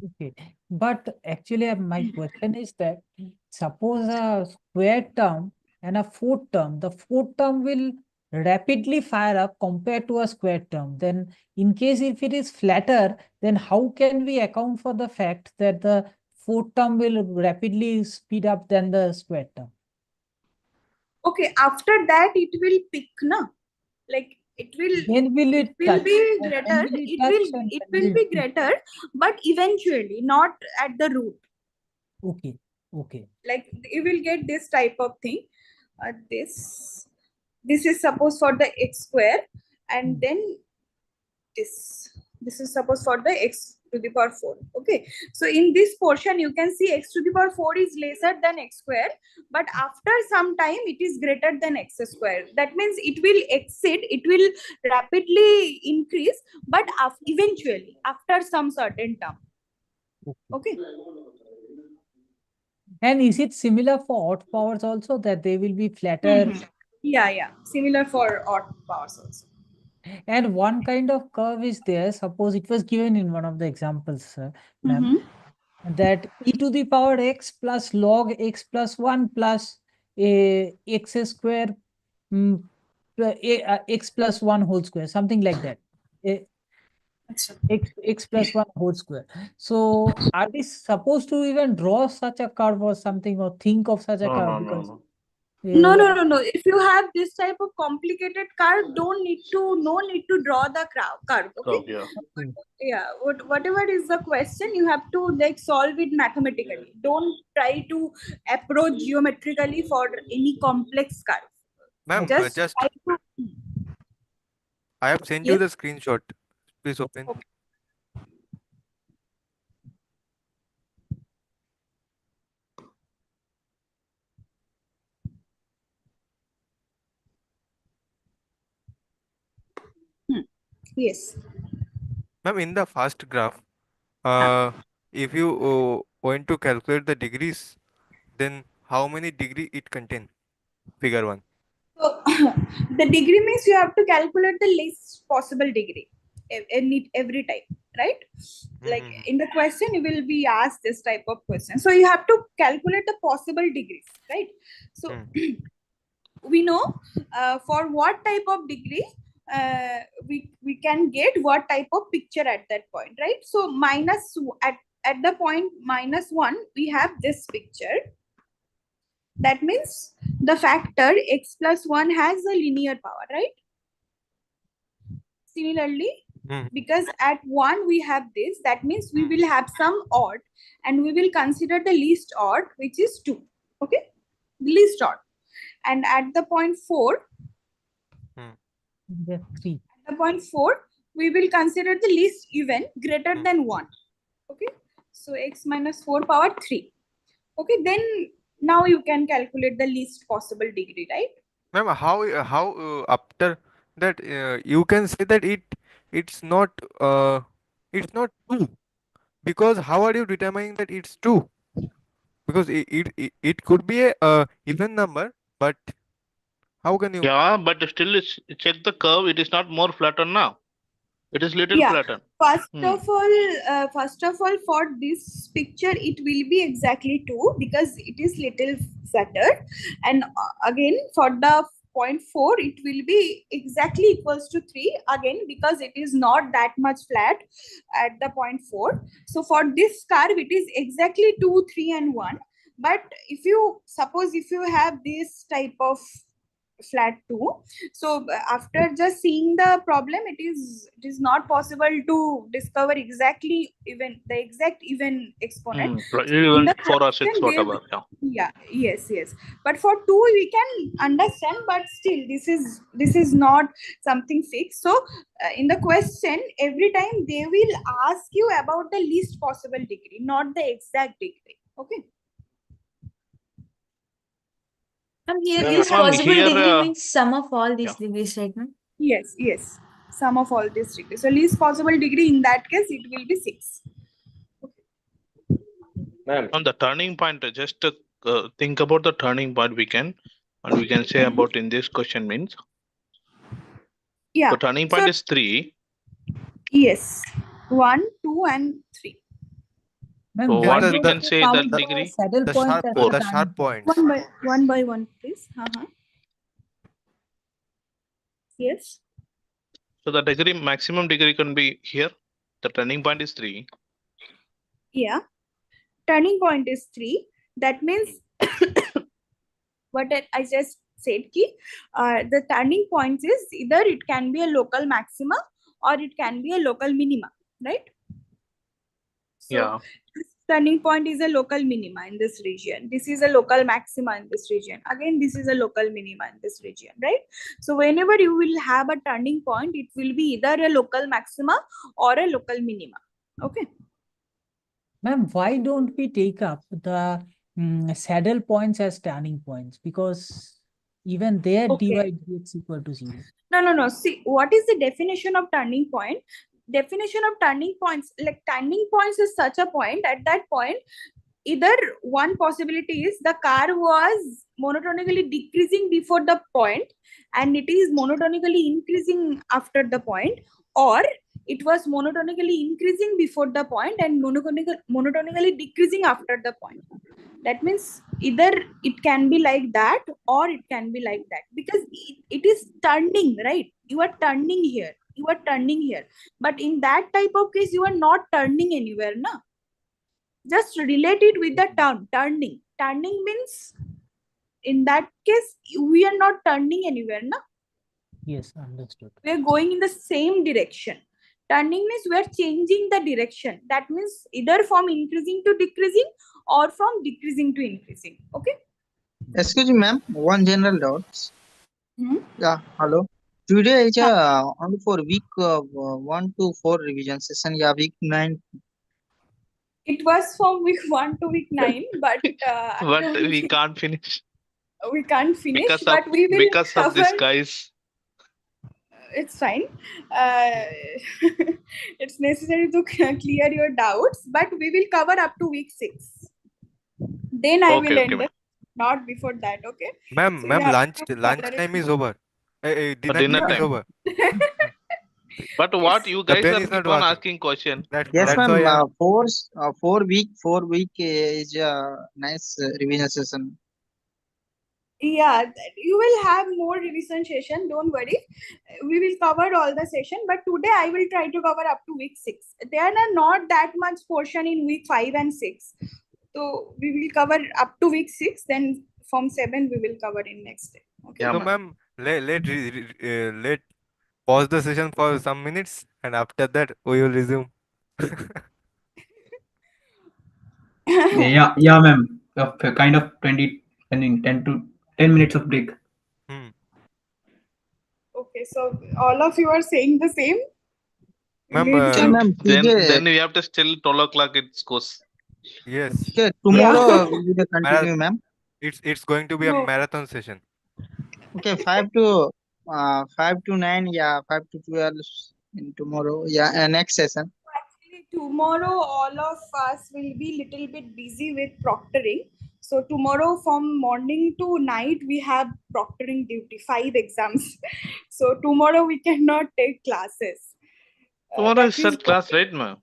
Okay, but actually my question is that suppose a square term and a fourth term, the fourth term will rapidly fire up compared to a square term. Then in case if it is flatter, then how can we account for the fact that the fourth term will rapidly speed up than the square term? Okay, after that it will pick, na? Like it will, Then will it will touch? be When greater, will it touch will and it when will will be it peak? greater, but eventually, not at the root. Okay, okay. Like you will get this type of thing. This is supposed for the x square, and then this is supposed for the x to the power 4. Okay, so in this portion you can see x to the power 4 is lesser than x square, but after some time it is greater than x square. That means it will exceed, it will rapidly increase, but eventually after some certain term. Okay. And is it similar for odd powers also, that they will be flatter? Yeah. Similar for odd powers also. And one kind of curve is there. Suppose it was given in one of the examples, ma'am, that e to the power x plus log x plus 1 plus x square x plus 1 whole square, something like that. X plus 1 whole square. So are we supposed to even draw such a curve or something, or think of such a curve? Because No. If you have this type of complicated curve, no need to draw the curve. Okay. Yeah. Whatever is the question, you have to like solve it mathematically. Don't try to approach geometrically for any complex curve. Ma'am, Just just try to. I have sent you the screenshot. Please open. Yes. Ma'am, in the first graph, if you want to calculate the degrees, then how many degree it contain? Figure 1. So the degree means you have to calculate the least possible degree every time, right? Like in the question, you will be asked this type of question. So you have to calculate the possible degrees, right? So we know for what type of degree we can get what type of picture at that point, right? So at the point -1, we have this picture. That means the factor x plus 1 has a linear power, right? Similarly, because at 1 we have this, that means we will have some odd, and we will consider the least odd, which is 2. Okay, least odd. And at the point 4, the 3. At the point 4, we will consider the least even greater than 1. Okay, so x minus 4 power 3. Okay, then now you can calculate the least possible degree, right? Ma'am, how after that you can say that it's not 2, because how are you determining that it's 2? Because it could be a even number, but how can you? Yeah, but still, check the curve. It is not more flattened now. It is little flattened. First of all, for this picture, it will be exactly 2 because it is little flattered. And again, for the point 4, it will be exactly equals to 3 again because it is not that much flat at the point 4. So for this curve, it is exactly 2, 3, and 1. But if you have this type of flat 2, so after just seeing the problem, it is not possible to discover exactly even the exact even exponent. Right. So in the 4 or 6, question, whatever. Yes. But for 2 we can understand, but still this is not something fixed. So in the question, every time they will ask you about the least possible degree, not the exact degree. Okay. Here, No, least ma'am, possible here, degree means sum of all these degrees, right, ma'am? Yes. Sum of all these degrees. So least possible degree, in that case, it will be 6. On the turning point, just think about the turning point we can say about in this question means. Yeah. The turning point is 3. Yes. 1, 2, and 3. Ma'am, So why what we don't can you say count that the degree? saddle The points sharp as the turning sharp points. One by one, please. Yes. So the degree, maximum degree can be here. The turning point is 3. Yeah. Turning point is 3. That means what I just said, the turning point is either it can be a local maxima or it can be a local minima, right? So this turning point is a local minima in this region. This is a local maxima in this region. Again, this is a local minima in this region, right? So whenever you will have a turning point, it will be either a local maxima or a local minima. Okay. Ma'am, why don't we take up the saddle points as turning points? Because even there dy dx equal to 0. No. See, what is the definition of turning point? Definition of turning points, like turning points is such a point, at that point either one possibility is the car was monotonically decreasing before the point and it is monotonically increasing after the point, or it was monotonically increasing before the point and monotonically decreasing after the point. That means either it can be like that or it can be like that, because it is turning, right? You are turning here, you are turning here, but in that type of case you are not turning anywhere, na? Just relate it with the term turning. Turning means in that case we are not turning anywhere, na? Yes, understood. We are going in the same direction. Turning means we are changing the direction. That means either from increasing to decreasing or from decreasing to increasing. Okay. Excuse me, ma'am. One general doubts. Hmm? Yeah, hello. Today is only for week 1 to 4 revision session. Yeah, week 9. It was from week 1 to week 9, but But we can't finish we can't finish. because of But we will cover. this, guys. It's fine. It's necessary to clear your doubts, but we will cover up to week 6. Then I will end it, not before that. Okay. Ma'am, So you ma'am, have lunch to lunch cover time it. is over. Dinner Dinner time is time. over. But what you The guys pen are is not keep on working. asking question. Yes, That's ma'am. why I'm 4 week is a nice revision session. Yeah, you will have more revision session. Don't worry. We will cover all the session, but today I will try to cover up to week 6. There are not that much portion in week 5 and 6. So we will cover up to week 6. Then from 7 we will cover in next day. Okay. Yeah, so, ma'am. ma'am. Let pause the session for some minutes, and after that we will resume. Yeah, ma'am. Kind of 20, I mean, 10 to 10 minutes of break. Okay, so all of you are saying the same? Ma'am, Okay, ma'am. Then we have to still 12 o'clock it goes. yes. Okay, tomorrow will be the continue, ma'am. It's going to be a No. marathon session. Okay, 5 to 9. Yeah, 5 to 12 in tomorrow. Yeah, next session. Actually, tomorrow all of us will be little bit busy with proctoring. So tomorrow from morning to night we have proctoring duty, 5 exams. So tomorrow we cannot take classes. Tomorrow That is third class, right, ma'am?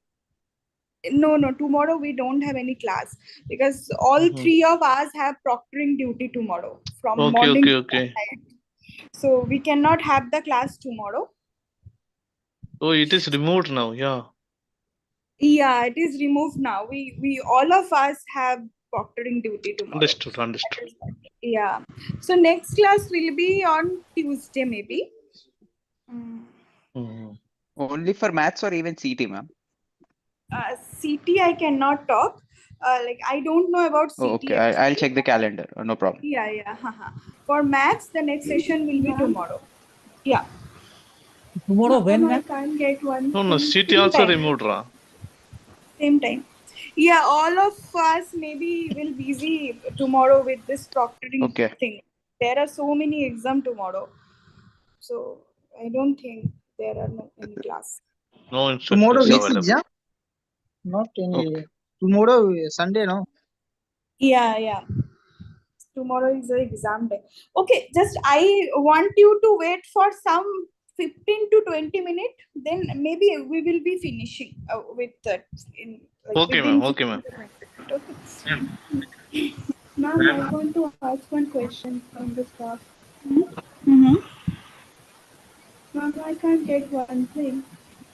No, tomorrow we don't have any class because all 3 of us have proctoring duty tomorrow from morning to night. So we cannot have the class tomorrow. Oh, it is removed now. Yeah. Yeah, it is removed now. We all of us have proctoring duty tomorrow. Understood. Yeah. So next class will be on Tuesday maybe. Only for maths or even CT, ma'am? CT I cannot talk. Like I don't know about CT. Oh, okay, I'll check the calendar. No problem. Yeah. For maths, the next session will be tomorrow. Yeah. Tomorrow when, I ma'am? can't get one. No, CT also removed, ra. Same time. Yeah, all of us maybe will busy tomorrow with this proctoring thing. There are so many exams tomorrow. So I don't think there are no any class. No Tomorrow instructors which available. exam? Not any. Tomorrow Sunday, no? Yeah. Tomorrow is the exam day. Okay, just I want you to wait for some 15 to 20 minutes. Then maybe we will be finishing with that. Okay, ma'am. Okay, ma'am. Ma'am, I want to ask one question from the staff. Mm-hmm. Ma'am, I can't get one thing.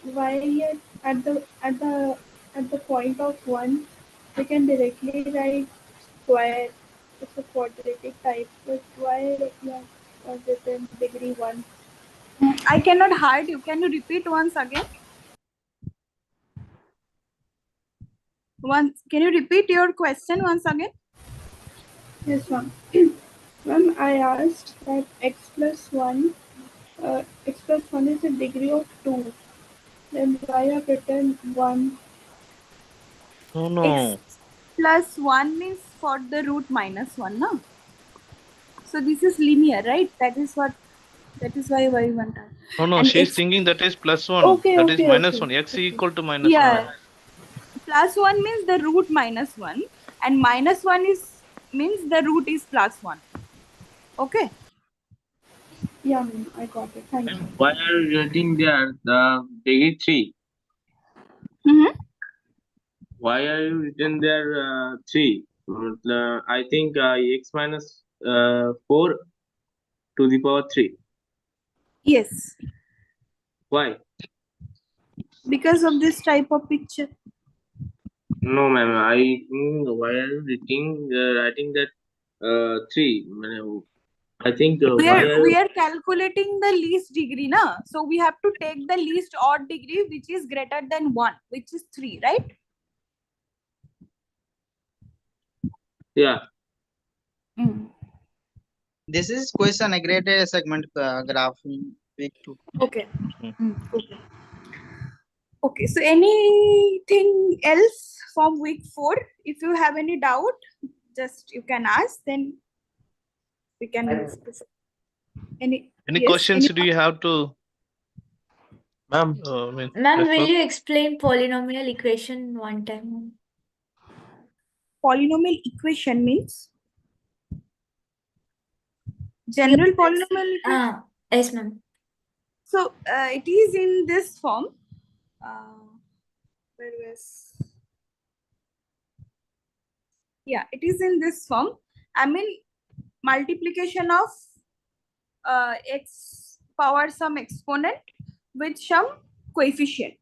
Why at the point of 1 we can directly write square. It's a quadratic type, but why was it in degree 1? I cannot hide you. Can you repeat once again? Can you repeat your question once again? Yes, ma'am. Ma'am, I asked that x plus 1 is a degree of 2. Then why have written 1? No. X plus 1 means for the root minus 1, no? So this is linear, right? That is why we want to. No, And she's x, thinking that is plus 1. Okay, That is okay, minus okay. 1. X equal to minus 1. yeah, plus 1 means the root minus 1. and -1 means the root is +1. Okay. Yeah, ma'am, I got it. Thank you. Why are you writing there the degree 3? Why are you written there 3? I think x minus 4 to the power 3. Yes, Why? because of this type of picture. No, ma'am. I think why are you writing that 3? I think We are calculating the least degree, na? So we have to take the least odd degree, which is greater than 1, which is 3, right? Yeah. This is question a graded segment graph in week 2. Okay. Okay. So anything else from week 4? If you have any doubt, just you can ask. Then we can move to any questions do you have to? Ma'am. Ma'am, will you explain polynomial equation one time? Polynomial equation means general polynomial equation? Yes, ma'am. So it is in this form. Yeah, it is in this form. I mean, multiplication of x power some exponent with some coefficient.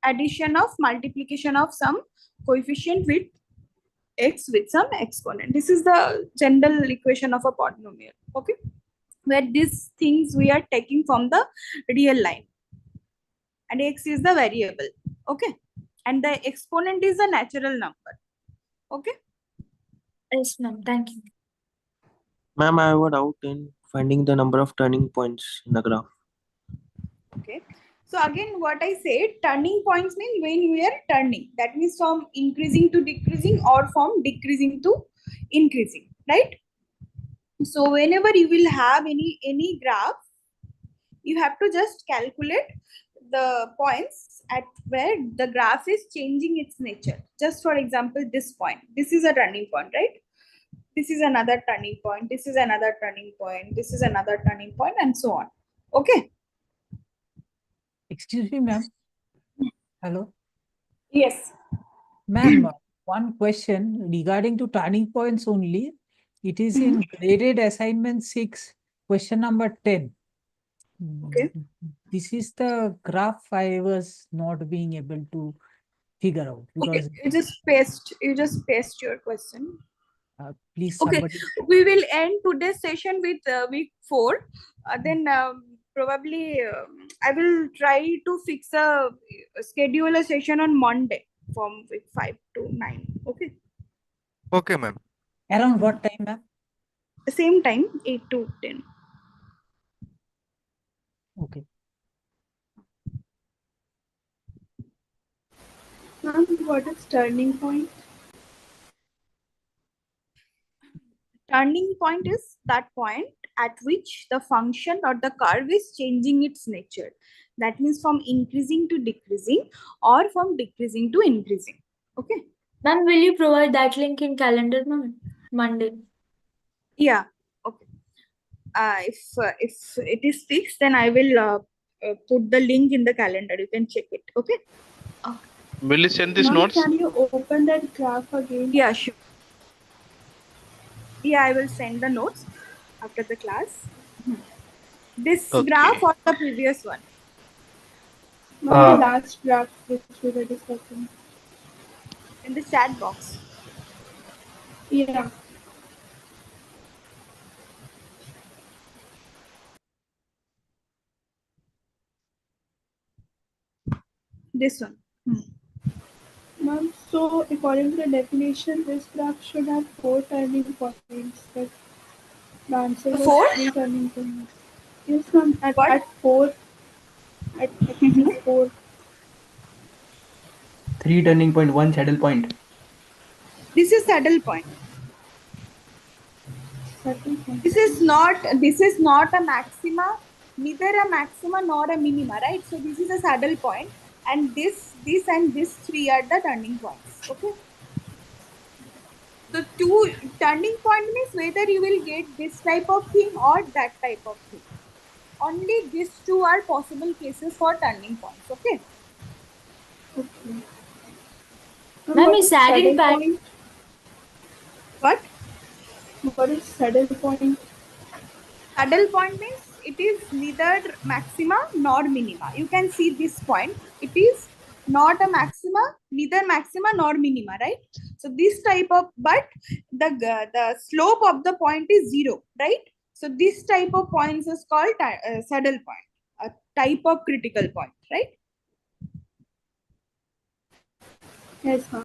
Addition of multiplication of some coefficient with x with some exponent. This is the general equation of a polynomial. Okay, where these things we are taking from the real line, and x is the variable. Okay, and the exponent is a natural number. Okay. Yes, ma'am. Thank you. Ma'am, I have a doubt in finding the number of turning points in the graph. Okay. So again, what I said, turning points mean when we are turning. That means from increasing to decreasing or from decreasing to increasing, right? So whenever you will have any graph, you have to just calculate the points at where the graph is changing its nature. Just for example, this point. This is a turning point, right? This is another turning point. This is another turning point. This is another turning point, and so on. Okay. Excuse me, ma'am. Hello. Yes. Ma'am, one question regarding to turning points only. It is in graded assignment 6, question number 10. Okay. This is the graph I was not being able to figure out because Okay, you just paste your question. please Okay, somebody. we will end today's session with week 4. Then probably I will try to schedule a session on Monday from week 5 to 9. Okay. Okay, ma'am. Around what time, ma'am? Same time, 8 to 10. Okay. Ma'am, what is turning point? Turning point is that point at which the function or the curve is changing its nature. That means from increasing to decreasing or from decreasing to increasing. Okay. Ma'am, will you provide that link in calendar, ma'am? Monday. Yeah. Okay. If it is fixed, then I will put the link in the calendar. You can check it. Okay. Will you send these Ma'am, notes? can you open that graph again? Yeah, sure. Yeah, I will send the notes after the class. This graph or the previous one? Ma'am, the last graph which we were discussing. In the chat box. Yeah. This one. Ma'am, so according to the definition, this graph should have 4 turning points, but the answer was 4? 3 turning points. Yes, ma'am, at 4. At axis 4. 3 turning point, 1 saddle point. This is saddle point. This is not a maxima, neither a maxima nor a minima, right? So this is a saddle point, and this and this 3 are the turning points. Okay. So two turning point means whether you will get this type of thing or that type of thing. Only these two are possible cases for turning points. Okay. Okay. Ma'am, What is is saddle saddle point? point? What? What is saddle point? Saddle point means it is neither maxima nor minima. You can see this point. It is not a maxima, neither maxima nor minima, right? So this type of, but the slope of the point is 0, right? So this type of points is called saddle point, a type of critical point, right? Yes, ma'am.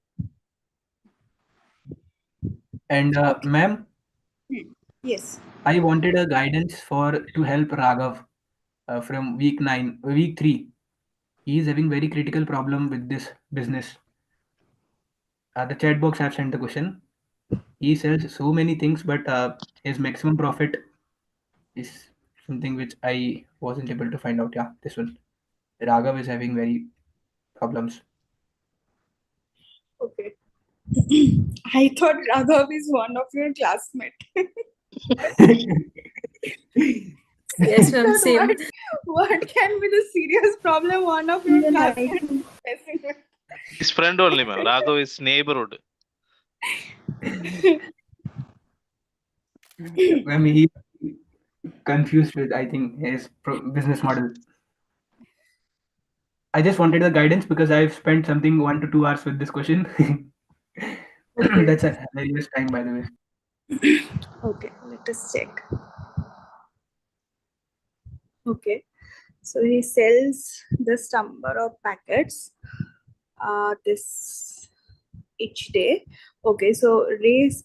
And ma'am, Yes. I wanted a guidance to help Raghav from week 3. He is having very critical problem with this business. The chat box have sent the question. He sells so many things, but his maximum profit is something which I wasn't able to find out. Yeah, this one. Raghav is having very problems. Okay. I thought Raghav is one of your classmates. Yes, ma'am, But same. what can be the serious problem one of your Even I classmates think is facing with? His friend only, ma'am. Raghav is neighborhood. Ma'am, he confused with, I think, his business model. I just wanted the guidance because I've spent something 1 to 2 hours with this question. Okay. That's a hilarious time, by the way. Okay, let us check. Okay, so he sells this number of packets this each day. Okay, so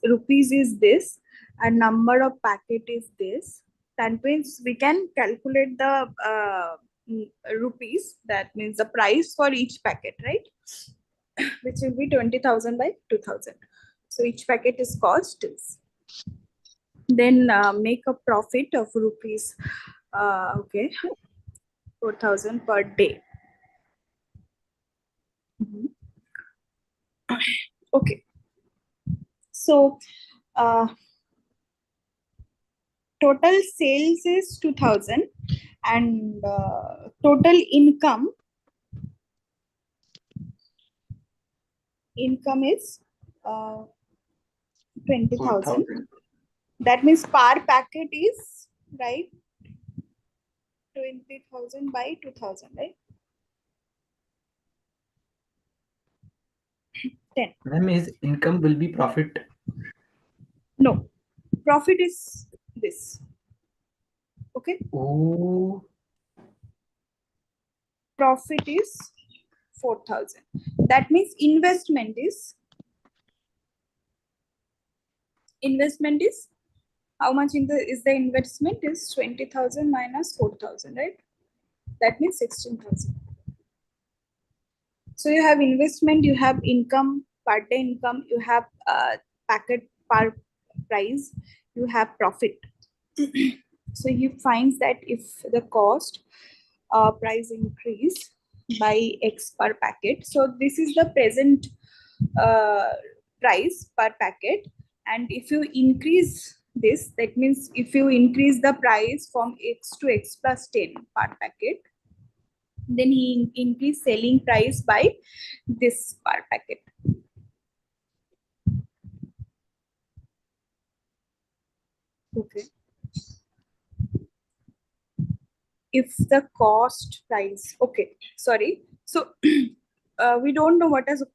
rupees is this and number of packet is this. That means we can calculate the rupees. That means the price for each packet, right? Which will be 20,000 by 2,000. So each packet is cost is. Then make a profit of rupees. Okay, 4,000 per day. Okay, so total sales is 2,000 and total income is 20,000. That means per packet is, right, 20,000 by 2,000, right? 10. Ma'am, his income will be profit. No, profit is this. Okay. Oh. Profit is 4,000. That means investment is how much is the investment is 20,000 minus 4,000, right? That means 16,000. So you have investment, you have income, per day income, you have packet per price, you have profit. So he finds that if the cost price increase by X per packet, so this is the present price per packet, and if you increase this, that means if you increase the price from X to X plus 10 per packet, then he increase selling price by this per packet. Okay. If the cost price, okay, sorry. So we don't know what was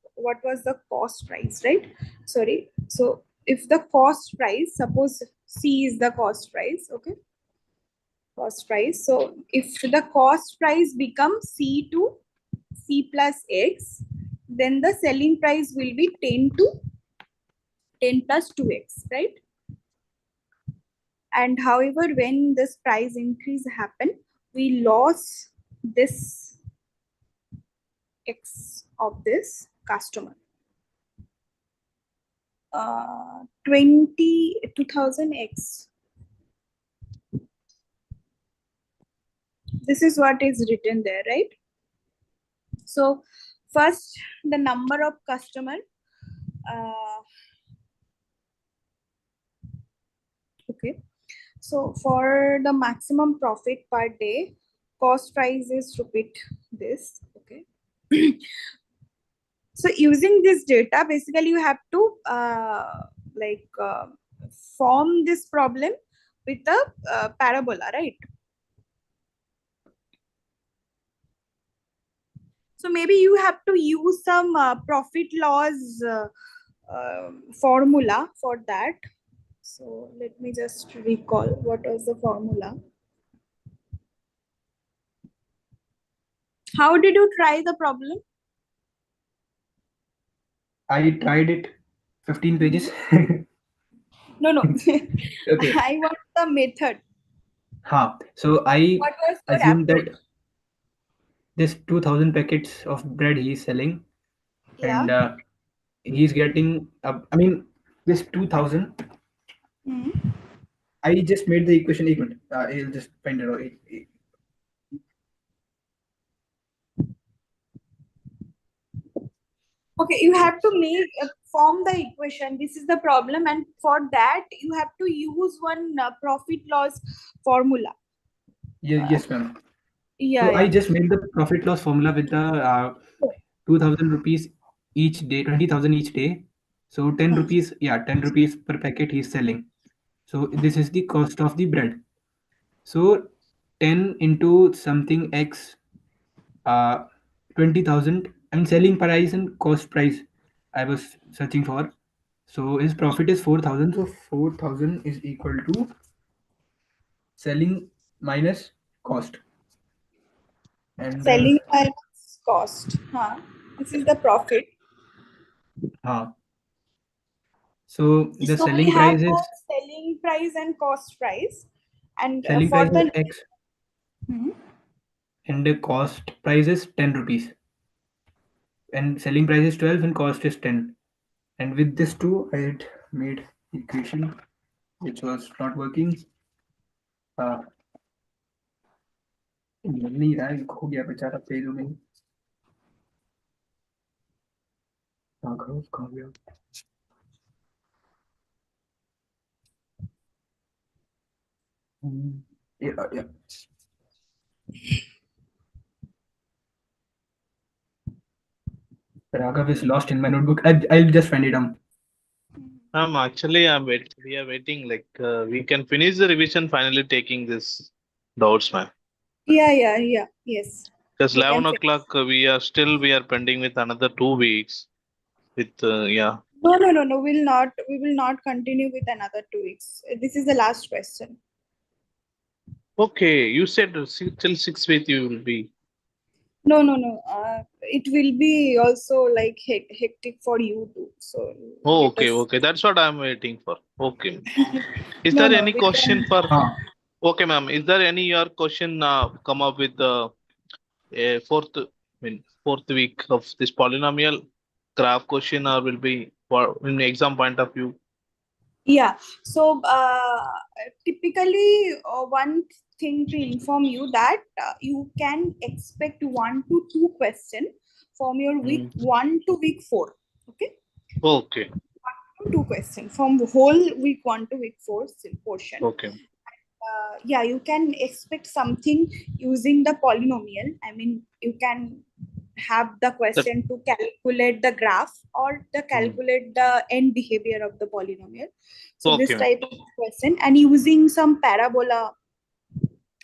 the cost price, right? Sorry. So if the cost price, suppose C is the cost price, okay? Cost price. So if the cost price becomes C to C plus X, then the selling price will be 10 to 10 plus 2X, right? And however, when this price increase happen, we lost this X of this customer. 22,000X. This is what is written there, right? So first, the number of customer. Okay. So for the maximum profit per day, cost price is repeat this. Okay. So using this data, basically you have to form this problem with a parabola, right? So maybe you have to use some profit loss formula for that. So let me just recall what was the formula. How did you try the problem? I tried it 15 pages. No. Okay. I want the method. So I What was your assumed approach? that this 2000 packets of bread he is selling, Yeah. and he's getting, I mean, this 2000. I just made the equation. एक minute. I'll just find it out. Okay, you have to make form the equation. This is the problem, and for that you have to use one profit loss formula. Yes, ma'am. Yeah, So I yeah. just made the profit loss formula with the 2000 rupees each day, 20,000 each day. So 10 rupees, 10 rupees per packet he's selling. So this is the cost of the bread. So 10 into something X, 20,000, and selling price and cost price I was searching for. So his profit is 4,000. So 4,000 is equal to selling minus cost. And Selling minus cost. This is the profit. So the So we selling have price is both selling price and cost price, and selling for price is the X, and the cost price is 10 rupees, and selling price is 12 and cost is 10. And with this two I had made equation which was not working. मिल नहीं रहा है, खो गया बेचारा पेजों में ही। कहाँ गया? Yeah. Raghav is lost in my notebook. I'll just find it. Actually, we are waiting. Like we can finish the revision. Finally, taking this doubts, ma'am. Yeah. Yes. Because We can 11 o'clock, we are pending with another 2 weeks. With yeah. No. We will not continue with another 2 weeks. This is the last question. Okay, you said till 6 weeks you will be. No. It will be also like hectic for you too. So. Oh, okay. That's what I'm waiting for. Okay. Is No, there any we question can. for? Okay, ma'am. Is there any your question come up with the fourth week of this polynomial graph question, or will be for in exam point of view? Yeah. So typically, one thing to inform you that you can expect 1 to 2 questions from your week 1 to week 4. Okay. Okay. 1 to 2 questions from the whole week 1 to week 4 portion. Okay. Yeah, you can expect something using the polynomial. I mean, you can have the question to calculate the graph or to calculate the end behavior of the polynomial. So this type of question, and using some parabola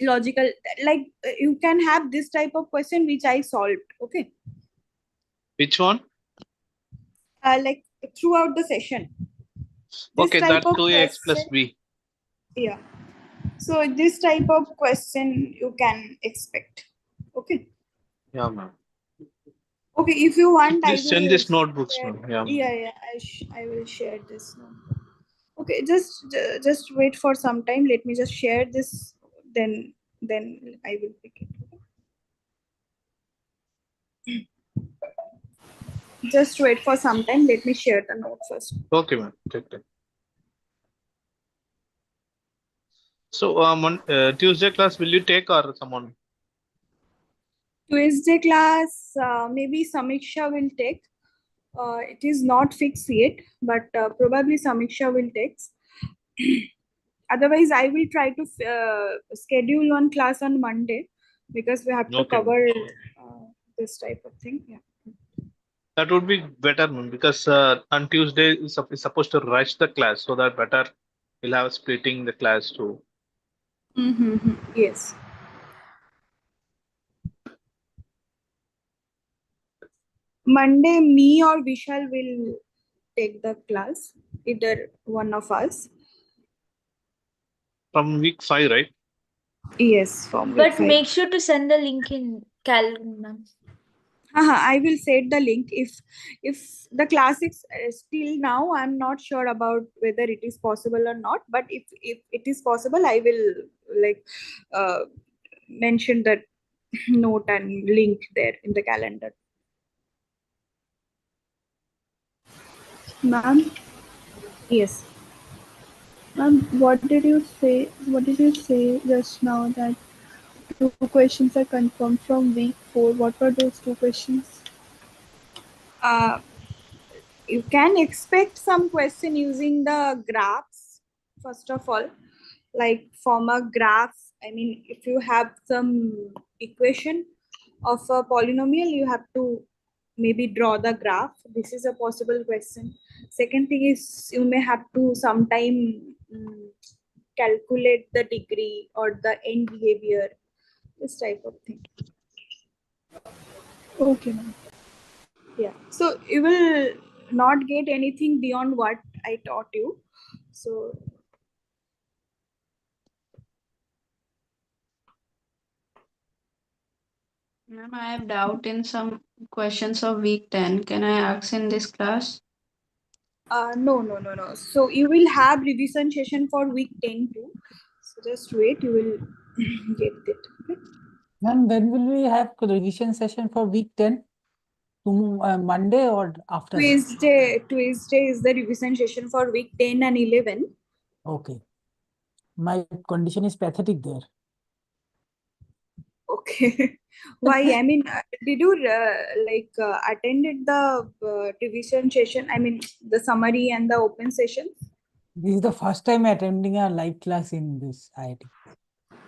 logical, like you can have this type of question which I solved. Okay. Which one? Like throughout the session. Okay, that's 2ax plus b. Yeah. So this type of question you can expect. Okay. Yeah, ma'am. Okay, if you want, Please send this notebooks, ma'am. Yeah. I will share this notebook. Okay, just wait for some time. Let me just share this. Then I will pick it. Just wait for some time. Let me share the note first. Okay, ma'am. Take time. So, on Tuesday class, will you take or someone? Tuesday class, maybe Samiksha will take. It is not fixed yet, but probably Samiksha will take. Otherwise, I will try to schedule one class on Monday because we have to Okay. cover this type of thing. Yeah. That would be better, ma'am, because on Tuesday is supposed to rush the class, so that better we'll have splitting the class too. Mm-hmm. Yes. Monday, me or Vishal will take the class, either one of us. From week 5, right? Yes, from week But 5. make sure to send the link in calendar, ma'am. I will set the link. If the class is still now, I'm not sure about whether it is possible or not. But if it is possible, I will mention that note and link there in the calendar. Ma'am, Yes. ma'am, what did you say? What did you say just now that 2 questions are confirmed from week 4? What were those 2 questions? You can expect some question using the graphs, first of all, like form a graph. I mean, if you have some equation of a polynomial, you have to maybe draw the graph. This is a possible question. Second thing is you may have to sometime calculate the degree or the end behavior, this type of thing. Okay, ma'am. Yeah. So you will not get anything beyond what I taught you. So Ma'am, I have doubt in some questions of week 10. Can I ask in this class? no. So you will have revision session for week 10 too. So just wait, you will get it. Okay? Ma'am, when will we have revision session for week 10? Monday or after that? Tuesday is the revision session for week 10 and 11. Okay. My condition is pathetic there. Okay. Why? I mean, did you attended the revision session? I mean, the summary and the open session? This is the first time attending a live class in this IIT.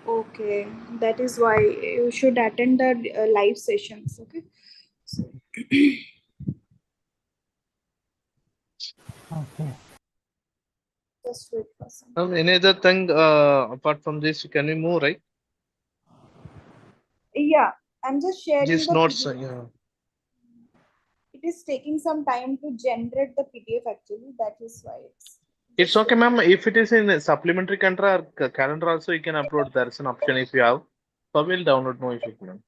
Okay, that is why you should attend the live sessions. Okay. So Okay. just wait for some. Any other thing apart from this, can we move, right? Yeah, I'm just sharing These the notes, PDF. yeah. It is taking some time to generate the PDF actually. That is why It's okay, ma'am. If it is in a supplementary calendar also, you can upload. There is an option if you have. So we'll download, no issue, ma'am.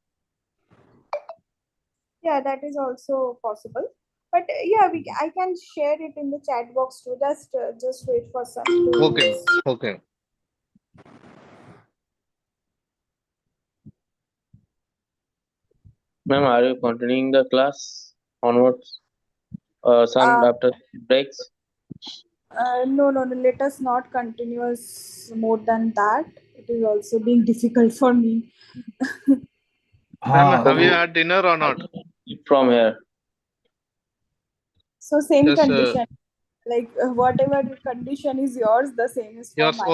yeah, that is also possible. But yeah, I can share it in the chat box too. Just wait for some. Okay, okay. Ma'am, are you continuing the class onwards? Some after breaks? No. Let us not continue more than that. It is also being difficult for me. Ma'am, have you had dinner or not? From here. So same Just, condition. Like whatever condition is yours, the same is for yes, mine.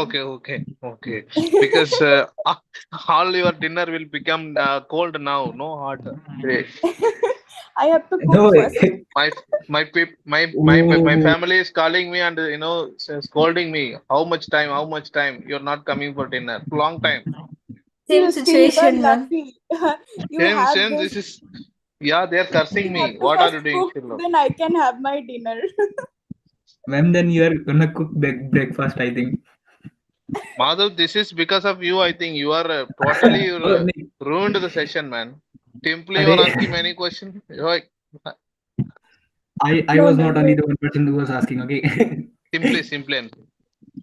okay. Because all your dinner will become cold now, no hot. I have to cook No, first. My family is calling me and scolding me. How much time? You're not coming for dinner. Long time. Same You still were situation, ma'am. lucky. You have Same. this. This is, yeah, they're cursing You me. have to What are first you doing, cook, Shillo? then I can have my dinner. Ma'am, then you are gonna cook breakfast, I think. Madhav, this is because of you. I think you are totally Oh, ruined the session, man. Simply you are asking many questions. I was not only the one person who was asking, okay? Simply,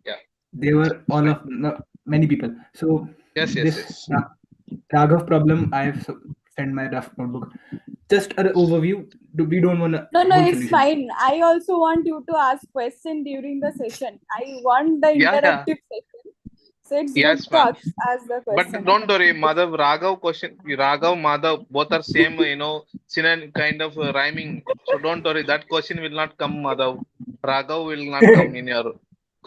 yeah. They were all of many people. So Yes. this Raghav problem, I have sent my rough notebook. Just an overview. We don't want a No, whole it's solution. fine. I also want you to ask question during the session. I want the Yeah. interactive session. So it's Yes, good to ma'am. ask the But question. don't worry, Madhav, Madhav, both are same, synonym kind of rhyming. So don't worry, that question will not come, Madhav. Raghav will not come in your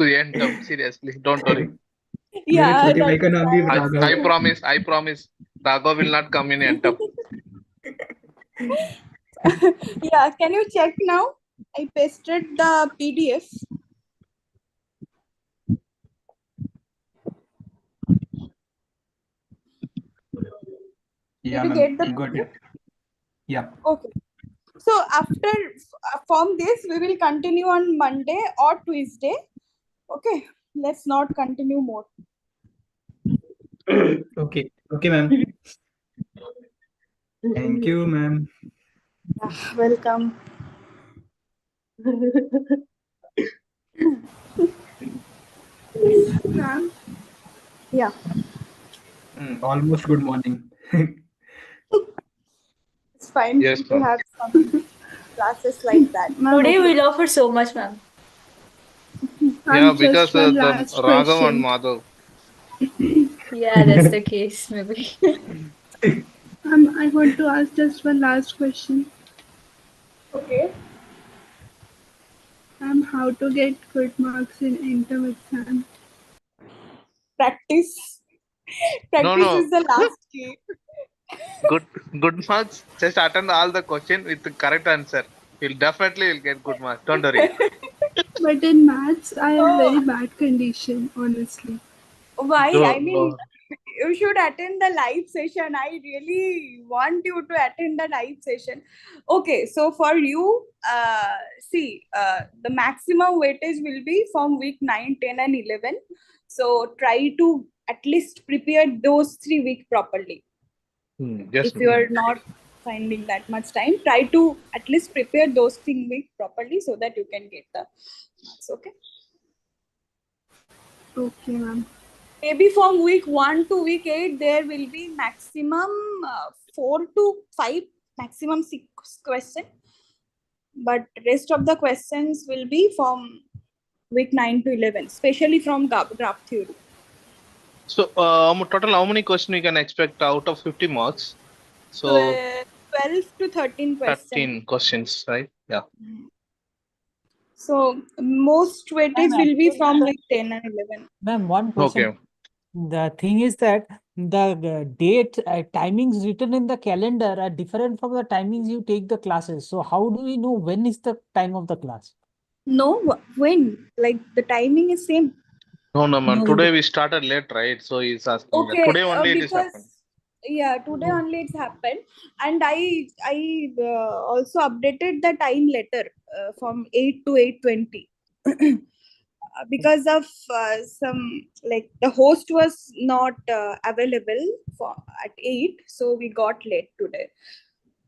the end up. Seriously, don't worry. Yeah, Choti that Bhai ka is naam bhi why. Raghav. I promise. Raghav will not come in end up. Yeah, can you check now? I pasted the PDF. Yeah, Did you ma'am. get the Got PDF? it. Yeah. Okay. So after from this, we will continue on Monday or Tuesday. Okay. Let's not continue more. Okay. Okay, ma'am. Thank you, ma'am. Welcome. Ma'am, Yeah. Almost good morning. It's fine Yes, to ma'am. have some classes like that. ma'am, Today we offer so much, ma'am. Yeah, just because one the last Raghav and question. Madhav. Yeah, that's the case, maybe. I want to ask just one last question. Okay. How to get good marks in interim exam? Practice. No, Practice no. is the last key. Good marks. Just attend all the question with the correct answer. You'll definitely will get good marks. Don't worry. But in maths, I have Oh, very bad condition, honestly. why? So, I mean, you should attend the live session. I really want you to attend the live session. Okay, so for you, see, the maximum weightage will be from week 9, 10, and 11. So try to at least prepare those 3 weeks properly. yes, If you are not finding that much time, try to at least prepare those 3 weeks properly so that you can get the marks. Okay. Okay, ma'am. Maybe from week 1 to week 8, there will be maximum 4 to 5, maximum 6 questions. But rest of the questions will be from week 9 to 11, especially from graph theory. So, total how many questions we can expect out of 50 marks? So, 12 to 13 questions. 13 questions, right? Yeah. So most weightage will be from week 10 and 11. Ma'am, one question. Okay. The thing is that the date timings written in the calendar are different from the timings you take the classes. So how do we know when is the time of the class? No, when? Like the timing is same. No, man. No, Today we started late, right? So he's asking that. Okay, Today only it is happened. because yeah, today only it's happened, and I also updated the time later from 8 to 8:20 because of some, like, the host was not available for at 8, so we got late today.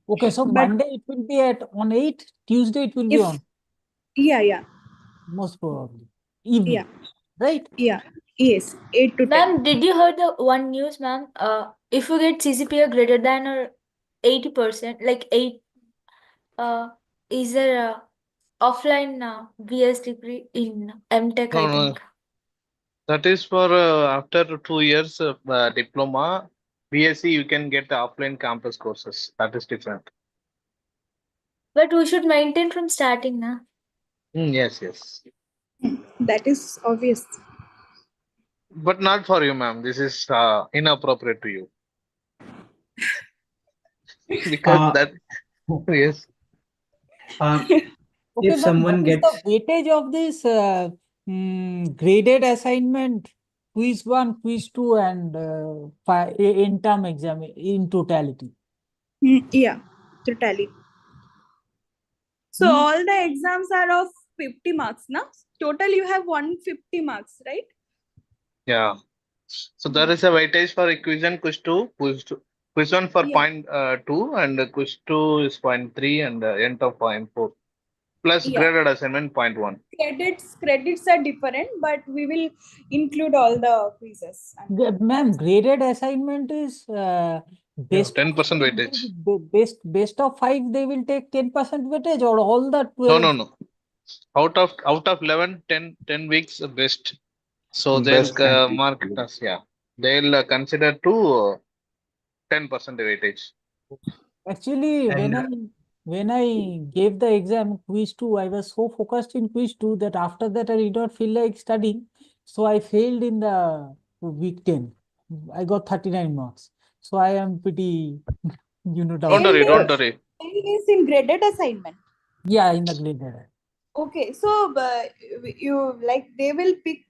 Okay, so But Monday it will be on 8, Tuesday it will be if on yeah, most probably evening, yeah, right? yeah, yes, 8 to 10. Ma'am, did you heard the one news, ma'am? If you get CGPA greater than or 80%, like 8, is there a offline BS degree in MTech, I No, no. think. That is for after 2 years diploma. BSc, you can get the offline campus courses. That is different. But we should maintain from starting, na? Yes, yes. That is obvious. But not for you, ma'am. This is inappropriate to you. Because that, yes. Okay, If ma'am, someone what is gets the weightage of this graded assignment, quiz 1, quiz 2, and in-term exam in totality? Yeah, totally. So all the exams are of 50 marks, na? Total you have 150 marks, right? Yeah. So there is a weightage for quiz 1, quiz 2, quiz 1 for Yeah. 0.2 and quiz 2 is 0.3 and end of 0.4 plus Yeah. graded assignment 0.1. Credits are different, but we will include all the quizzes. Ma'am, graded assignment is best 10% weightage. best of 5 they will take 10% weightage, or all the No, 12? no. Out of 11, 10 weeks best. So they'll Best 10. mark us. Yeah. They'll consider to 10% weightage. Actually, And, when I gave the exam quiz 2, I was so focused in quiz 2 that after that I did not feel like studying. So I failed in the week 10. I got 39 marks. So I am pretty, Don't doubtful. worry, don't worry. Failed is in graded assignment. Yeah, in the graded. Okay, so you like they will pick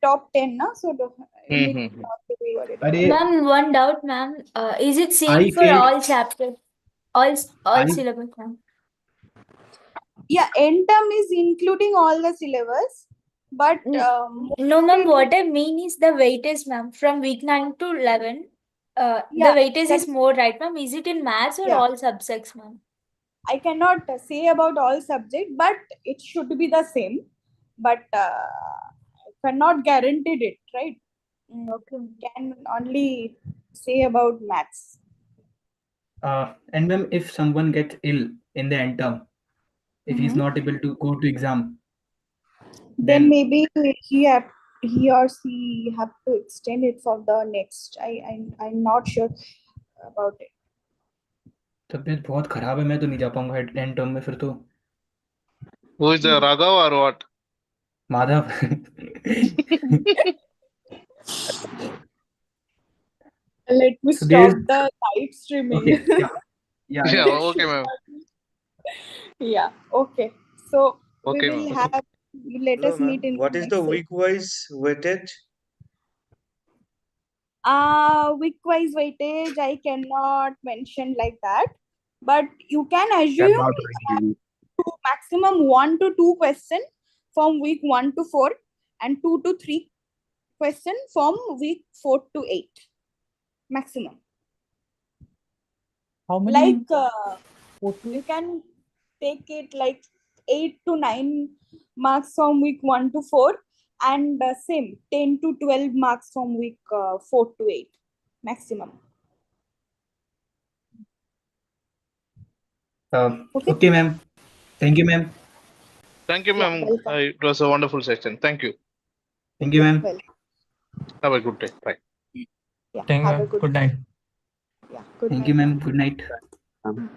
top 10, na? So you need Mhm. not to be worried about it. Ma'am, one doubt, ma'am. Is it same I for failed. all chapters, all I syllabus, ma'am? Yeah, end term is including all the syllabus, but No, ma'am. What I mean is the weightage, ma'am. From week 9 to 11, the yeah, weightage that is more, right, ma'am? Is it in maths or yeah. all subjects, ma'am? I cannot say about all subject, but it should be the same. But I cannot guarantee it, right? Okay. Can only say about maths. And ma'am, if someone gets ill in the end term, if he's not able to go to exam, Then then maybe he or she have to extend it for the next. I'm not sure about it. तबीयत बहुत खराब है, मैं तो नहीं जा पाऊंगा and term में फिर तो। Who is the Raghav or what? Madhav. Let me So there's stop the live streaming. okay, yeah, Yeah, okay, ma'am. Yeah, okay. So Okay, we will ma'am. have, let Hello, us meet ma'am. in What the is the next session. week-wise weightage? Week-wise weightage, I cannot mention like that, but you can Yeah, assume not really. maximum 1 to 2 question from week 1 to 4 and 2 to 3 question from week 4 to 8 maximum. How many? Like you can take it like 8 to 9 marks from week 1 to 4 and same 10 to 12 marks from week 4 to 8 maximum. Okay, ma'am. Thank you, ma'am. Thank you, Yeah, ma'am. welcome. It was a wonderful session. Thank you. Thank you, ma'am. Well, Have a good day. Bye. yeah, Thank you, have a ma'am. good Good night. yeah, good Thank night. you, ma'am. Good night. Um,